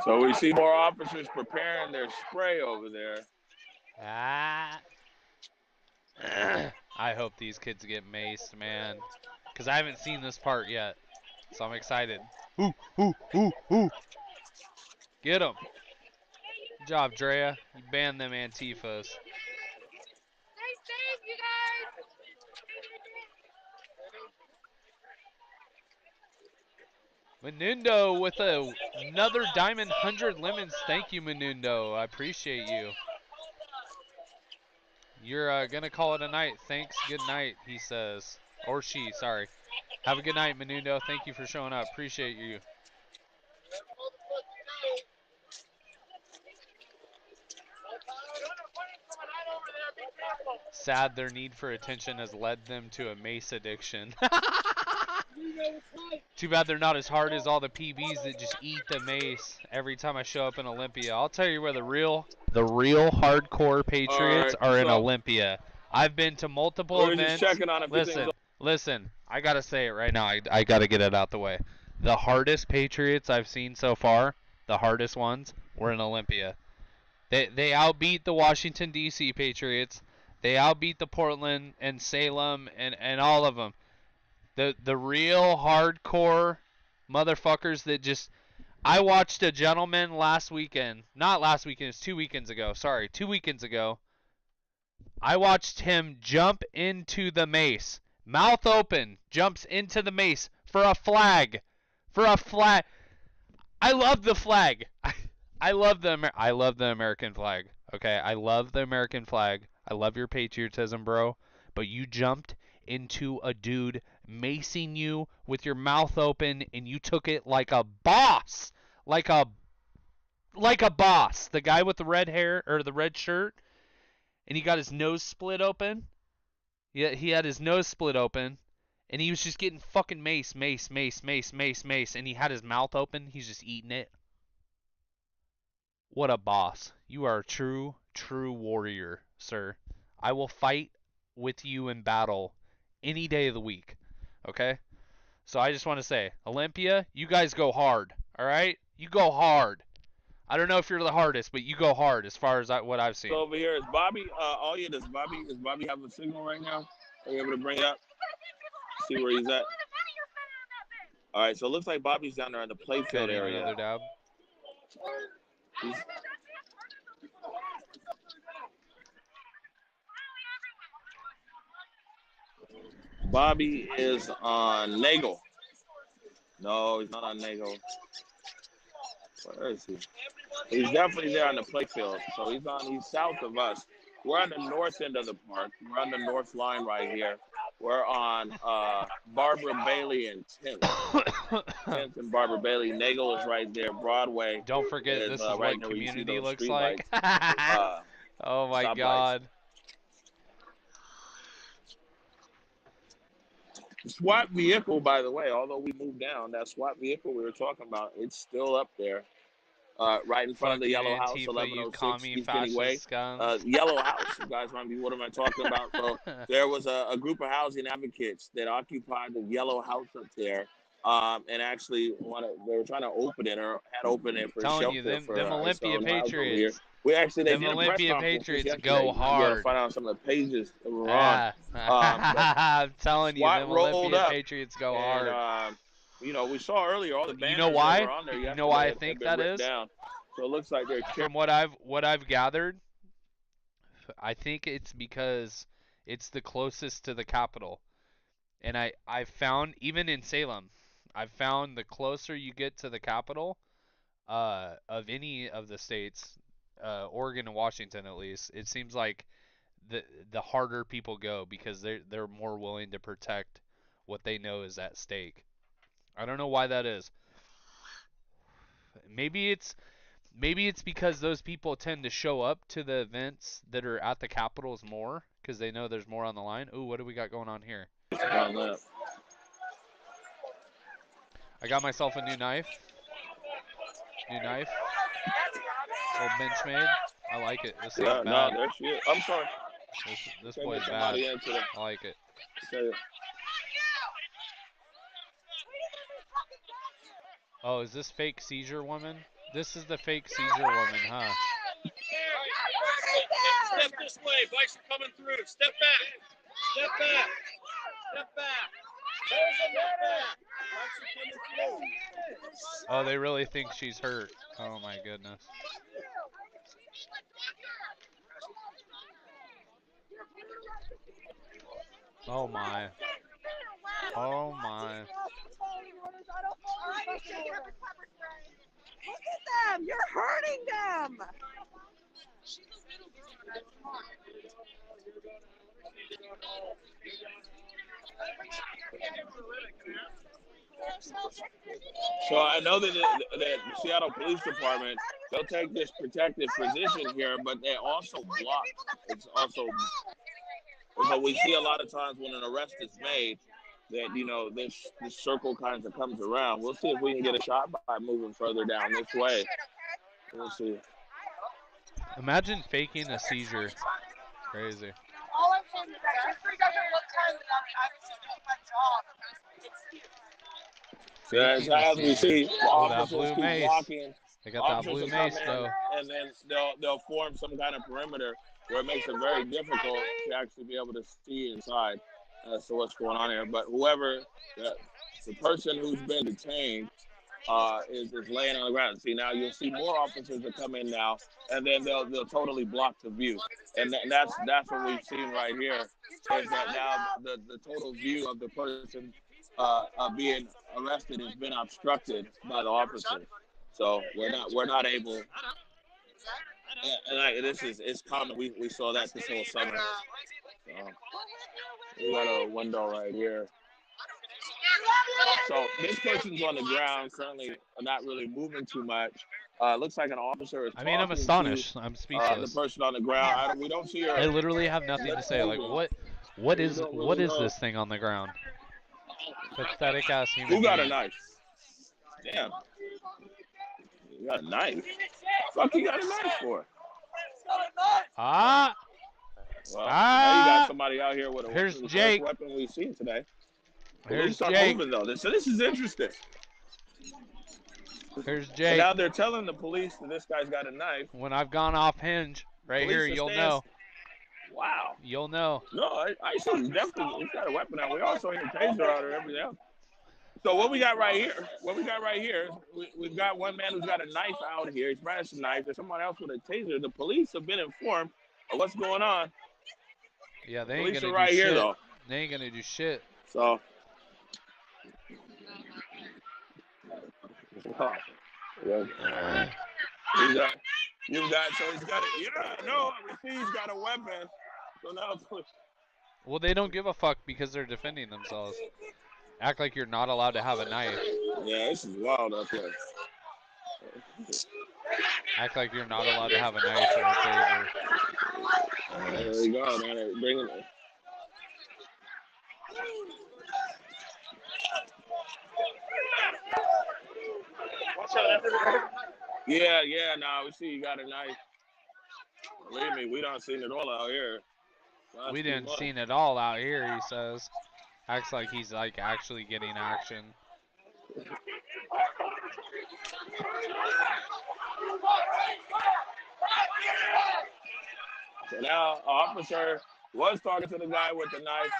so we see more officers preparing their spray over there. I hope these kids get maced, man. Because I haven't seen this part yet. So I'm excited. Ooh, ooh, ooh, ooh. Get him. Good job, Drea. You banned them Antifas. Nice save, you guys. Menundo with another Diamond 100 lemons. Thank you, Menundo. I appreciate you. You're going to call it a night. Thanks. Good night, he says. Or she, sorry. Have a good night, Menundo. Thank you for showing up. Appreciate you. Sad their need for attention has led them to a mace addiction. Too bad they're not as hard as all the PBs that just eat the mace every time I show up in Olympia. I'll tell you where the real hardcore Patriots are in Olympia. I've been to multiple events. Just checking on Listen. I gotta say it right now. I gotta get it out the way. The hardest Patriots I've seen so far, the hardest ones, were in Olympia. They outbeat the Washington D.C. Patriots. They outbeat the Portland and Salem and all of them. The real hardcore motherfuckers that just... I watched a gentleman last weekend. Not last weekend, it's 2 weekends ago. Sorry, 2 weekends ago. I watched him jump into the mace. Mouth open, jumps into the mace for a flag. For a flag. I love the flag. I love the American flag. Okay, I love the American flag. I love your patriotism, bro. But you jumped into a dude macing you with your mouth open, and you took it like a boss. Like a boss. The guy with the red hair, or the red shirt, and he got his nose split open. Yeah, he had his nose split open, and he was just getting fucking mace, and he had his mouth open. He's just eating it. What a boss. You are a true warrior, sir. I will fight with you in battle any day of the week. Okay? So I just want to say, Olympia, you guys go hard. All right? You go hard. I don't know if you're the hardest, but you go hard as far as what I've seen. So over here is Bobby. Oh yeah, does Bobby have a signal right now? Are you able to bring it up? See where he's at. All right, so it looks like Bobby's down there in the playfield area. Another dab. Bobby is on Nagel. No, he's not on Nagel. Where is he? He's definitely there on the playfield. So he's south of us. We're on the north end of the park. We're on the north line right here. We're on Barbara Bailey and 10th. 10th and Barbara Bailey. Nagel is right there. Broadway. Don't forget, this is right what community looks like. Lights. Oh my God. SWAT vehicle, by the way, although we moved down, that SWAT vehicle we were talking about, it's still up there. Right in front of the Yellow House, 1106 East Guinea Way. Yellow House, you guys might be, what am I talking about? So there was a group of housing advocates that occupied the Yellow House up there, and actually they were trying to open it or had opened it for shelter for them Olympia Patriots. We actually, they them did Olympia a press Patriots yesterday. go hard. You gotta find out some of the pages that were on. I'm telling you, them Olympia up, Patriots go hard. You know, we saw earlier all the banners that were on there. You know why I think that is? Down. So it looks like they're from what I've gathered. I think it's because it's the closest to the capital, and I found even in Salem, I've found the closer you get to the capital, of any of the states, Oregon and Washington at least, it seems like the harder people go because they're more willing to protect what they know is at stake. I don't know why that is. Maybe it's because those people tend to show up to the events that are at the capitals more because they know there's more on the line. Ooh, what do we got going on here? I got myself a new knife. Old Benchmade. I like it. This is bad. No, there she is. I'm sorry. This boy's bad. I like it. Oh, is this fake seizure woman? This is the fake seizure woman, huh? Step this way. Bikes are coming through. Step back. Step back. Step back. Oh, they really think she's hurt. Oh my goodness. Oh my. Oh my. Look at them! You're hurting them! So I know that the Seattle Police Department, they'll take this protective position here, but they also block. It's also, but we see a lot of times when an arrest is made that, you know, this circle kind of comes around. We'll see if we can get a shot by moving further down this way. We'll see. Imagine faking a seizure. Crazy. All I'm saying is that Jeffrey doesn't look kind of So as we see, the officers keep mace. walking. They got that blue mace though. And then they'll form some kind of perimeter where it makes it very difficult to actually be able to see inside as to what's going on here. But whoever, the person who's been detained is laying on the ground. See, now you'll see more officers that come in now, and then they'll totally block the view. And that's what we've seen right here, is that now the total view of the person being arrested has been obstructed by the officers. So we're not able. And it's common. We saw that this whole summer. We got a window right here. So this person's on the ground, currently not really moving too much. Looks like an officer is. I mean, I'm astonished. I'm speechless. The person on the ground. We don't see her. I literally have nothing to say. Like, what is this thing on the ground? Pathetic ass human. Who got a knife? Damn. You got a knife? Fuck, you got a knife for? Ah. Well, now you got somebody out here with a Here's Jake. Weapon we've seen today. Here's Jake. Moving, though. So this is interesting. Here's So Jake. now they're telling the police that this guy's got a knife. When I've gone off hinge, right Police here, are you'll staying. know. Wow. You'll know. No, I saw him definitely. He's got a weapon out. We also hear taser out or everything else. So what we got right here? We've got one man who's got a knife out here. He's brandishing a knife. There's someone else with a taser. The police have been informed of what's going on. Yeah, they ain't Police gonna are right do here shit. though. They ain't gonna do shit. So. Yeah. So he's got it. Yeah, no, I see he's got a weapon. So now, Well, they don't give a fuck because they're defending themselves. Act like you're not allowed to have a knife. Yeah, this is wild up here. Act like you're not allowed to have a knife or a taser. There you go. Now they're bringing it. Yeah. Now we see you got a knife. Believe me, we don't seen it all out here. That's We too didn't much. seen it all out here, he says. Acts like he's like actually getting action. So now, an officer was talking to the guy with the knife.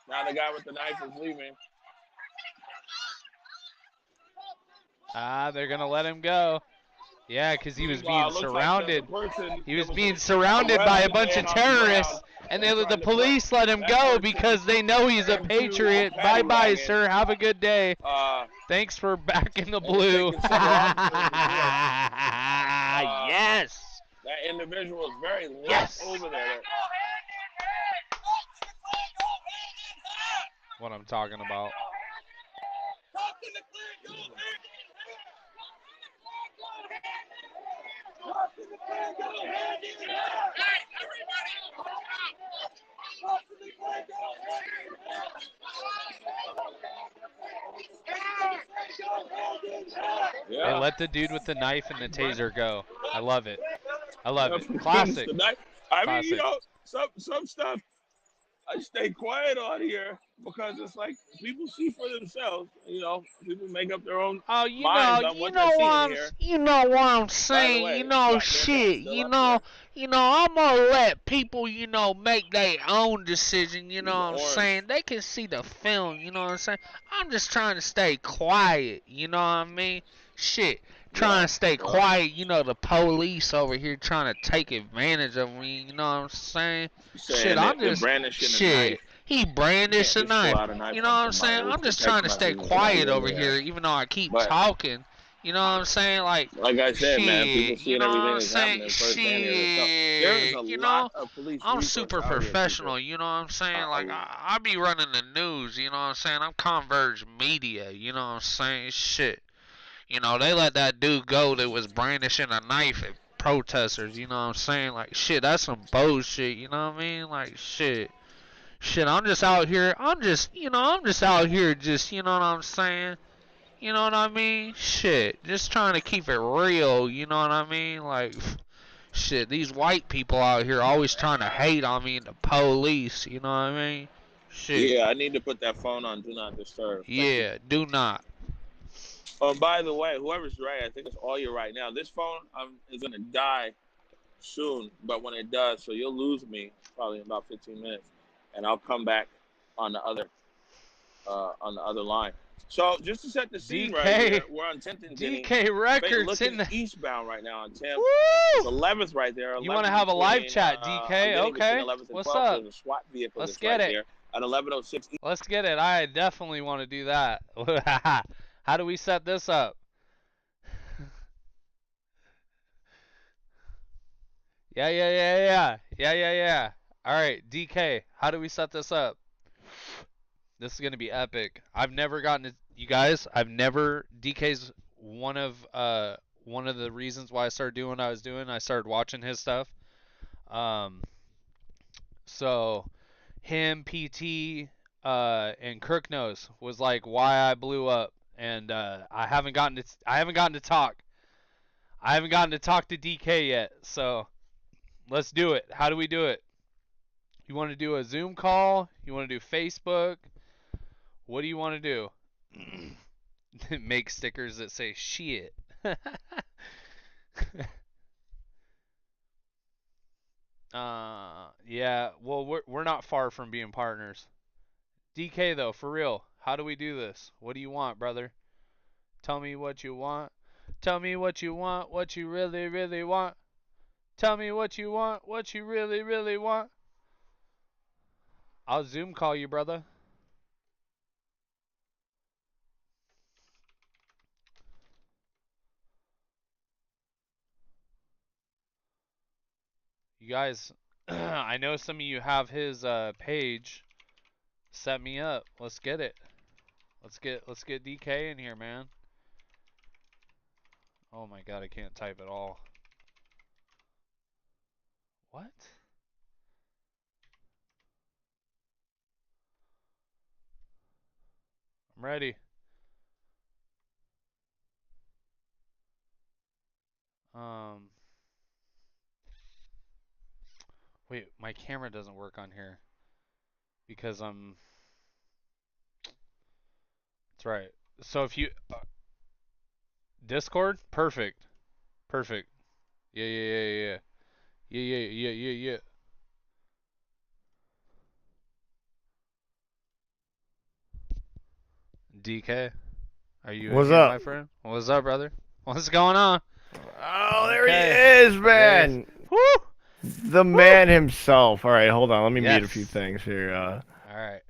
Now the guy with the knife is leaving. They're gonna let him go. Yeah, because he was being Looks surrounded. like the person, He was being surrounded by a bunch of terrorists, and the police let him go because they know he's a patriot. Bye-bye, sir. Have a good day. Thanks for backing the blue. Yes. That individual is very left over there. What I'm talking about. Yeah. They let the dude with the knife and the taser go. I love it. I love it. Classic. I mean, you know, some stuff I stay quiet on here because it's like people see for themselves. You know, people make up their own minds on what they're seeing here. You know what I'm saying. way, You know, Scott, shit. still You up know, I'm gonna let people, make their own decision. You know what I'm saying? They can see the film. You know what I'm saying? I'm just trying to stay quiet. You know what I mean? Shit. Trying to stay quiet. You know, the police over here trying to take advantage of me. You know what I'm saying? Shit, I'm just shit. He brandished a knife. You know what I'm saying? I'm just trying to stay quiet over here, even though I keep talking. You know what I'm saying? Like I said, shit, man, people seeing you know everything what I'm that's saying? happening firsthand here. There is a lot of police I'm resource super out here, professional. You know what I'm saying? Like I be running the news. You know what I'm saying? I'm Converge Media. You know what I'm saying? Shit. You know, they let that dude go that was brandishing a knife at protesters, you know what I'm saying? Like, shit, that's some bullshit, you know what I mean? Like, shit. Shit, I'm just out here, I'm just out here just, you know what I'm saying? You know what I mean? Shit, just trying to keep it real, you know what I mean? Like, shit, these white people out here always trying to hate on me and the police, you know what I mean? Shit. Yeah, I need to put that phone on Do Not Disturb. Yeah, do not. Oh, by the way, whoever's right, I think it's all you right now. This phone is gonna die soon, but when it does, so you'll lose me probably in about 15 minutes, and I'll come back on the other line. So just to set the scene right here, we're on 10th and Jenny. DK Records looking in the eastbound right now on 10th. Woo! It's 11th right there. You want to have a live chat, DK? Okay. What's up? There's a SWAT vehicle Let's that's get right it. there at 11:06. Let's get it. I definitely want to do that. How do we set this up? Yeah. All right, DK, how do we set this up? This is gonna be epic. I've never gotten to, you guys. DK's one of the reasons why I started doing what I was doing. I started watching his stuff. So him, PT, and Crooknose was like why I blew up, and I haven't gotten to talk. I haven't gotten to talk to DK yet, so let's do it. How do we do it? You want to do a Zoom call? You want to do Facebook? What do you want to do? Make stickers that say shit. Yeah. Well, we're not far from being partners. DK though, for real. How do we do this? What do you want, brother? Tell me what you want. Tell me what you want, what you really, really want. Tell me what you want, what you really, really want. I'll Zoom call you, brother. You guys, I know some of you have his page. Set me up. Let's get it. Let's get DK in here, man. Oh my god, I can't type at all. What? I'm ready. Um Wait, my camera doesn't work on here because I'm That's right. So if you Discord, perfect. Perfect. Yeah, yeah, yeah, yeah. Yeah, yeah, yeah, yeah, yeah. DK, are you in What's here, up? my friend? What's up, brother? What's going on? Oh, there he Okay. is, There he is. man. Woo! The man himself. All right, hold on. Let me mute a few Yes. things here. All right.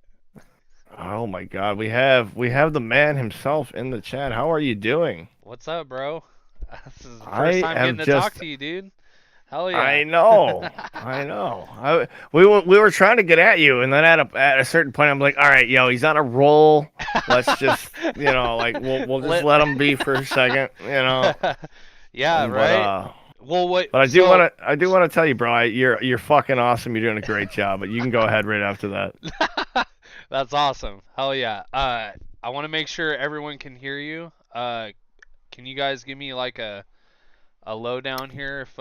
Oh my God, we have the man himself in the chat. How are you doing? What's up, bro? This is the I first time getting am to talk just. to you, dude. Hell yeah. I know. I know. We were trying to get at you, and then at a certain point, I'm like, all right, yo, he's on a roll. Let's just, like we'll just let him be for a second, Yeah, But right? Well, wait. but I do wanna tell you, bro, you're fucking awesome. You're doing a great job. But you can go ahead right after that. That's awesome. Hell yeah. I want to make sure everyone can hear you. Can you guys give me like a lowdown here if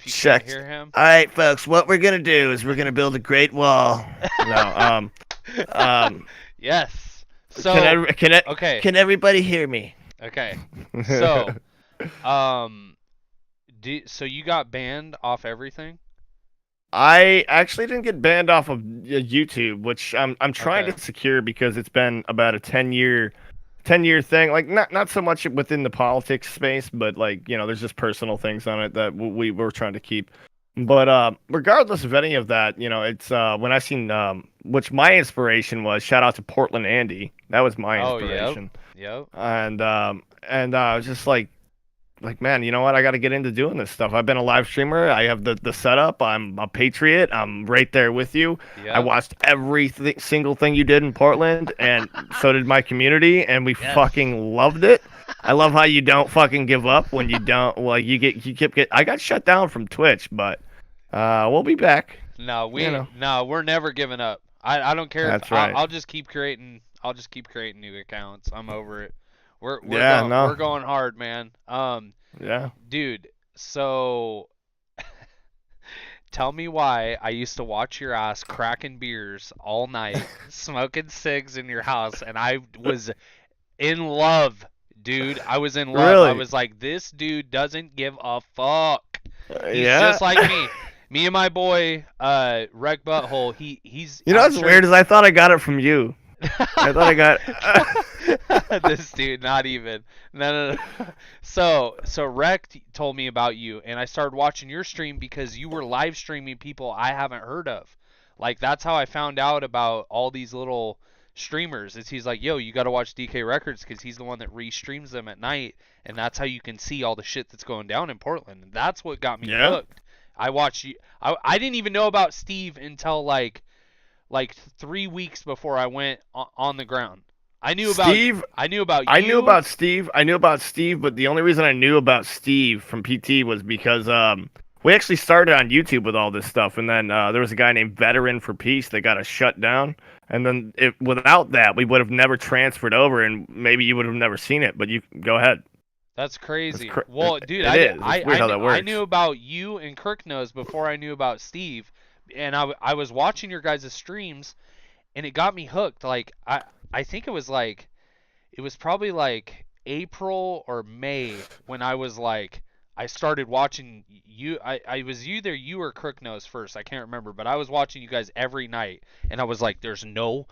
you can't Check. hear him? All right, folks. What we're gonna do is we're gonna build a great wall. No. Yes. So okay. Can everybody hear me? Okay. So so you got banned off everything? I actually didn't get banned off of YouTube, which I'm trying to secure because it's been about a 10-year thing. Like not so much within the politics space, but like there's just personal things on it that we were trying to keep. But regardless of any of that, it's when I seen which my inspiration was. Shout out to Portland Andy. That was my inspiration. Yep. And I was just like, man, you know what? I got to get into doing this stuff. I've been a live streamer. I have the setup. I'm a patriot. I'm right there with you. Yep. I watched every single thing you did in Portland, and so did my community, and we fucking loved it. I love how you don't fucking give up when you don't. Well, you keep get. I got shut down from Twitch, but we'll be back. No, we're never giving up. I don't care. That's right. I'll just keep creating. I'll just keep creating new accounts. I'm over it. We're going hard, man. Yeah. Dude, so tell me why I used to watch your ass cracking beers all night, smoking cigs in your house, and I was in love, dude. I was in love. Really? I was like, this dude doesn't give a fuck. He's Yeah. just like me. Me and my boy, Wreck Butthole, he's You know what's weird is I thought I got it from you. I thought I got this dude, not even. No. So Wreck told me about you, and I started watching your stream because you were live streaming people I haven't heard of. Like that's how I found out about all these little streamers. He's like, yo, you got to watch DK Records because he's the one that restreams them at night, and that's how you can see all the shit that's going down in Portland. And that's what got me hooked. I watched you. I didn't even know about Steve until like 3 weeks before I went on the ground. I knew about Steve. I knew about you. I knew about Steve. But the only reason I knew about Steve from PT was because we actually started on YouTube with all this stuff, and then there was a guy named Veteran for Peace that got us shut down, and then without that, we would have never transferred over, and maybe you would have never seen it. But you go ahead. That's crazy. Well, dude, I knew about you and Kirk knows before I knew about Steve, and I was watching your guys' streams, and it got me hooked. Like I think it was probably like April or May when I was like, I started watching you. I was either you or Crooknose first. I can't remember, but I was watching you guys every night, and I was like, there's no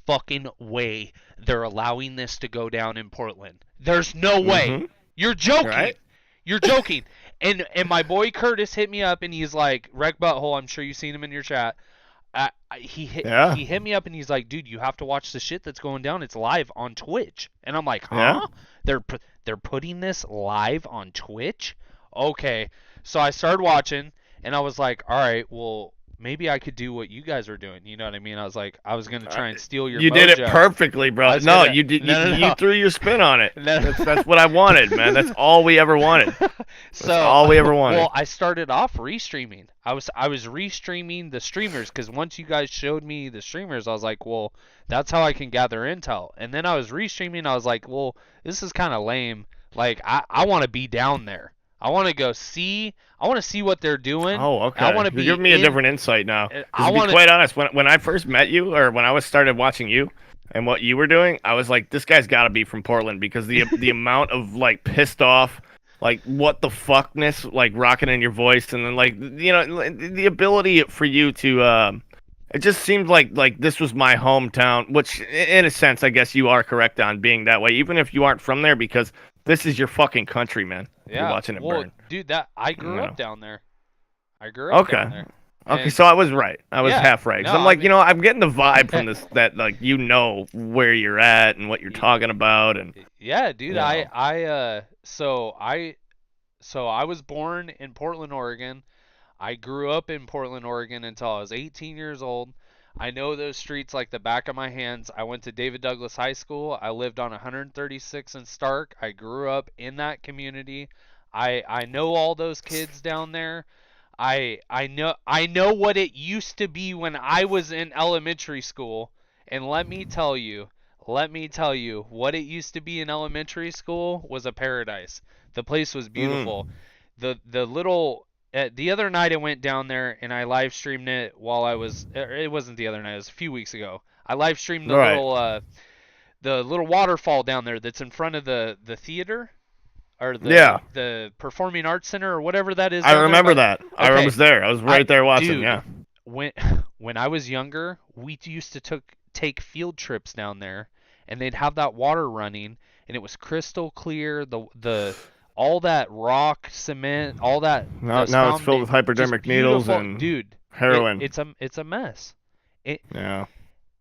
fucking way they're allowing this to go down in Portland. There's no way. You're joking. Right? You're joking. And my boy Curtis hit me up, and he's like, Wreck Butthole, I'm sure you've seen him in your chat. He hit me up and he's like, dude, you have to watch the shit that's going down. It's live on Twitch. And I'm like, huh? They're putting this live on Twitch? Okay. So I started watching and I was like, all right, well, maybe I could do what you guys are doing. You know what I mean? I was like, I was gonna try and steal your. You mojo. did it perfectly, bro. No, you did. No. You threw your spin on it. No. That's what I wanted, man. That's all we ever wanted. That's all we ever wanted. Well, I started off restreaming. I was restreaming the streamers because once you guys showed me the streamers, I was like, well, that's how I can gather intel. And then I was restreaming. I was like, well, this is kind of lame. Like, I want to be down there. I want to go see. I want to see what they're doing. Oh, okay. I want to be. You're giving me a different insight now. To be quite honest, when I first met you, or when I started watching you, and what you were doing, I was like, this guy's got to be from Portland because the amount of like pissed off, like what the fuckness, like rocking in your voice, and then like the ability for you to. It just seemed like this was my hometown, which in a sense, I guess you are correct on being that way, even if you aren't from there, because this is your fucking country, man. Yeah. You're watching it burn. Dude, I grew up down there. I grew up down there. Okay, so I was right. I was half right. No, I'm like, I'm getting the vibe from this that like where you're at and what you're talking about, and yeah, dude. So I was born in Portland, Oregon. I grew up in Portland, Oregon until I was 18 years old. I know those streets like the back of my hands. I went to David Douglas High School. I lived on 136 in Stark. I grew up in that community. I know all those kids down there. I know what it used to be when I was in elementary school. And let me tell you, what it used to be in elementary school was a paradise. The place was beautiful. The little the other night I went down there and I live streamed it while I was. It wasn't the other night. It was a few weeks ago. I live streamed the little waterfall down there that's in front of the theater, or the Performing Arts Center or whatever that is. I remember that. Okay. I was there. I was right there watching. Dude, yeah. When I was younger, we used to take field trips down there, and they'd have that water running, and it was crystal clear. The all that rock, cement, all that. Now it's filled with hypodermic needles and heroin. It's a mess. Yeah.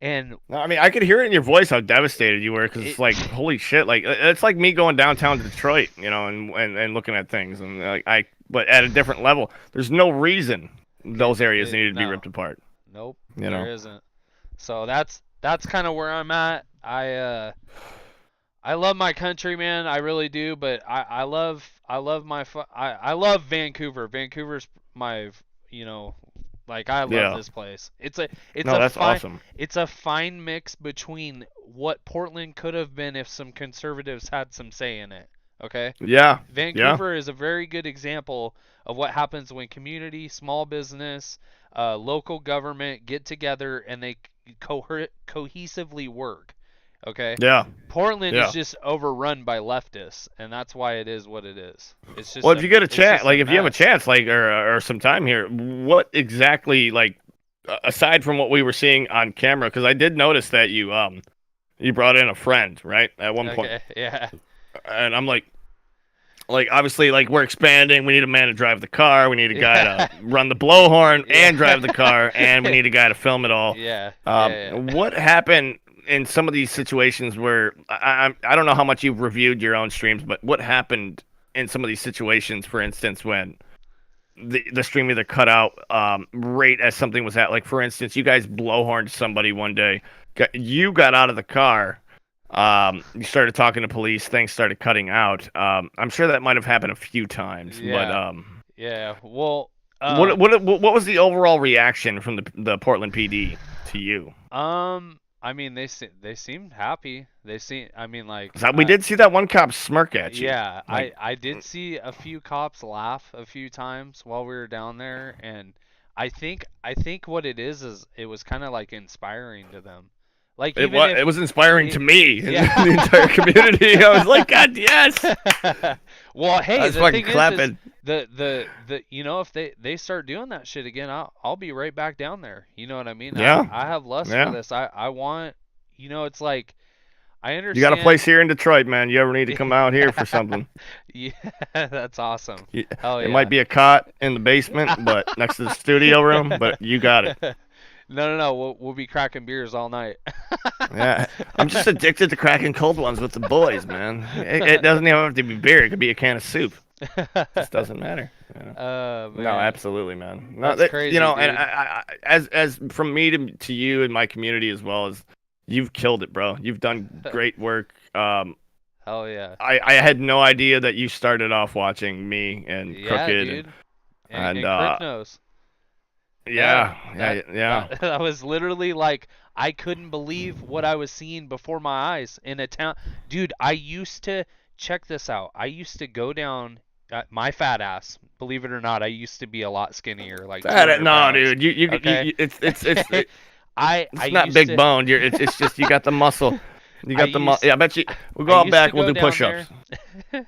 And no, I mean, I could hear it in your voice how devastated you were, because it's like, holy shit, like it's like me going downtown to Detroit, and looking at things, and like but at a different level. There's no reason those areas needed to be ripped apart. Nope, there isn't. So that's kind of where I'm at. I love my country, man. I really do, but I love Vancouver. Vancouver's my, like, I love this place. That's awesome. It's a fine mix between what Portland could have been if some conservatives had some say in it. Okay? Yeah. Vancouver is a very good example of what happens when community, small business, local government get together and they cohesively work. Okay? Yeah. Portland is just overrun by leftists, and that's why it is what it is. It's just if you get a chance, like if you have a chance, like or some time here, what exactly, like aside from what we were seeing on camera, because I did notice that you brought in a friend, right, at one point. Yeah. And I'm like obviously, like, we're expanding. We need a man to drive the car. We need a guy to run the blowhorn and drive the car, and we need a guy to film it all. What happened in some of these situations where I don't know how much you've reviewed your own streams, but what happened in some of these situations, for instance, when the stream either cut out right as something was like, for instance, you guys blowhorned somebody one day. You got out of the car. You started talking to police. Things started cutting out. I'm sure that might have happened a few times. Yeah. But yeah. Well. What was the overall reaction from the Portland PD to you? I mean, they seemed happy. Like, we did see that one cop smirk at you. Yeah, I did see a few cops laugh a few times while we were down there, and I think what it is it was kind of like inspiring to them. Like It even was, if, it was inspiring to me and Yeah. the entire community. I was like, God, yes. Well, I hey, was the fucking thing is clapping. the you know, if they start doing that shit again, I'll be right back down there. You know what I mean? Yeah. I have lust for Yeah. this. I want, you know, it's like I You got a understand. place here in Detroit, man. You ever need to come out here for something? Yeah, that's awesome. You- Hell It yeah. might be a cot in the basement, but next to the studio room, but you got it. No. We'll be cracking beers all night. Yeah, I'm just addicted to cracking cold ones with the boys, man. It doesn't even have to be beer. It could be a can of soup. It just doesn't matter. You know? Man. No, absolutely, man. No, That's crazy, you know, dude. and as from me to you and my community as well as you've killed it, bro. You've done great work. Hell yeah. I had no idea that you started off watching me and Yeah, Crooked dude. and Crick knows. yeah. That was literally like I couldn't believe what I was seeing before my eyes in a town. Dude, I used to check this out. I used to go down my fat ass. Believe it or not, I used to be a lot skinnier, like 200 No, pounds. dude. You Okay? it's I not used big to, boned. It's just you got the muscle. You got the muscle. Yeah, I bet you. We'll go I out used back. to We'll go do down push-ups. there-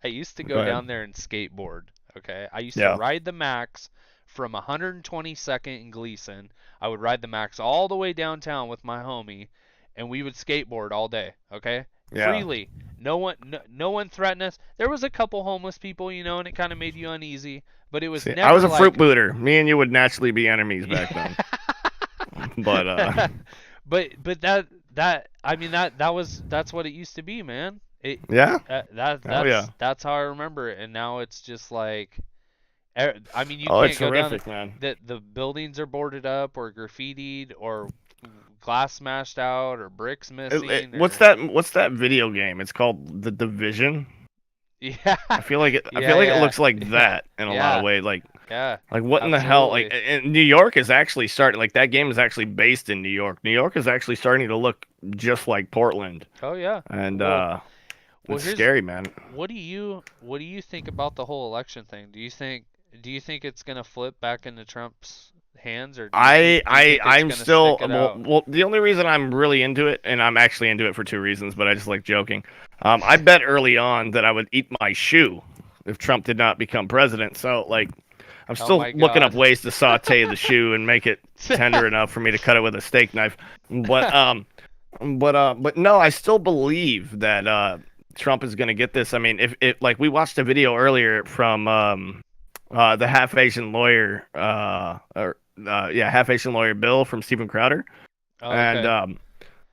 I used to Go go ahead. down there and skateboard. Okay, I used Yeah. to ride the Max from 122nd and Gleason. I would ride the Max all the way downtown with my homie, and we would skateboard all day. Okay, Yeah. freely. No one threatened us. There was a couple homeless people, you know, and it kind of made you uneasy. But it was See, never I was a like, fruit booter. Me and you would naturally be enemies back then. But but that I mean that's what it used to be, man. Yeah? That's how I remember it, and now it's just like, I mean, you Oh, can't it's go horrific, down. man. The buildings are boarded up or graffitied or glass smashed out or bricks missing. What's that video game? It's called The Division. Yeah. I feel like it. Yeah. It looks like that in a lot Yeah. of ways. Like Yeah. what in the hell? Like, Absolutely. and New York is actually starting. Like that game is actually based in New York. New York is actually starting to look just like Portland. Oh yeah. And Well, it's here's- scary, man. What do you think about the whole election thing? Do you think it's gonna flip back into Trump's hands, or do you think it's I'm gonna still stick it well, out? well. The only reason I'm really into it, and I'm actually into it for two reasons, but I just like joking. I bet early on that I would eat my shoe if Trump did not become president. So like, I'm still my looking up God. ways to saute the shoe and make it tender enough for me to cut it with a steak knife. But no, I still believe that Trump is going to get this. I mean, if like we watched a video earlier from the half Asian lawyer, half Asian lawyer Bill from Steven Crowder, Oh, okay.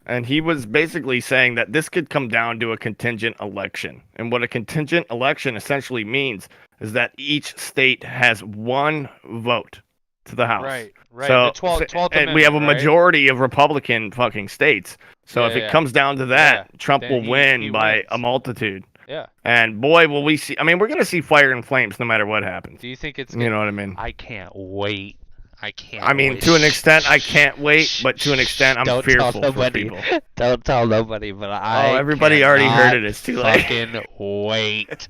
and he was basically saying that this could come down to a contingent election, and what a contingent election essentially means is that each state has one vote to the House. Right. So, The 12th and we have a Amendment, right? majority of Republican fucking states. So Yeah, if it yeah. comes down to that, Yeah, Trump then will he win by wins. a multitude. Yeah. And boy, will we see. I mean, we're going to see fire and flames no matter what happens. Do you think it's? You know what I mean? I can't wait. I mean, to an extent, I can't wait, but to an extent, I'm Don't fearful tell for nobody. people. Don't tell nobody. But I. Everybody already heard cannot it. It's too late. Fucking wait.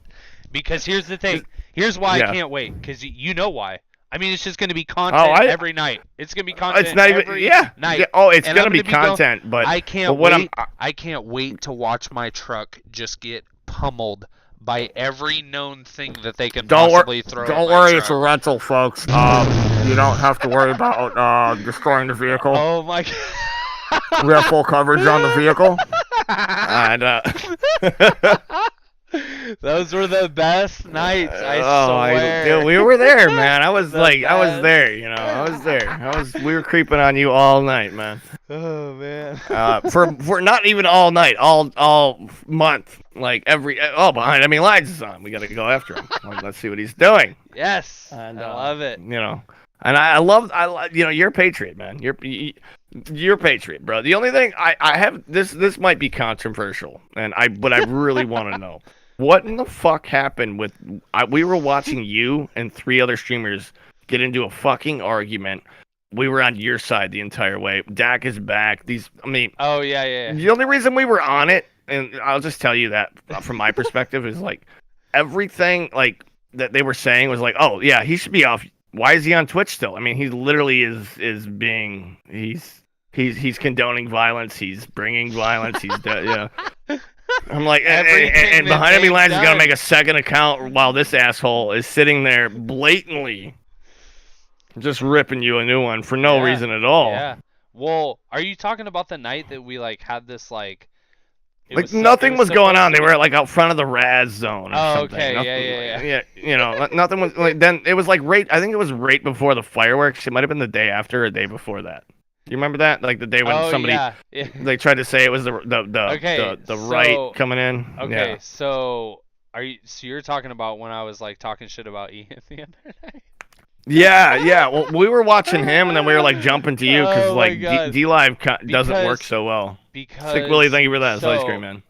Because here's the thing. Here's why Yeah. I can't wait. Because you know why. I mean, it's just going to be content every night. It's going to be content It's not even. every Yeah. night. Yeah, oh, it's And going I'm to be gonna content, but I can't but what wait. I can't wait to watch my truck just get pummeled by every known thing that they can possibly throw. Don't at my worry, truck. it's a rental, folks. You don't have to worry about destroying the vehicle. Oh my god. We have full coverage on the vehicle. And Those were the best nights, I swear. dude, we were there, man. I was The I was best. there, you know. I was there. We were creeping on you all night, man. Oh man. For not even all night, all month, like behind enemy lines is on. We got to go after him. Like, let's see what he's doing. Yes. And, I love it. You know, and I love you know, you're a patriot, man. You're a patriot, bro. The only thing I have this might be controversial, but I really want to know what in the fuck happened with. We were watching you and 3 other streamers get into a fucking argument. We were on your side the entire way. Dak is back. Oh yeah. The only reason we were on it, and I'll just tell you that from my perspective, is like everything like that they were saying was like, oh yeah, he should be off. Why is he on Twitch still? I mean, he literally is being He's condoning violence. He's bringing violence. He's yeah. I'm like, Everything and that behind enemy they've lines is gonna done. make a second account while this asshole is sitting there blatantly just ripping you a new one for no reason at all. Yeah. Well, are you talking about the night that we like had this like? Like nothing was going on. They were like out front of the Raz zone or something. Okay. Nothing, Yeah. You know, nothing was like. Then it was like I think it was right before the fireworks. It might have been the day after or day before that. You remember that? Like the day when somebody they tried to say it was the right coming in. Okay, Yeah. so you're talking about when I was like talking shit about Ian the other night? Yeah. Well, we were watching him, and then we were like jumping to you because Oh my God. D Live doesn't work so well. Because Stick Willie, thank you for that. It's ice cream, man.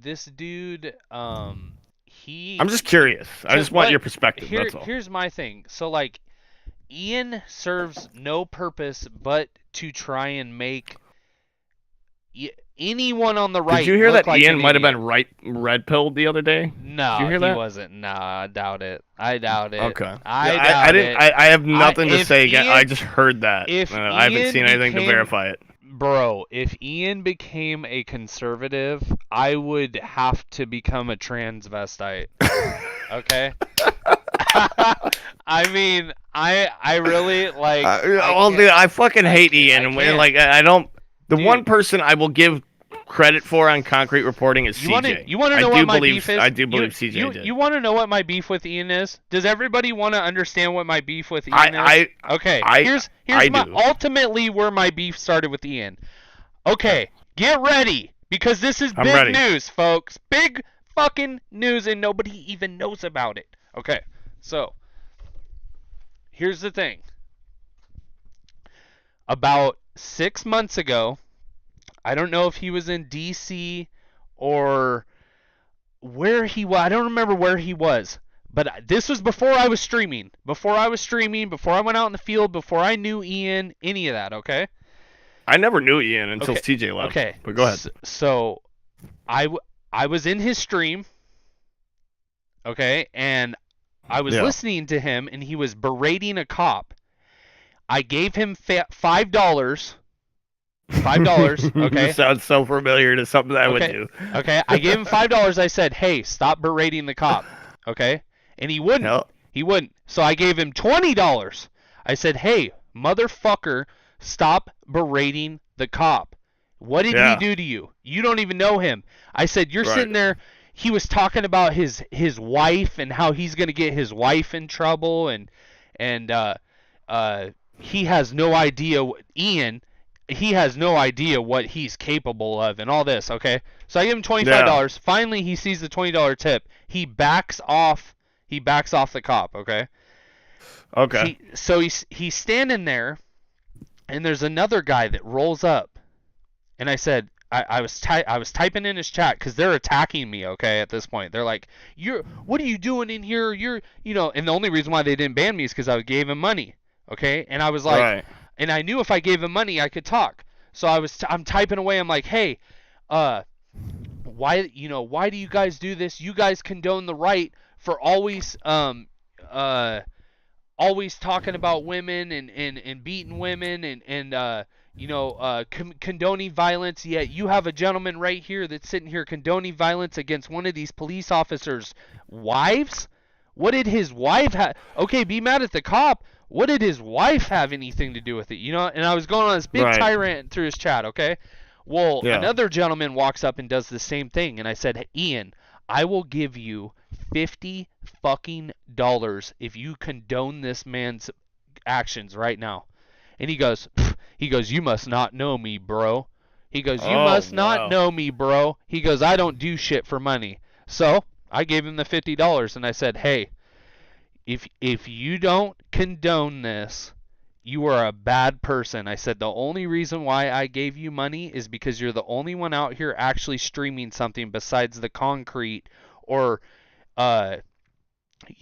This dude, he. I'm just curious. I just want your perspective. Here, that's all. Here's my thing. So like, Ian serves no purpose but to try and make anyone on the right. Did you hear look that like Ian an might have idiot. been red pilled the other day? No, Did you hear he that? wasn't. No, I doubt it. I doubt it. Okay. I didn't. I have nothing to say again. I just heard that. If I haven't seen anything to verify it. Bro, if Ian became a conservative, I would have to become a transvestite. Okay? I mean, I really like. I fucking hate Ian. Like I don't. The one person I will give credit for on concrete reporting is CJ. You want to know what my beef is? I do believe CJ did. You want to know what my beef with Ian is? Does everybody want to understand what my beef with Ian is? Here's ultimately where my beef started with Ian. Okay, get ready because this is big news, folks. Big fucking news, and nobody even knows about it. Okay, so here's the thing. About 6 months ago, I don't know if he was in DC or where he was. I don't remember where he was. But this was before I was streaming. Before I went out in the field, before I knew Ian, any of that, okay? I never knew Ian until TJ left. Okay. But go ahead. So I was in his stream, okay? And I was listening to him, and he was berating a cop. I gave him $5. $5, okay? This sounds so familiar to something I would do. Okay, I gave him $5. I said, hey, stop berating the cop, okay? And he wouldn't. Nope. He wouldn't. So I gave him $20. I said, hey, motherfucker, stop berating the cop. What did he do to you? You don't even know him. I said, you're sitting there. He was talking about his wife and how he's going to get his wife in trouble. And he has no idea, Ian, he has no idea what he's capable of and all this, okay? So I give him $25. Yeah. Finally, he sees the $20 tip. He backs off. He backs off the cop, okay? Okay. So he's standing there, and there's another guy that rolls up. And I said, I was typing in his chat because they're attacking me, okay, at this point. They're like, what are you doing in here? And the only reason why they didn't ban me is because I gave him money, okay? And I was like, and I knew if I gave him money, I could talk. So I'm typing away. I'm like, hey, why do you guys do this? You guys condone the right for always talking about women and beating women and condoning violence. Yet you have a gentleman right here that's sitting here condoning violence against one of these police officers' wives. What did his wife have? Okay, be mad at the cop. What did his wife have anything to do with it? And I was going on this big tirade through his chat, okay? Well, another gentleman walks up and does the same thing, and I said, hey, Ian, I will give you $50 fucking dollars if you condone this man's actions right now. And he goes, you must not know me, bro. He goes, you must not know me, bro. He goes, I don't do shit for money. So I gave him the $50, and I said, hey, if you don't condone this, you are a bad person. I said the only reason why I gave you money is because you're the only one out here actually streaming something besides the concrete or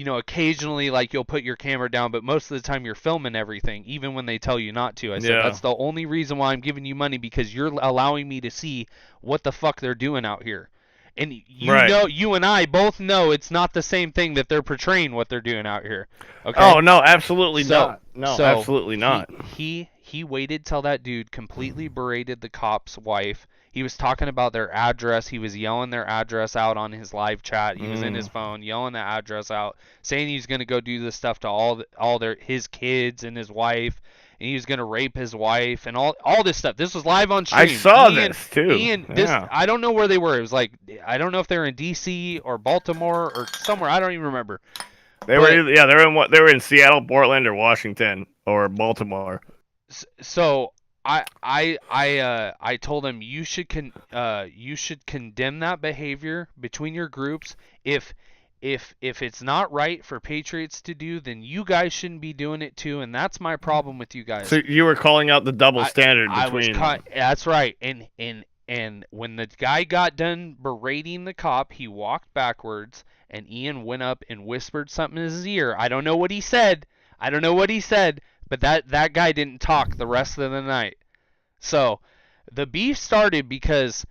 occasionally like you'll put your camera down, but most of the time you're filming everything, even when they tell you not to. I said that's the only reason why I'm giving you money, because you're allowing me to see what the fuck they're doing out here. And you and I both know it's not the same thing that they're portraying what they're doing out here. Okay? Oh no, absolutely not. No, absolutely not. He He waited till that dude completely berated the cop's wife. He was talking about their address. He was yelling their address out on his live chat. He was in his phone yelling the address out, saying he's going to go do this stuff to all his kids and his wife, and he was going to rape his wife and all this stuff. This was live on stream. I saw this too. I don't know where they were. It was like, I don't know if they were in DC or Baltimore or somewhere. I don't even remember. They were in Seattle, Portland, or Washington or Baltimore. So I told him you should condemn that behavior between your groups. If it's not right for Patriots to do, then you guys shouldn't be doing it too, and that's my problem with you guys. So you were calling out the double standard between. That's right. And when the guy got done berating the cop, he walked backwards, and Ian went up and whispered something in his ear. I don't know what he said. But that guy didn't talk the rest of the night. So the beef started because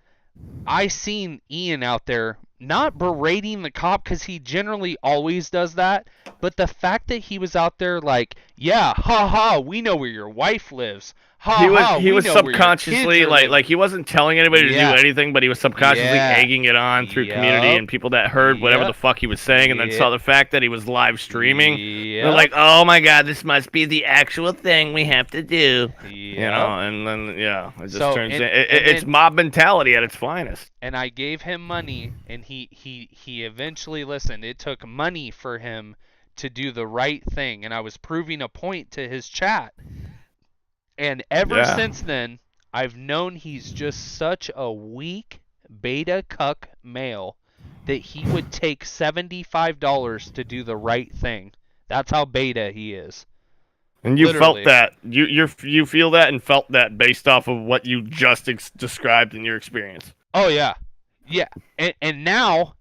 I seen Ian out there not berating the cop, because he generally always does that, but the fact that he was out there like, yeah, ha ha, we know where your wife lives. He was subconsciously like he wasn't telling anybody to do anything, but he was subconsciously egging it on through community and people that heard whatever the fuck he was saying, and then saw the fact that he was live streaming. They're like, oh my god, this must be the actual thing we have to do. You know, and then it just turns it's mob mentality at its finest. And I gave him money, and he eventually listened. It took money for him to do the right thing, and I was proving a point to his chat. And ever since then, I've known he's just such a weak beta cuck male that he would take $75 to do the right thing. That's how beta he is. And you felt that. You feel that and felt that based off of what you just described in your experience. Oh, yeah. Yeah. And now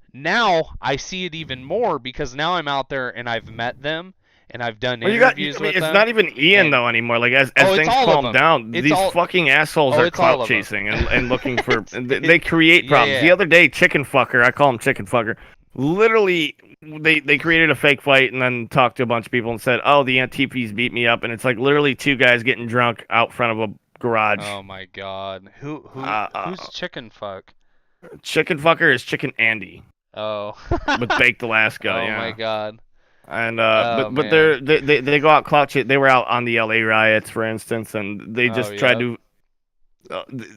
I see it even more, because now I'm out there and I've met them. And I've done interviews with them. It's not even Ian though anymore. Like as things calm down, these fucking assles are clout chasing and looking for. They create problems. Yeah. The other day, Chicken Fucker, I call him Chicken Fucker. Literally, they created a fake fight and then talked to a bunch of people and said, "Oh, the Antifis beat me up," and it's like literally two guys getting drunk out front of a garage. Oh my god, who's Chicken Fuck? Chicken Fucker is Chicken Andy. Oh. With Baked Alaska. Oh my god. And but they go out clout chase. They were out on the LA riots, for instance, and they just tried to.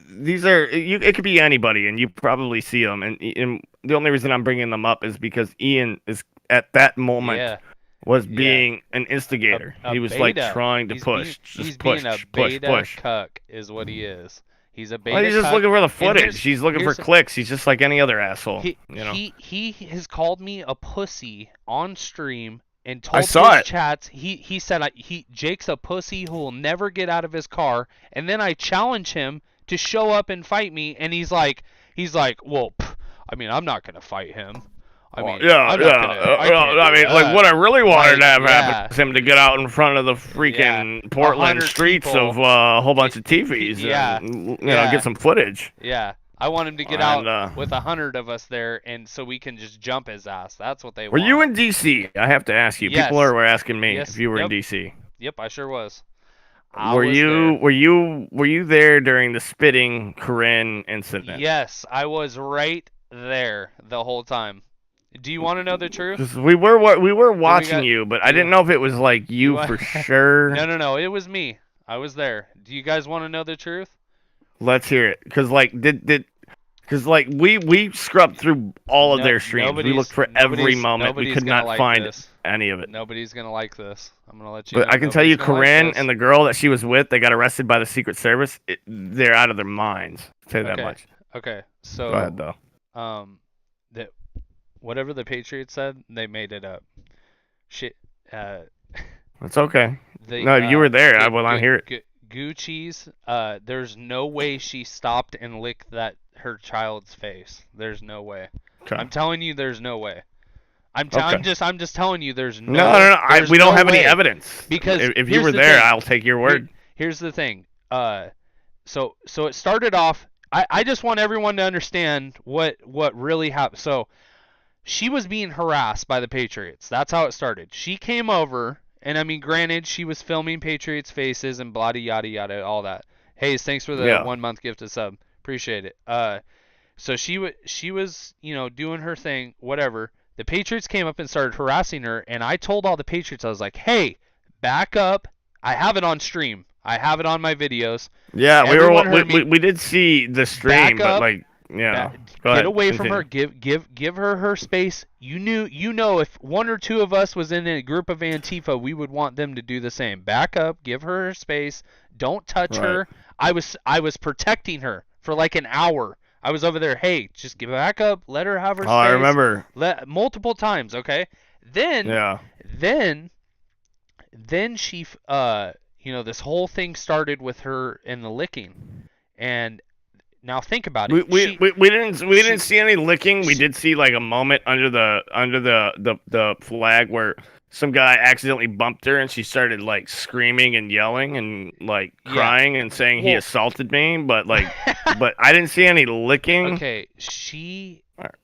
These are it could be anybody, and you probably see them. And the only reason I'm bringing them up is because Ian is at that moment was being an instigator. He was beta. like trying to push, he's push, being a push, beta push. cuck is what he is. He's a beta. Well, he's just cuck. looking for the footage. He's looking for clicks. He's just like any other asshole. He has called me a pussy on stream and told his chats. He said Jake's a pussy who will never get out of his car. And then I challenge him to show up and fight me, and he's like, well, I mean, I'm not gonna fight him. I mean, what I really wanted to have happen is him to get out in front of the freaking Portland streets of a whole bunch of TVs and get some footage. Yeah, I want him to get out with 100 of us there, and so we can just jump his ass. That's what they want. Were you in DC? I have to ask you. Yes. People were asking me Yes. if you were Yep. in DC. Yep, I sure was. Were you there during the spitting Corinne incident? Yes, I was right there the whole time. Do you want to know the truth? We were watching you, but I didn't know if it was like you for sure. No, it was me. I was there. Do you guys want to know the truth? Let's hear it, because we scrubbed through all of their streams. We looked for every moment. We could not find any of it. Nobody's gonna like this. I'm gonna let you. But I can tell you, Corinne and the girl that she was with, they got arrested by the Secret Service. They're out of their minds. I'll tell you that much. Okay, so go ahead though. Whatever the Patriots said, they made it up. Shit. It's okay. No, you were there. I will not hear it. Gucci's. There's no way she stopped and licked her child's face. There's no way. Okay. I'm telling you, there's no way. I'm just telling you, there's no. No. We don't have any evidence. Because if you were there, I'll take your word. Here's the thing. So it started off. I just want everyone to understand what really happened. So she was being harassed by the Patriots. That's how it started. She came over And I mean, granted, she was filming Patriots faces and blah yada yada, all that. Hayes, thanks for the Yeah. 1 month gift of sub. Appreciate it. So she was, you know, doing her thing, whatever. The Patriots came up and started harassing her, and I told all the Patriots, I was like, hey, back up. I have it on stream. I have it on my videos. Yeah, Everyone heard me. we did see the stream, Back but up. like, yeah. Go Get ahead, away from continue. her. Give her space. You know, if one or two of us was in a group of Antifa, we would want them to do the same. Back up. Give her space. Don't touch Right. her. I was protecting her for like an hour. I was over there. Hey, just give back up. Let her have her space. I remember. Multiple times. Okay. Then she you know, this whole thing started with her and the licking, and now think about it. We didn't see any licking. We did see like a moment under the flag where some guy accidentally bumped her and she started like screaming and yelling and like crying and saying he assaulted me, but like but I didn't see any licking. Okay,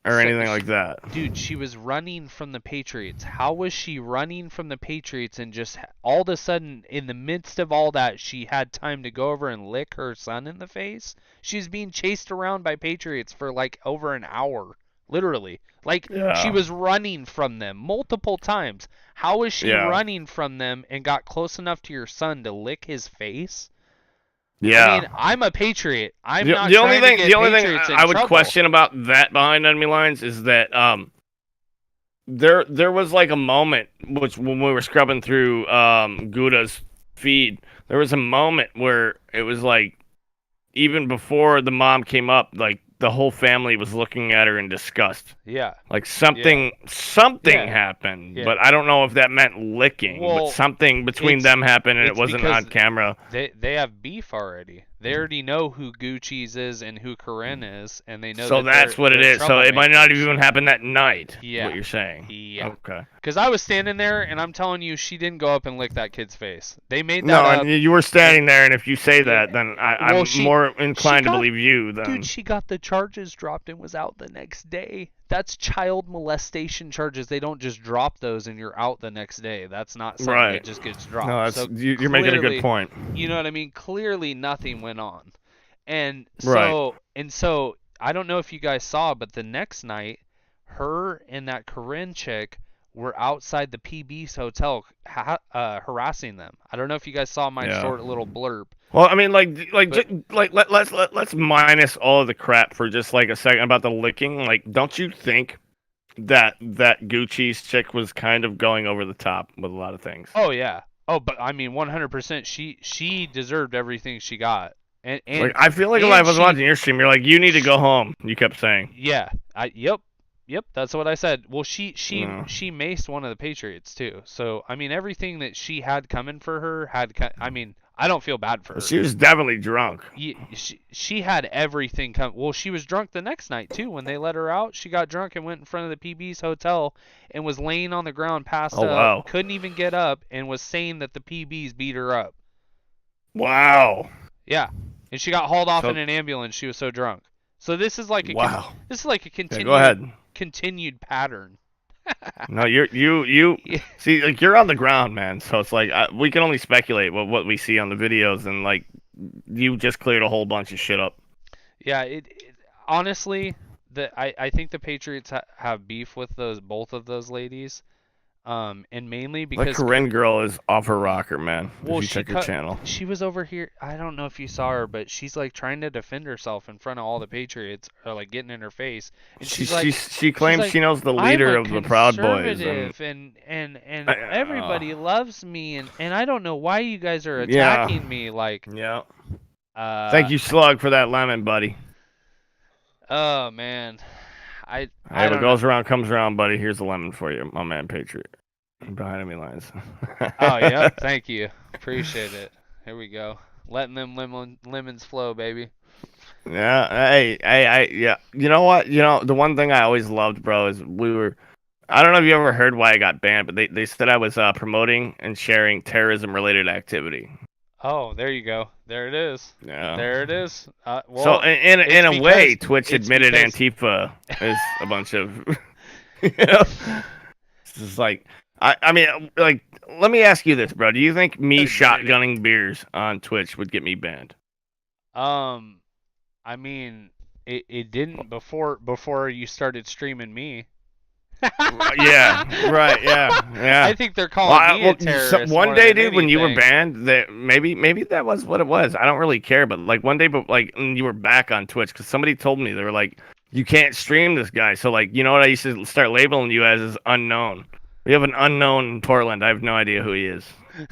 or anything like that. Dude, she was running from the Patriots. How was she running from the Patriots and just all of a sudden, in the midst of all that, she had time to go over and lick her son in the face? She's being chased around by Patriots for like over an hour. Literally. Like, she was running from them multiple times. How was she running from them and got close enough to your son to lick his face? Yeah. I mean, I'm a Patriot. The only thing I would question about that behind enemy lines is that there was like a moment which when we were scrubbing through Gouda's feed, there was a moment where it was like even before the mom came up, like the whole family was looking at her in disgust. Yeah. Like something happened, but I don't know if that meant licking, but something between them happened and it wasn't on camera. They have beef already. They already know who Gucci's is and who Corinne is, and they know. So that's what it is. So it might not even happen that night. Yeah. What you're saying? Yeah. Okay. Because I was standing there, and I'm telling you, she didn't go up and lick that kid's face. They made that up. No, and you were standing there, and if you say that, then I'm more inclined to believe you. Then. Dude, she got the charges dropped and was out the next day. That's child molestation charges. They don't just drop those and you're out the next day. That's not something that just gets dropped. No, so you're making a good point. You know what I mean? Clearly nothing went on. And so I don't know if you guys saw, but the next night, her and that Corinne chick were outside the PB's hotel harassing them. I don't know if you guys saw my short little blurb. Well, I mean, let's minus all of the crap for just like a second about the licking. Like, don't you think that Gucci's chick was kind of going over the top with a lot of things? Oh yeah. Oh, but I mean, 100%. She deserved everything she got. And like, I feel like if I was watching your stream, you're like, you need to go home. You kept saying. Yeah. Yep, that's what I said. Well, she maced one of the Patriots too. So I mean, everything that she had coming for her I mean, I don't feel bad for her. She was definitely drunk. She had everything come. Well, she was drunk the next night too. When they let her out, she got drunk and went in front of the PB's hotel and was laying on the ground, passed out, wow. Couldn't even get up, and was saying that the PB's beat her up. Wow. Yeah, and she got hauled off in an ambulance. She was so drunk. So this is like a continued pattern. No, you see, like, you're on the ground, man. So it's like we can only speculate what we see on the videos, and like you just cleared a whole bunch of shit up. Yeah, honestly, I think the Patriots have beef with both of those ladies. And mainly because that Corinne girl is off her rocker, man. Well, if you check her channel. She was over here. I don't know if you saw her, but she's like trying to defend herself in front of all the Patriots, or like getting in her face. And she claims she knows the leader of the Proud Boys, and everybody loves me, and I don't know why you guys are attacking me. Like, thank you, Slug, for that lemon, buddy. Oh man, what goes around comes around, buddy. Here's the lemon for you, my man, Patriot. Behind enemy lines. Oh yeah, thank you, appreciate it. Here we go, letting them lemons flow, baby. Yeah, hey, yeah. You know what? You know, the one thing I always loved, bro, is I don't know if you ever heard why I got banned, but they said I was promoting and sharing terrorism-related activity. Oh, there you go. There it is. Yeah. There it is. Well, so in a way, Twitch admitted Antifa is a bunch of. You know, it's like I mean, like, let me ask you this, bro. Do you think me shotgunning beers on Twitch would get me banned? I mean, it didn't before you started streaming me. Yeah, right, yeah. I think they're calling me a terrorist one more day, than dude, when you were anything. banned, that maybe that was what it was. I don't really care, but like one day, but like you were back on Twitch because somebody told me they were like, you can't stream this guy. So like, you know what I used to start labeling you as is unknown. We have an unknown in Portland. I have no idea who he is,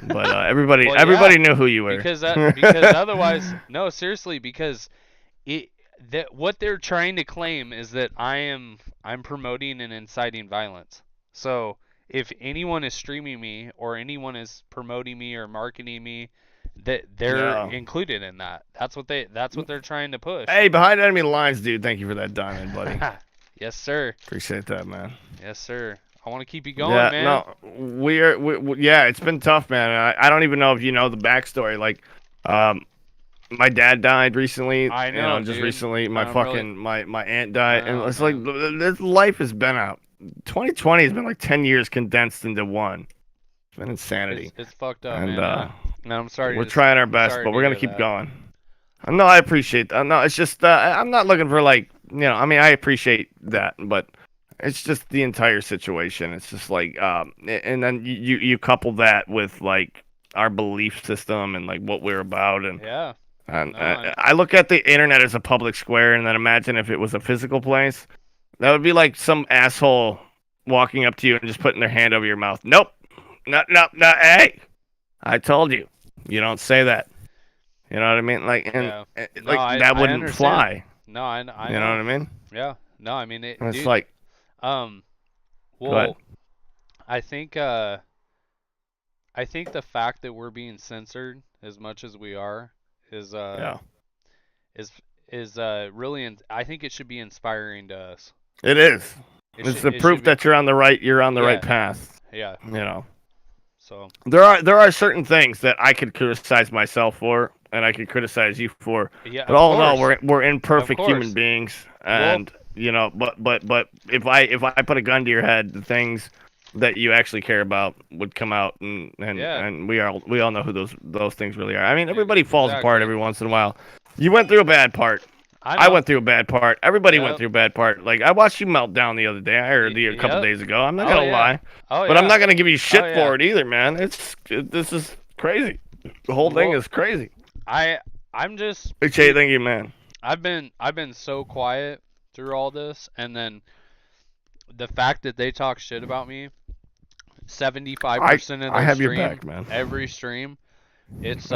but everybody Well, everybody yeah, knew who you were. because otherwise, no, seriously, because what they're trying to claim is that I'm promoting and inciting violence. So if anyone is streaming me or anyone is promoting me or marketing me, that they're included in that. That's what they're trying to push. Hey, behind enemy lines, dude. Thank you for that diamond, buddy. Yes, sir. Appreciate that, man. Yes, sir. I want to keep you going, Yeah, man. no, yeah, it's been tough, man. I don't even know if you know the backstory. Like, my dad died recently. I know, just dude. recently. My really... my aunt died, No, and it's man. like this life has been out. 2020 has been like 10 years condensed into one. It's been insanity. It's fucked up, and, man. No, I'm sorry. We're trying our best, but we're gonna keep going. No, I appreciate that. No, it's just I'm not looking for like I mean I appreciate that, but it's just the entire situation. It's just like and then you couple that with like our belief system and like what we're about and yeah. And I look at the internet as a public square, and then imagine if it was a physical place. That would be like some asshole walking up to you and just putting their hand over your mouth. Nope, no. Hey, I told you, you don't say that. You know what I mean? Like, and that wouldn't fly. No, I you know what I mean? Yeah. No, I mean it. It's dude, like, well, I think the fact that we're being censored as much as we are is really. I think it should be inspiring to us. It is. It's the proof that you're on the right. You're on the right path. Yeah. You know. So there are certain things that I could criticize myself for, and I could criticize you for. Yeah, but all in all, we're imperfect human beings, and but if I put a gun to your head, the things that you actually care about would come out, and we all know who those things really are. I mean, everybody falls apart every once in a while. You went through a bad part. I went through a bad part. Everybody went through a bad part. Like, I watched you melt down the other day. I heard you a couple days ago. I'm not gonna lie, but I'm not gonna give you shit for it either, man. This is crazy. The whole thing is crazy. I'm just. Thank you, man. I've been so quiet through all this, and then the fact that they talk shit about me, 75% of their I have stream, your back, man. Every stream, it's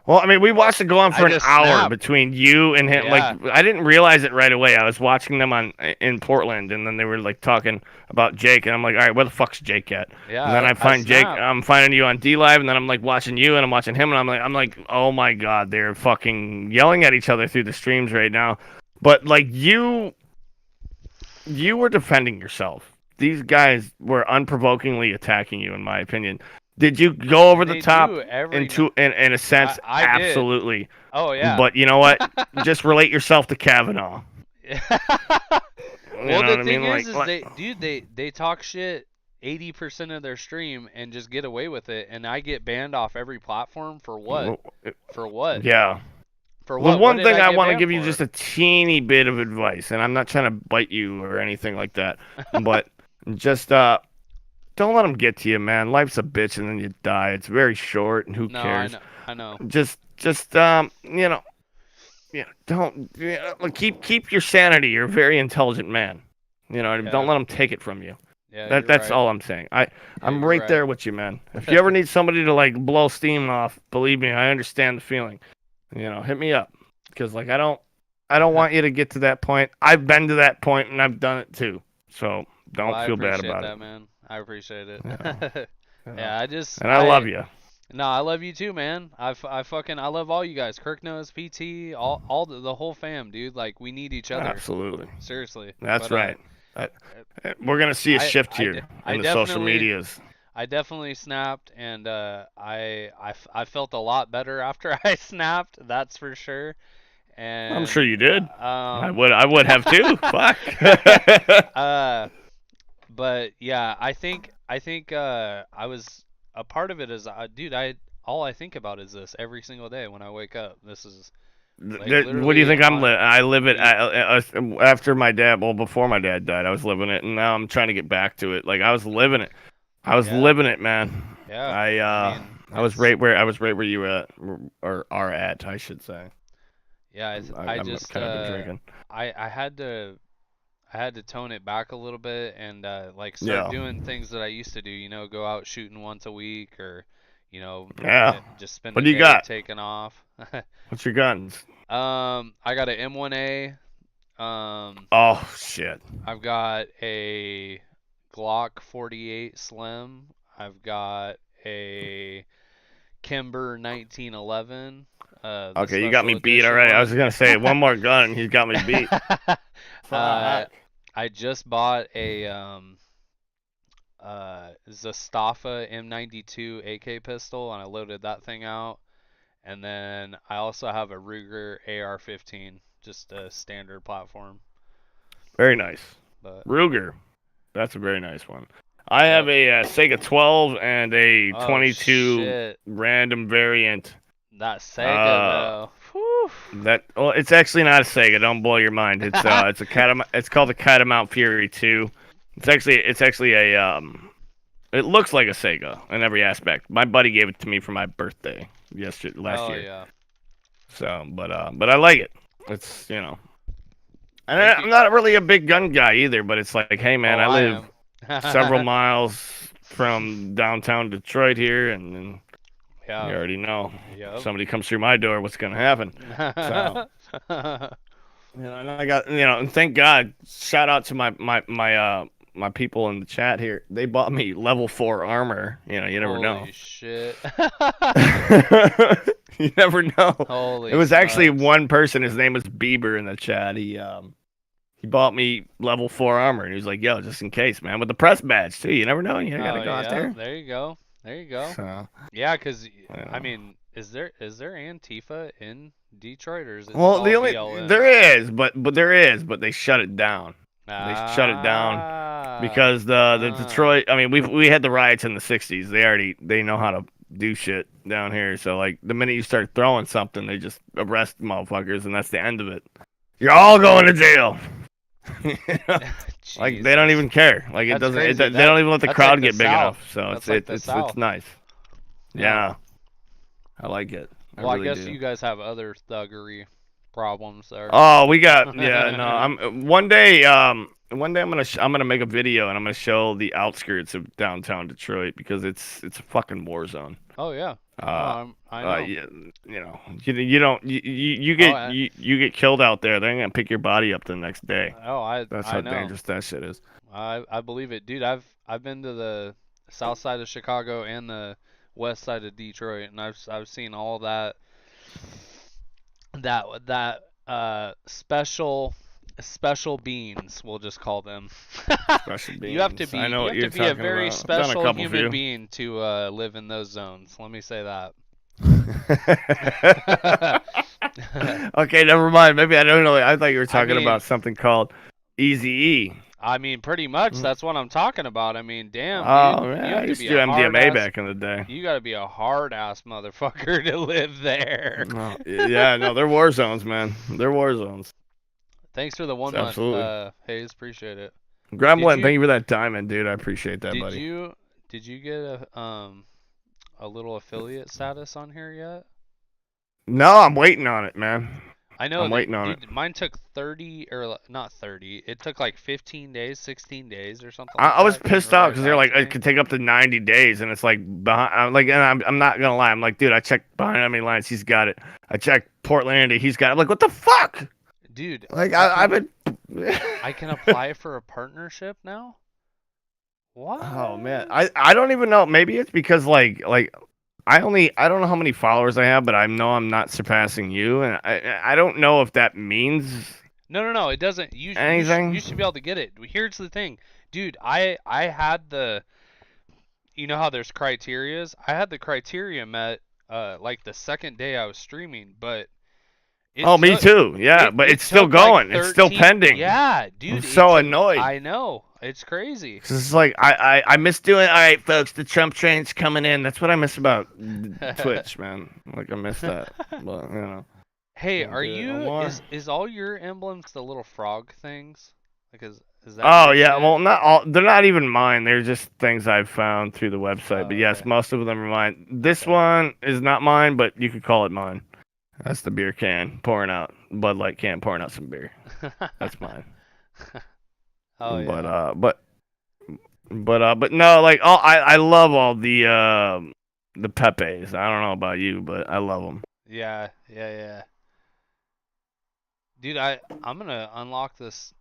Well, I mean, we watched it go on for an hour between you and him. Yeah. Like, I didn't realize it right away. I was watching them in Portland, and then they were like talking about Jake, and I'm like, all right, where the fuck's Jake at? Yeah. And then I find Jake. I'm finding you on D Live, and then I'm like watching you, and I'm watching him, and I'm like, oh my god, they're fucking yelling at each other through the streams right now. But like you were defending yourself. These guys were unprovokingly attacking you, in my opinion. Did you go over the top in a sense? I absolutely. Did. Oh yeah. But you know what? Just relate yourself to Kavanaugh. Well, the thing is they talk shit 80% of their stream and just get away with it, and I get banned off every platform for what? For what? Yeah. For what? The one what thing I want to give you just a teeny bit of advice, and I'm not trying to bite you or anything like that, but just don't let them get to you, man. Life's a bitch, and then you die. It's very short, and who cares? I know. Just don't keep your sanity. You're a very intelligent man. Don't let them take it from you. Yeah, that's right. all I'm saying. I'm right there with you, man. If you ever need somebody to like blow steam off, believe me, I understand the feeling. Hit me up, because like I don't want you to get to that point. I've been to that point, and I've done it too. So don't feel bad about it, man. I appreciate it. Yeah, I love you. No, I love you too, man. I love all you guys. Kirk knows, PT, all the whole fam, dude. Like, we need each other. Absolutely. Seriously. That's right. We're gonna see a shift here in the social medias. I definitely snapped, and I felt a lot better after I snapped. That's for sure. And I'm sure you did. I would have too. Fuck. But yeah, I was a part of it is dude, all I think about is this every single day when I wake up. This is like What do you literally think I'm on I live it repeat. after my dad. Well, before my dad died, I was living it, and now I'm trying to get back to it. Like I was living it. I was Yeah. living it, man. Yeah. I mean, I was right where you were at, or are at, I should say. yeah, I'm kind of been drinking. I had to tone it back a little bit and like start Yeah. doing things that I used to do, go out shooting once a week or Yeah. just spend What a do you day got? taking off. What's your guns? I got an M1A. Oh shit. I've got a Glock 48 Slim. I've got a Kimber 1911. The Okay, you got me special beat edition already. I was one. gonna say one more gun, and he's got me beat. I just bought a Zastava M92 AK pistol, and I loaded that thing out. And then I also have a Ruger AR-15, just a standard platform. Very nice. But Ruger, that's a very nice one. I have a Sega 12 and a 22 shit. random variant. That Sega though. Well, it's actually not a Sega. Don't blow your mind. It's it's called the Catamount Fury 2. It's actually a it looks like a Sega in every aspect. My buddy gave it to me for my birthday last year. Yeah. So, but I like it. It's and I'm not really a big gun guy either. But it's like, hey man, I live several miles from downtown Detroit here, and you already know. Yep. If somebody comes through my door, what's gonna happen? So, and I got and thank God. Shout out to my people in the chat here. They bought me level 4 armor. You never know. Holy shit. You never know. Holy it was smokes. actually one person. His name was Bieber in the chat. He bought me level 4 armor, and he was like, "Yo, just in case, man, with the press badge too. You never know. You gotta go out there." There you go. So, yeah, because I mean, is there Antifa in Detroit, or is it well, all the only BLM? there is, but they shut it down. They shut it down because the Detroit. I mean, we had the riots in the '60s. They know how to do shit down here. So like the minute you start throwing something, they just arrest motherfuckers, and that's the end of it. You're all going to jail. Like they don't even care. Like it That's doesn't. crazy. They don't even let the crowd like the get big South. enough. So That's like the it's South. nice. Yeah, I like it. Well, really I guess do. you guys have other thuggery problems there. Oh, we got I'm one day I'm gonna make a video and I'm gonna show the outskirts of downtown Detroit because it's a fucking war zone. Oh yeah. I know. You get killed out there. They're gonna pick your body up the next day. Oh, That's I how know. dangerous that shit is. I believe it, dude. I've been to the south side of Chicago and the west side of Detroit, and I've seen all that special beings, we'll just call them. Special beings. You have to be I know what you're a very talking about. I've done a special couple human few. being to live in those zones. Let me say that. Okay, never mind. Maybe I don't know. I thought you were talking mean- about something called Eazy-E. I mean, pretty much that's what I'm talking about. I mean, damn, Oh, dude, man, you I have to used be to do a MDMA hard-ass- back in the day. You got to be a hard ass motherfucker to live there. Oh, yeah, no, they're war zones, man. They're war zones. Thanks for the 1 month, Absolutely. Hayes. Appreciate it. Gremlin, thank you for that diamond, dude. I appreciate that, Did buddy. you get a little affiliate status on here yet? No, I'm waiting on it, man. I know. I'm waiting on dude, Mine took 30 or not 30. It took like 15 days, 16 days or something. I was like that, pissed off because they're like, it could take up to 90 days, and it's like, and I'm not gonna lie, I'm like, dude, I checked behind enemy lines, he's got it. I checked Portland, he's got it. I'm like, what the fuck? Dude, Like, I've been. I can apply for a partnership now. What? Oh man, I don't even know. Maybe it's because like I don't know how many followers I have, but I know I'm not surpassing you, and I don't know if that means No. It doesn't. You should be able to get it. Here's the thing, dude. I had the. You know how there's criterias? I had the criteria met like the second day I was streaming, but. Me too. Yeah, but it's still took, like, going. It's still 13 pending. Yeah, dude. I'm so annoyed. I know. It's crazy. 'Cause it's like I miss doing. All right, folks, the Trump train's coming in. That's what I miss about Twitch, man. Like I miss that. But you know. Hey, Can't are do it no you more. is all your emblems the little frog things? Like is that Oh your yeah, shit? well not all. They're not even mine. They're just things I've found through the website. But Oh, yes, okay. most of them are mine. This Okay. one is not mine, but you could call it mine. That's the beer can pouring out Bud Light can pouring out some beer. That's mine. Oh But yeah. but no, like I love all the Pepes. I don't know about you, but I love them. Yeah, yeah. Dude, I'm gonna unlock this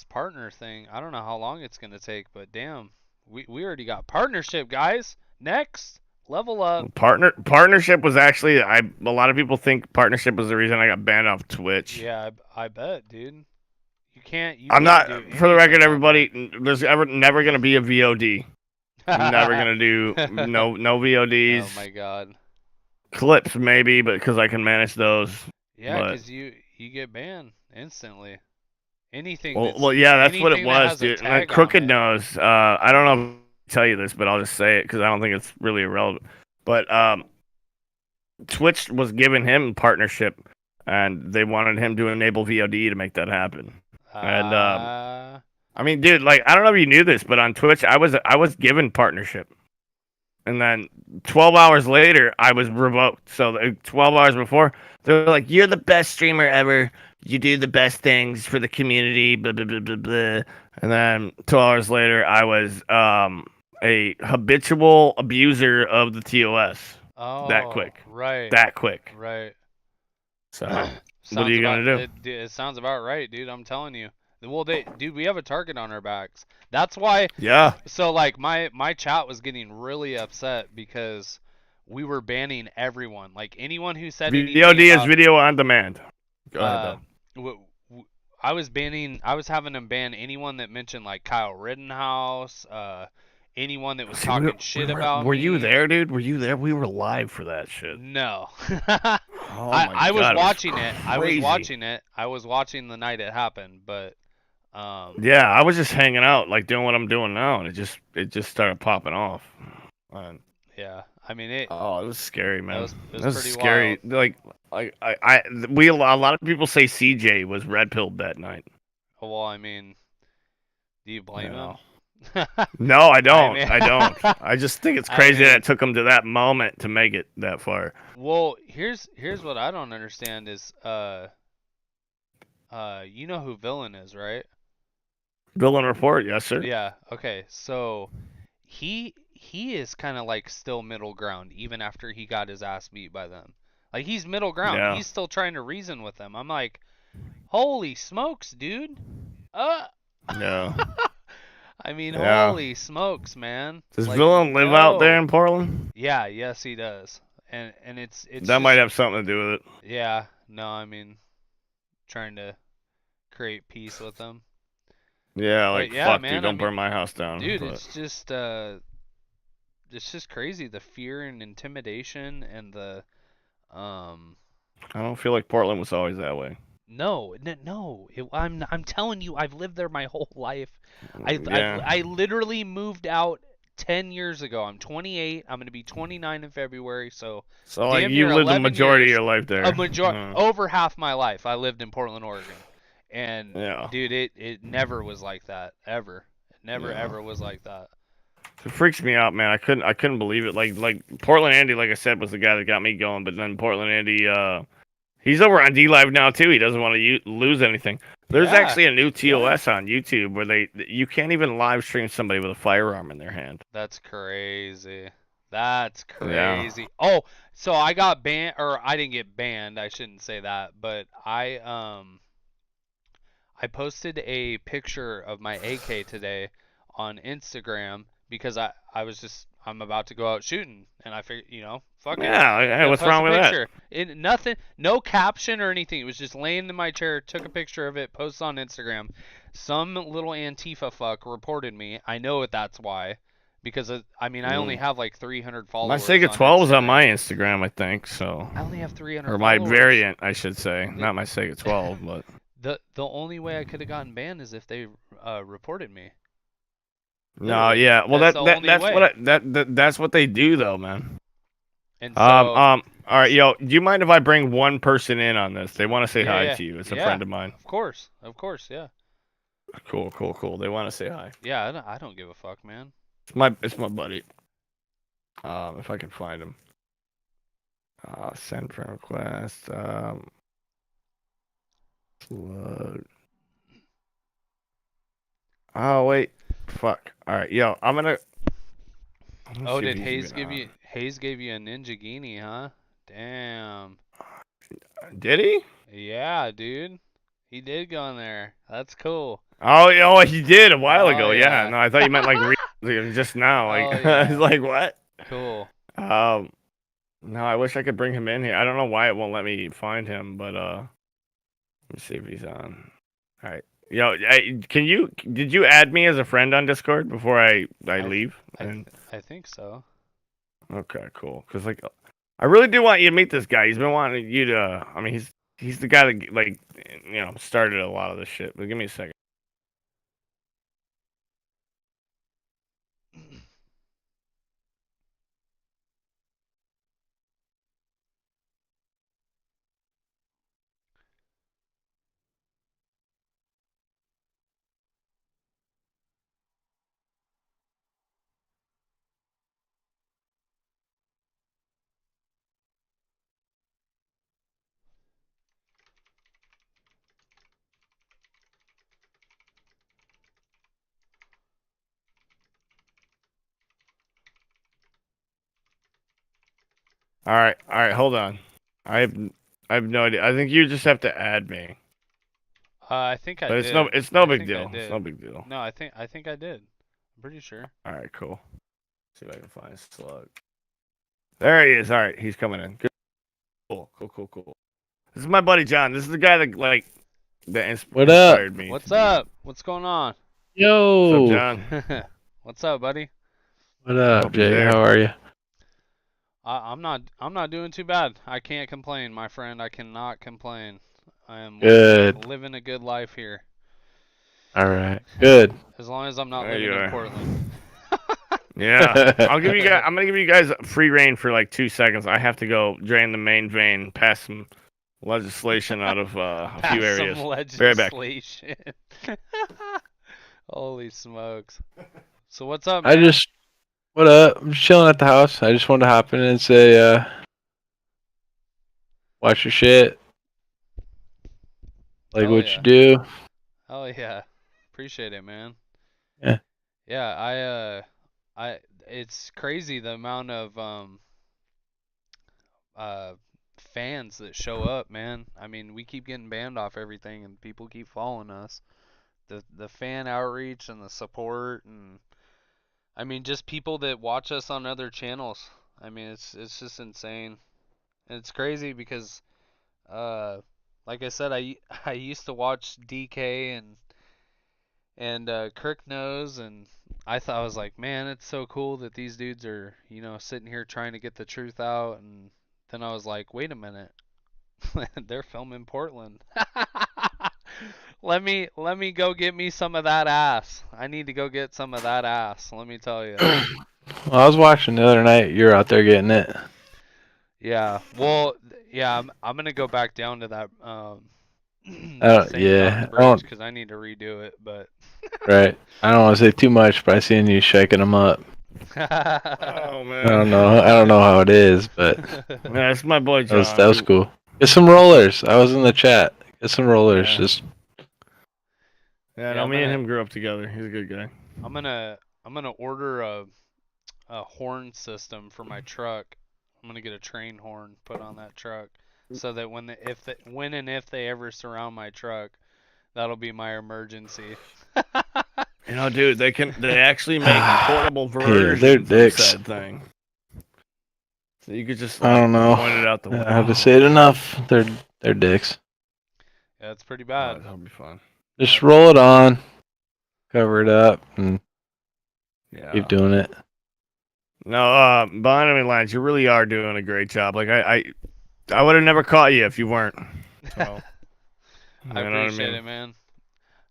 partner thing. I don't know how long it's gonna take, but damn, we already got partnership, guys. Next, level up. Partnership was actually a lot of people think partnership was the reason I got banned off Twitch. Yeah, I bet, dude. You can't I'm do not, for the record, anything on there. everybody. There's never gonna be a VOD. I'm never gonna do no VODs. Oh my god. Clips maybe, but because I can manage those. Yeah, But 'cause you get banned instantly. Anything well, yeah, that's what it anything that was, has a dude. And then tag on Crooked it. knows. I don't know if I tell you this, but I'll just say it because I don't think it's really irrelevant. But Twitch was giving him partnership, and they wanted him to enable VOD to make that happen. And I mean, dude, like I don't know if you knew this, but on Twitch, I was given partnership, and then 12 hours later, I was revoked. So 12 hours before, they were like, "You're the best streamer ever. You do the best things for the community." Blah blah blah blah blah. And then 12 hours later, I was a habitual abuser of the TOS. That Oh, quick. right. That quick. Right. So, what are Sounds you about gonna do? it sounds about right, dude. I'm telling you. Well, dude, we have a target on our backs. That's why. Yeah. So like my chat was getting really upset because we were banning everyone. Like anyone who said anything VOD is about video on demand. Go ahead though. I was having them ban anyone that mentioned like Kyle Rittenhouse, anyone that was talking shit about Were me. you there, dude? Were you there? We were live for that shit. No. Oh my I was God, watching it. was I was crazy. watching it. I was watching the night it happened, but Yeah, I was just hanging out, like doing what I'm doing now, and it just started popping off. And, yeah. I mean it. oh, it was scary, man. It was That was pretty scary. wild. Like a lot of people say CJ was red pilled that night. Well, I mean, do you blame him? No, I don't. mean- I don't. I just think it's I crazy mean- that it took him to that moment to make it that far. Well, here's what I don't understand is you know who Villain is, right? Villain report, yes sir. Yeah, okay. So he is kind of like still middle ground even after he got his ass beat by them. Like he's middle ground. Yeah. He's still trying to reason with them. I'm like, "Holy smokes, dude." Yeah. I mean, Yeah. holy smokes, man. Does Like, Villain live out there no. in Portland? Yeah, yes he does. And it's That might have something to do with it. Yeah, no, I mean trying to create peace with them. Yeah, But like yeah, fuck, man, dude, I don't burn mean, my house down. Dude, but- it's just crazy, the fear and intimidation and the I don't feel like Portland was always that way. no. I'm telling you, I've lived there my whole life. Yeah. I literally moved out 10 years ago. I'm 28. I'm going to be 29 in February, so like damn you near lived the 11 majority years, of your life there. over half my life I lived in Portland, Oregon. And Yeah. dude, it never was like that ever. It never Yeah. ever was like that. It freaks me out, man. I couldn't believe it. Like Portland Andy, like I said, was the guy that got me going. But then Portland Andy, he's over on D Live now too. He doesn't want to lose anything. There's Yeah. actually a new TOS on YouTube where you can't even live stream somebody with a firearm in their hand. That's crazy. That's Yeah. crazy. Oh, so I got banned, or I didn't get banned. I shouldn't say that, but I posted a picture of my AK today on Instagram because I'm about to go out shooting, and I figured, fuck it. Yeah, hey, Yeah, what's post wrong a with that? picture. Nothing, no caption or anything. It was just laying in my chair, took a picture of it, posted on Instagram. Some little Antifa fuck reported me. I know that's why. Because, I only have like 300 followers. My Sega 12 is on my Instagram, I think, so. I only have 300 Or my followers. variant, I should say. Not my Sega 12, but. The only way I could have gotten banned is if they reported me. No, Literally, yeah. Well, that's the only that's way. what that's what they do though, man. And so, All right, yo, do you mind if I bring one person in on this? They want to say hi yeah, to you. It's a yeah, friend of mine. of course, yeah. Cool. They want to say hi. Yeah, I don't give a fuck, man. It's my buddy. If I can find him. Send friend request. Load. Oh wait, fuck. All right, yo, I'm gonna. Oh, did Hayes give you? Hayes gave you a Ninja Genie, huh? Damn. Did he? Yeah, dude. He did go in there. That's cool. Oh, he did a while ago. yeah. Yeah. No, I thought you meant like just now. Like, Oh, yeah. I was like, what? Cool. No, I wish I could bring him in here. I don't know why it won't let me find him, but let me see if he's on. All right. Yo, did you add me as a friend on Discord before I leave? I think so. Okay, cool. Cause like, I really do want you to meet this guy. He's been wanting you to. I mean, he's the guy that like, started a lot of this shit. But give me a second. All right, hold on. I have no idea. I think you just have to add me. I think I But did. it's no I big think deal. I did. It's no big deal. No, I think I did. I'm pretty sure. All right, cool. See if I can find Slug. There he is. All right, he's coming in. Good. Cool. This is my buddy John. This is the guy that inspired me. What's up? What's going on? Yo. What's up, John? What's up, buddy? What up, Jay? How are you? I'm not doing too bad. I can't complain, my friend. I cannot complain. I am Good. living a good life here. All right. Good. As long as I'm not There living you in are. Portland. Yeah, I'm gonna give you guys free reign for like 2 seconds. I have to go drain the main vein, pass some legislation out of a few areas. Some Be right back. legislation. Holy smokes! So what's up, man? What up? I'm just chilling at the house. I just wanted to hop in and say, watch your shit. Like Hell what yeah. you do. Oh yeah, appreciate it, man. Yeah. Yeah, it's crazy the amount of fans that show up, man. I mean, we keep getting banned off everything, and people keep following us. The fan outreach and the support, and I mean, just people that watch us on other channels. I mean, it's just insane, and it's crazy because, like I said, I used to watch DK and Kirk knows, and I was like, man, it's so cool that these dudes are, sitting here trying to get the truth out, and then I was like, wait a minute, they're filming Portland. Let me go get me some of that ass. I need to go get some of that ass. Let me tell you. Well, I was watching the other night. You're out there getting it. Yeah. Well, yeah. I'm gonna go back down to that. Yeah. I don't. Because I need to redo it, but. Right. I don't want to say too much, but I seen you shaking them up. Oh man. I don't know how it is, but. Yeah, it's my boy John. That was cool. Get some rollers. I was in the chat. Get some rollers. Yeah. Just. Yeah, no, me and him grew up together. He's a good guy. I'm gonna order a horn system for my truck. I'm gonna get a train horn put on that truck, so that when and if they ever surround my truck, that'll be my emergency. Dude, they actually make portable versions they're of dicks. that thing. So you could just I don't know. point it out the window. I have to say it enough. They're dicks. Yeah, it's pretty bad. That'll be fun. Just roll it on, cover it up, and keep doing it. No, behind enemy lines, you really are doing a great job. Like I would have never caught you if you weren't. So, I appreciate it, man.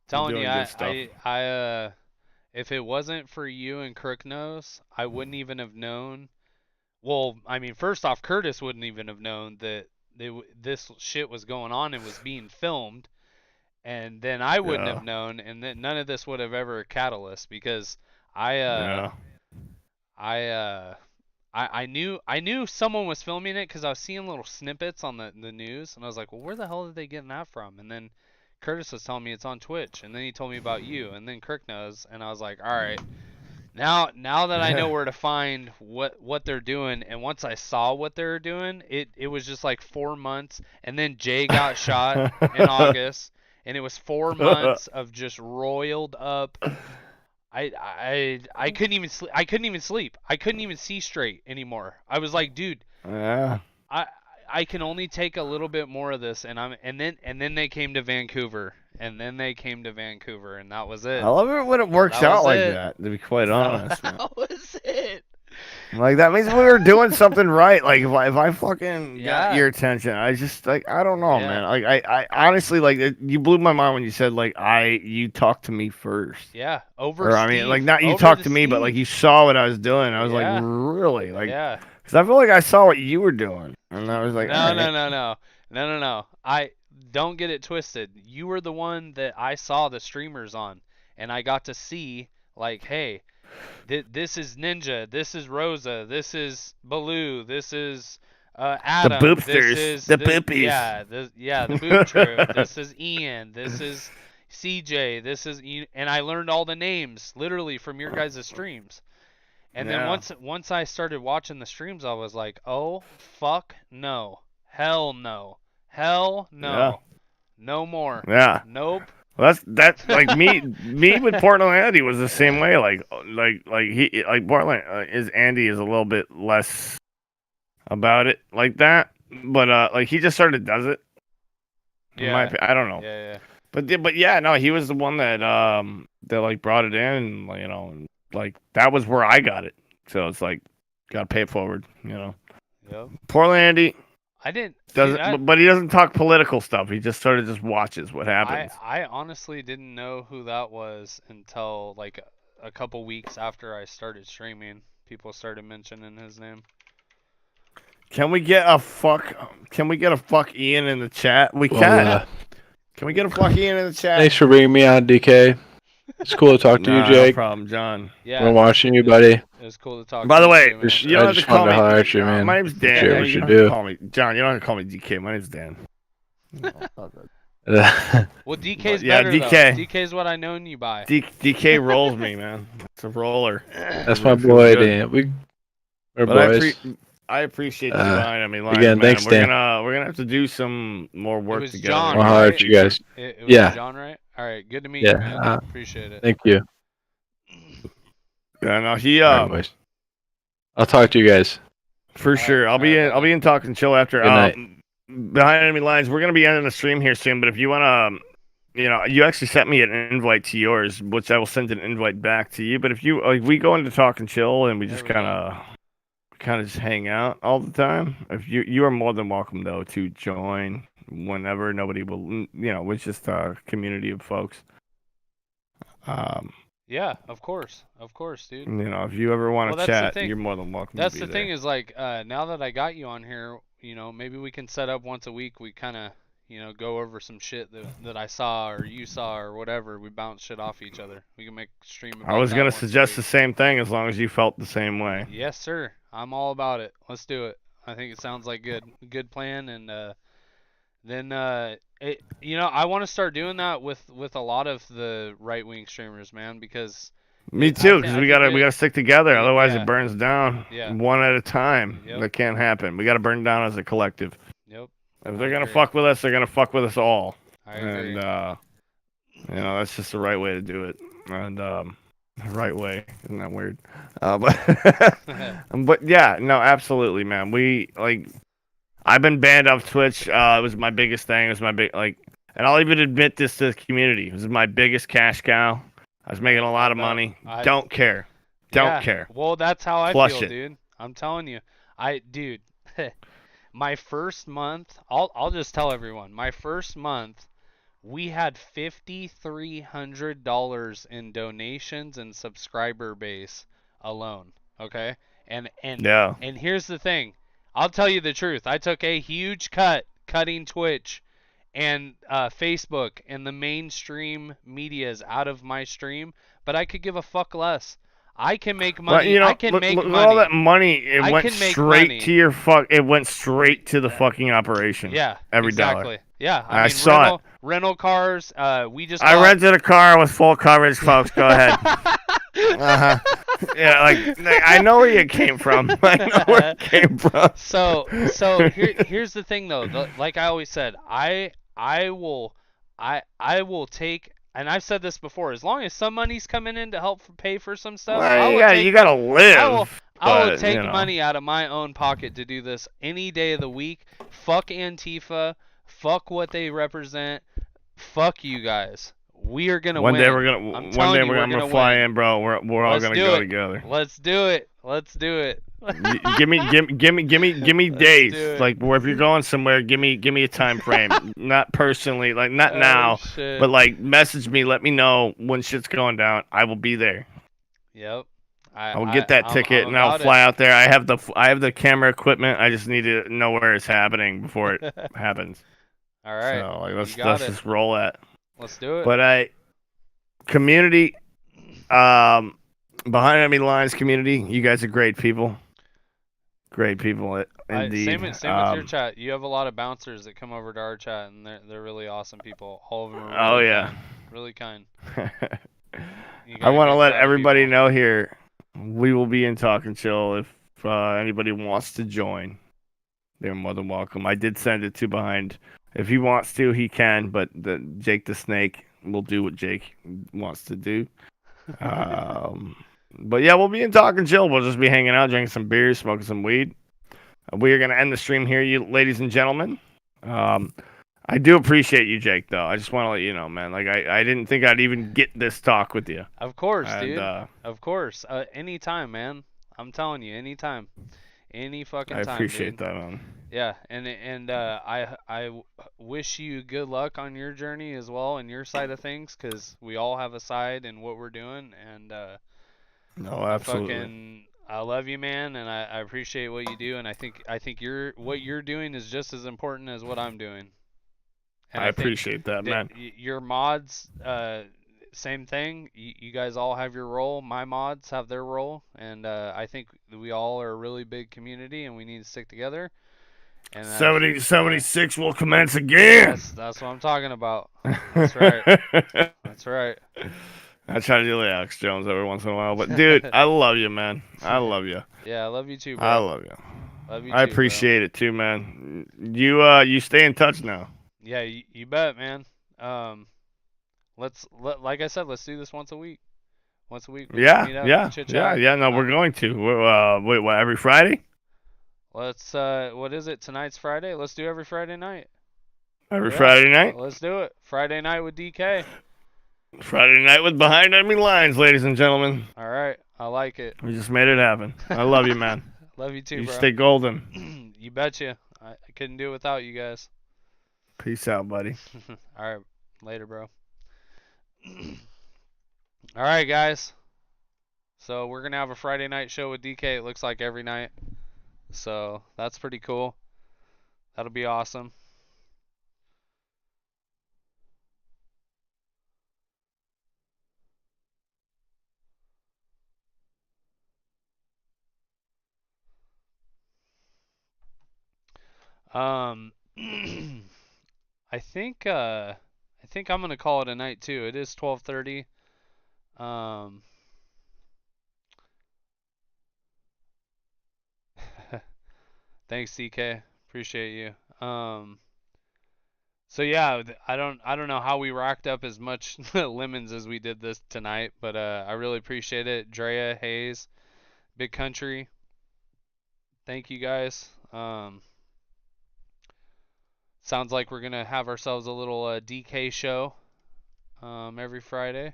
Telling you, If it wasn't for you and Crooknose, I wouldn't even have known. Well, I mean, first off, Curtis wouldn't even have known that this shit was going on and was being filmed, and then I wouldn't Yeah. have known, and then none of this would have ever catalyst because I Yeah. I I knew someone was filming it because I was seeing little snippets on the news, and I was like, well, where the hell did they get that from? And then Curtis was telling me it's on Twitch, and then he told me about you, and then Kirk knows, and I was like, all right, now that I know where to find what they're doing, and once I saw what they were doing, it was just like 4 months, and then Jay got shot in August, and it was 4 months of just roiled up. I couldn't even sleep. I couldn't even sleep. I couldn't even see straight anymore. I was like, dude, Yeah. I can only take a little bit more of this, and then they came to Vancouver, and that was it. I love it when it works That out was like it. that, to be quite honest. Man. That was it. Like, that means we were doing something right. Like, if I fucking got Yeah. your attention, I just, like, I don't know, Yeah. man. Like, I honestly, like, you blew my mind when you said, like, you talked to me first. Yeah, over Or, Steve. I mean, like, not you over talked to to me, but, like, Steve. you saw what I was doing. I was Yeah. like, really? Like, Yeah. because I feel like I saw what you were doing. And I was like, No, all no, right. no. I don't get it twisted. You were the one that I saw the streamers on, and I got to see, like, hey, this is Ninja, this is Rosa, this is Baloo, this is Adam, boopsters, this is the boopies. yeah, the Boop Troop, this is Ian, this is CJ, this is, and I learned all the names literally from your guys' streams. And then Yeah. once I started watching the streams, I was like, oh fuck no, hell no, hell no, Yeah. no more, Yeah. nope. Well, that's like me with Portland Andy was the same way. Like Portland Andy is a little bit less about it like that, but like he just sort of does it. Yeah. I don't know. Yeah. But yeah, no, he was the one that like brought it in, you know, and, like that was where I got it. So it's like, gotta pay it forward, you know. Yep. Portland Andy. I didn't. Doesn't, but he doesn't talk political stuff. He just sort of just watches what happens. I honestly didn't know who that was until like a couple weeks after I started streaming. People started mentioning his name. Can we get a fuck? Can we get a fuck Ian in the chat? We Well, can. Can we get a fuck Ian in the chat? Thanks for bringing me on, DK. It's cool to talk to you, Jake. No problem, John. Yeah. I'm watching you, buddy. It was cool to talk. By to the you way, too, man. you don't I have to just call wanted me. to holler at you, man. My name's Dan. Shit, You we don't should have to do. call me John. You don't have to call me DK. My name's Dan. Well, DK's yeah, better DK. though. DK's what I known you by. DK rolls me, man. It's a roller. That's my boy, Dan. We're boys. I appreciate you behind me. Again, man. thanks, we're Dan. We're gonna have to do some more It work was together. John, I'll holler right? at you guys. It was Yeah. John, right? All right. Good to meet Yeah, you, man. Appreciate it. Thank you. Yeah, no, he All right, boys. I'll talk to you guys. for sure. I'll be in talk and chill after. Good night. Behind enemy lines, we're gonna be ending the stream here soon. But if you wanna, you know, you actually sent me an invite to yours, which I will send an invite back to you. But if you we go into talk and chill, and we just kind of just hang out all the time. If you are more than welcome though to join whenever. Nobody will, you know, it's just a community of folks. Yeah, of course, dude. You know, if you ever want to Well, that's the chat, thing. you're more than welcome. That's to be the there. thing is like now that I got you on here, you know, maybe we can set up once a week. We kind of, you know, go over some shit that I saw or you saw or whatever. We bounce shit off each other. We can make a stream. I was going gonna to suggest the same thing as long as you felt the same way. Yes, sir. I'm all about it. Let's do it. I think it sounds like good plan, and then you know, I want to start doing that with a lot of the right wing streamers, man, because Me too, because we gotta stick together. Otherwise, yeah. it burns down Yeah. one at a time. Yep. That can't happen. We gotta burn down as a collective. Yep. If they're gonna agree. fuck with us, they're gonna fuck with us all. I agree. And you know, that's just the right way to do it. And right way, isn't that weird? But yeah, no, absolutely, man. I've been banned off Twitch. It was my biggest thing. It was my big and I'll even admit this to the community. It was my biggest cash cow. I was making a lot of money. Don't care. Don't care. Well, that's how I Flush feel, it. dude. I'm telling you. Dude, my first month, I'll just tell everyone. My first month we had $5,300 in donations and subscriber base alone. Okay, Yeah. and here's the thing. I'll tell you the truth. I took a huge cutting Twitch and Facebook and the mainstream medias out of my stream, but I could give a fuck less. I can make Well, money. I can make look at money. all that money. It I went can make straight money. to your fuck. It went straight to the fucking operation. Yeah, every exactly. dollar. Yeah, I mean saw it. rental cars. We just I bought... rented a car with full coverage, folks. Go ahead. Uh-huh. Yeah, like I know where you came from. I know where it came from. So here's the thing though. Like I always said, I will take, and I've said this before, as long as some money's coming in to help pay for some stuff, Well, you gotta live. I will but, take you know. money out of my own pocket to do this any day of the week. Fuck Antifa. Fuck what they represent. Fuck you guys. We are gonna win. One day we're gonna fly in, bro. We're all gonna go together. Let's do it. Let's do it. give me days. do it. Like, where if you're going somewhere, give me a time frame. Not personally, like not now, shit. but like message me. Let me know when shit's going down. I will be there. Yep. I will get that ticket and I'll fly out there. I have the camera equipment. I just need to know where it's happening before it happens. All right. So like, let's it. just roll that. Let's do it. But community, behind enemy lines community, you guys are great people. Great people, indeed. Same with your chat. You have a lot of bouncers that come over to our chat, and they're really awesome people. All of them are really kind. Really kind. I want to let everybody know here, we will be in Talk and Chill. If anybody wants to join, they're more than welcome. I did send it to Behind. If he wants to, he can, but Jake the Snake will do what Jake wants to do. But yeah, we'll be in Talk and Chill. We'll just be hanging out, drinking some beers, smoking some weed. We are going to end the stream here, you ladies and gentlemen. I do appreciate you, Jake, though. I just want to let you know, man. Like, I didn't think I'd even get this talk with you. Of course, dude. Of course. Anytime, man. I'm telling you, anytime. Any fucking time, I appreciate dude. that, man. Yeah, and I wish you good luck on your journey as well and your side of things, because we all have a side in what we're doing, and no, absolutely. I love you, man, and I appreciate what you do, and I think what you're doing is just as important as what I'm doing. And I appreciate that, man. Your mods, same thing. You guys all have your role. My mods have their role, and I think we all are a really big community, and we need to stick together. And 76 will commence again. That's what I'm talking about. That's right. That's right. I try to do the Alex Jones every once in a while, but dude, I love you, man. I love you. Yeah, I love you too, bro. I love you. Love you I too, appreciate it too, man. You stay in touch now. Yeah, you bet, man. Like I said, let's do this once a week. Once a week. Yeah. No, we're Um, going to. Wait, what? Every Friday? Let's. What is it? Tonight's Friday. Let's do every Friday night. Every Friday night? Let's do it. Friday night with DK. Friday night with Behind Enemy Lines, ladies and gentlemen. All right, I like it. We just made it happen. I love you, man. Love you too, you bro. Stay golden. You betcha. I couldn't do it without you guys. Peace out, buddy. All right, later, bro. All right, guys. So we're gonna have a Friday night show with DK. It looks like every night. So that's pretty cool. That'll be awesome. I think I'm gonna call it a night too. It is 12:30. Thanks, DK. Appreciate you. So yeah, I don't know how we racked up as much lemons as we did this tonight, but I really appreciate it. Drea, Hayes, Big Country. Thank you guys. Sounds like we're gonna have ourselves a little DK show every Friday.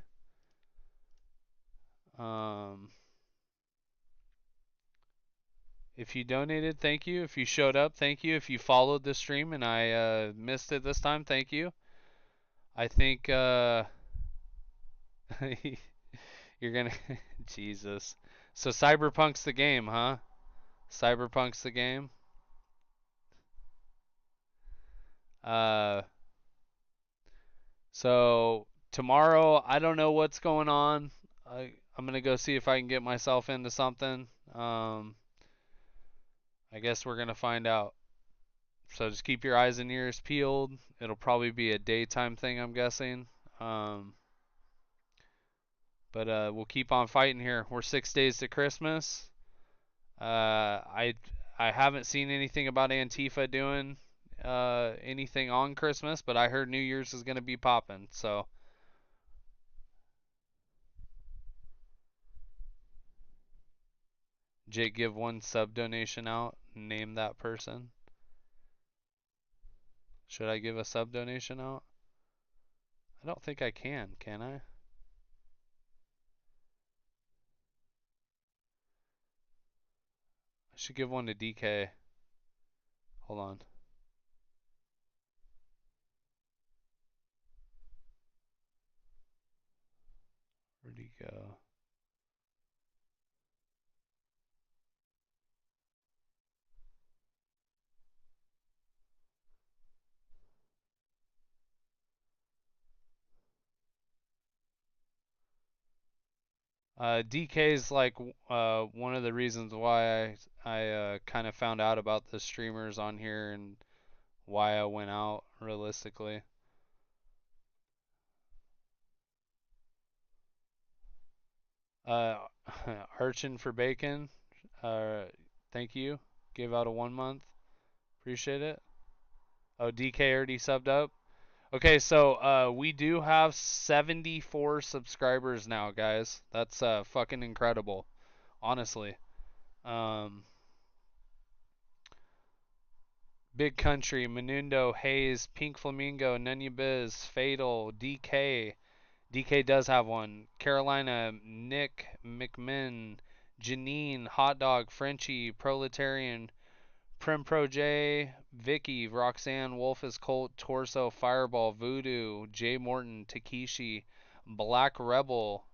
If you donated, thank you. If you showed up, thank you. If you followed the stream and I missed it this time, thank you. I think you're gonna Jesus. So Cyberpunk's the game, huh? Cyberpunk's the game. Uh, so tomorrow I don't know what's going on. I'm gonna go see if I can get myself into something. I guess we're gonna find out. So just keep your eyes and ears peeled. It'll probably be a daytime thing, I'm guessing. Um, but we'll keep on fighting here. We're 6 days to Christmas. I haven't seen anything about Antifa doing anything on Christmas, but I heard New Year's is gonna be popping. So Jake, give one sub donation out. Name that person. Should I give a sub donation out? I don't think I can I? I should give one to DK. Hold on. Where'd he go? DK's like one of the reasons why I kind of found out about the streamers on here and why I went out realistically. Uh, Archin for bacon. Thank you. Gave out a 1 month. Appreciate it. Oh, DK already subbed up. Okay, so we do have 74 subscribers now, guys. That's fucking incredible, honestly. Big Country, Menundo, Hayes, Pink Flamingo, Nunya Biz, Fatal, DK. DK does have one. Carolina, Nick, McMinn, Janine, Hot Dog, Frenchie, Proletarian, Prim Pro J, Vicky, Roxanne, Wolfus Colt, Torso, Fireball, Voodoo, Jay Morton, Takeshi, Black Rebel,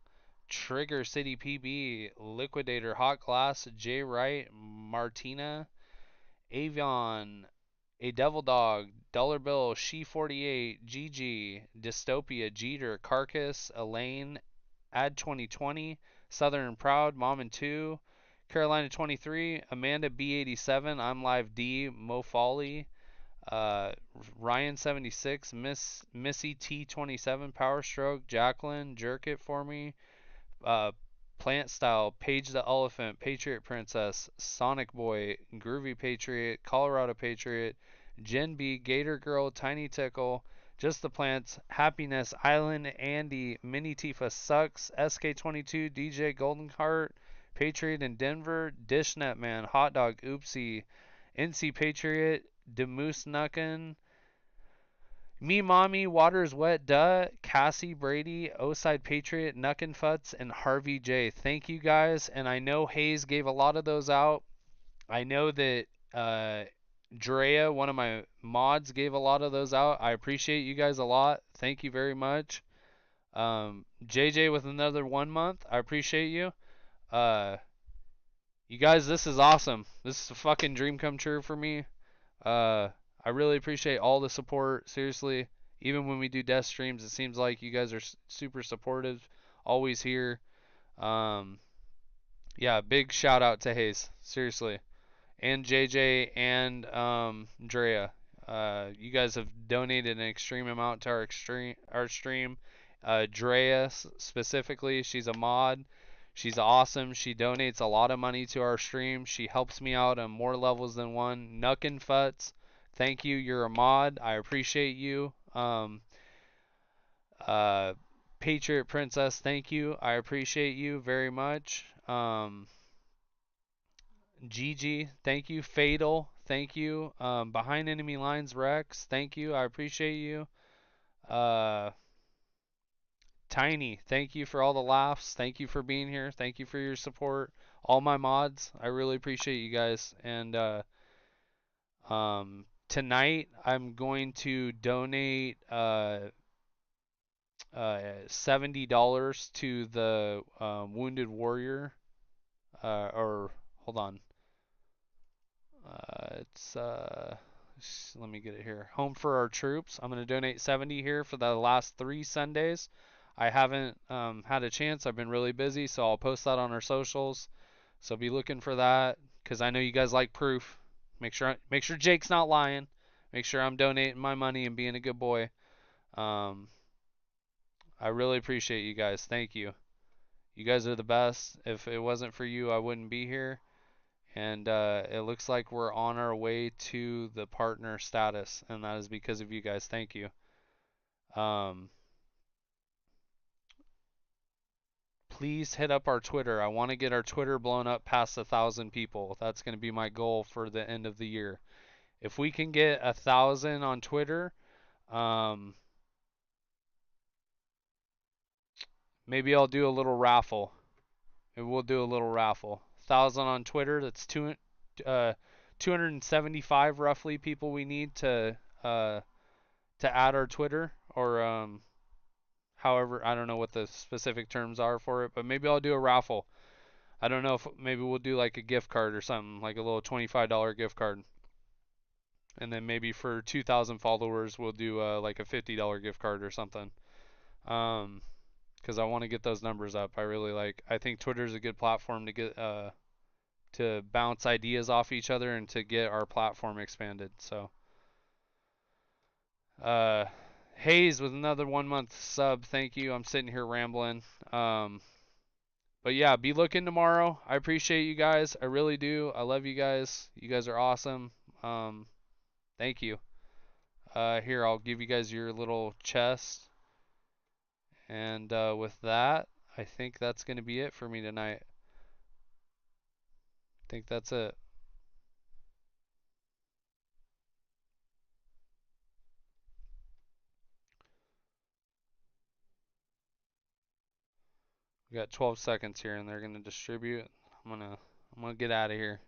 Trigger City PB, Liquidator, Hot Glass, Jay Wright, Martina, Avion, A Devil Dog, Dollar Bill, She48, GG, Dystopia, Jeter, Carcass, Elaine, Ad 2020, Southern Proud, Mom and 2, Carolina 23, Amanda B87, I'm Live D, Mo Folly, Ryan 76, Missy T27, Power Stroke, Jacqueline, Jerk It For Me, uh, Plant Style, Paige the Elephant, Patriot Princess, Sonic Boy, Groovy Patriot, Colorado Patriot, Jen B, Gator Girl, Tiny Tickle, Just the Plants, Happiness Island, Andy, Mini Tifa Sucks, SK22, DJ Golden Heart, Patriot in Denver, Dishnet Man, Hot Dog Oopsie, NC Patriot, Demoose Nuckin, Me Mommy, Water's Wet Duh, Cassie Brady, Oside Patriot, Nuckenfutz, and Harvey J. Thank you guys, and I know Hayes gave a lot of those out. I know that Drea, one of my mods, gave a lot of those out. I appreciate you guys a lot. Thank you very much. JJ with another 1 month. I appreciate you. You guys, this is awesome. This is a fucking dream come true for me. I really appreciate all the support. Seriously, even when we do death streams, it seems like you guys are super supportive, always here. Yeah, big shout out to Hayes, seriously, and JJ and Drea. You guys have donated an extreme amount to our stream. Drea specifically, she's a mod. She's awesome. She donates a lot of money to our stream. She helps me out on more levels than one. Nuckin Futz, thank you. You're a mod. I appreciate you. Patriot Princess, thank you. I appreciate you very much. Gigi, thank you. Fatal, thank you. Behind Enemy Lines, Rex, thank you. I appreciate you. Tiny, thank you for all the laughs. Thank you for being here. Thank you for your support. All my mods, I really appreciate you guys. And tonight I'm going to donate $70 to the Wounded Warrior. Or hold on. Let me get it here. Home for Our Troops. I'm gonna donate 70 here for the last 3 Sundays. I haven't had a chance. I've been really busy, so I'll post that on our socials. So be looking for that, because I know you guys like proof. Make sure Jake's not lying. Make sure I'm donating my money and being a good boy. I really appreciate you guys. Thank you. You guys are the best. If it wasn't for you, I wouldn't be here. And it looks like we're on our way to the partner status, and that is because of you guys. Thank you. Please hit up our Twitter. I want to get our Twitter blown up past 1,000 people. That's going to be my goal for the end of the year. If we can get 1,000 on Twitter, maybe I'll do a little raffle. Maybe we'll do a little raffle. 1,000 on Twitter. That's 275 roughly people we need to add our Twitter, or however, I don't know what the specific terms are for it, but maybe I'll do a raffle. I don't know if maybe we'll do like a gift card or something, like a little $25 gift card. And then maybe for 2,000 followers, we'll do like a $50 gift card or something. Because I want to get those numbers up. I think Twitter's a good platform to get to bounce ideas off each other and to get our platform expanded. So, Hayes with another 1 month sub. Thank you. I'm sitting here rambling. But yeah, be looking tomorrow. I appreciate you guys. I really do. I love you guys. You guys are awesome. Thank you. Here, I'll give you guys your little chest. And with that, I think that's going to be it for me tonight. I think that's it. We got 12 seconds here, and they're going to distribute. I'm gonna get out of here.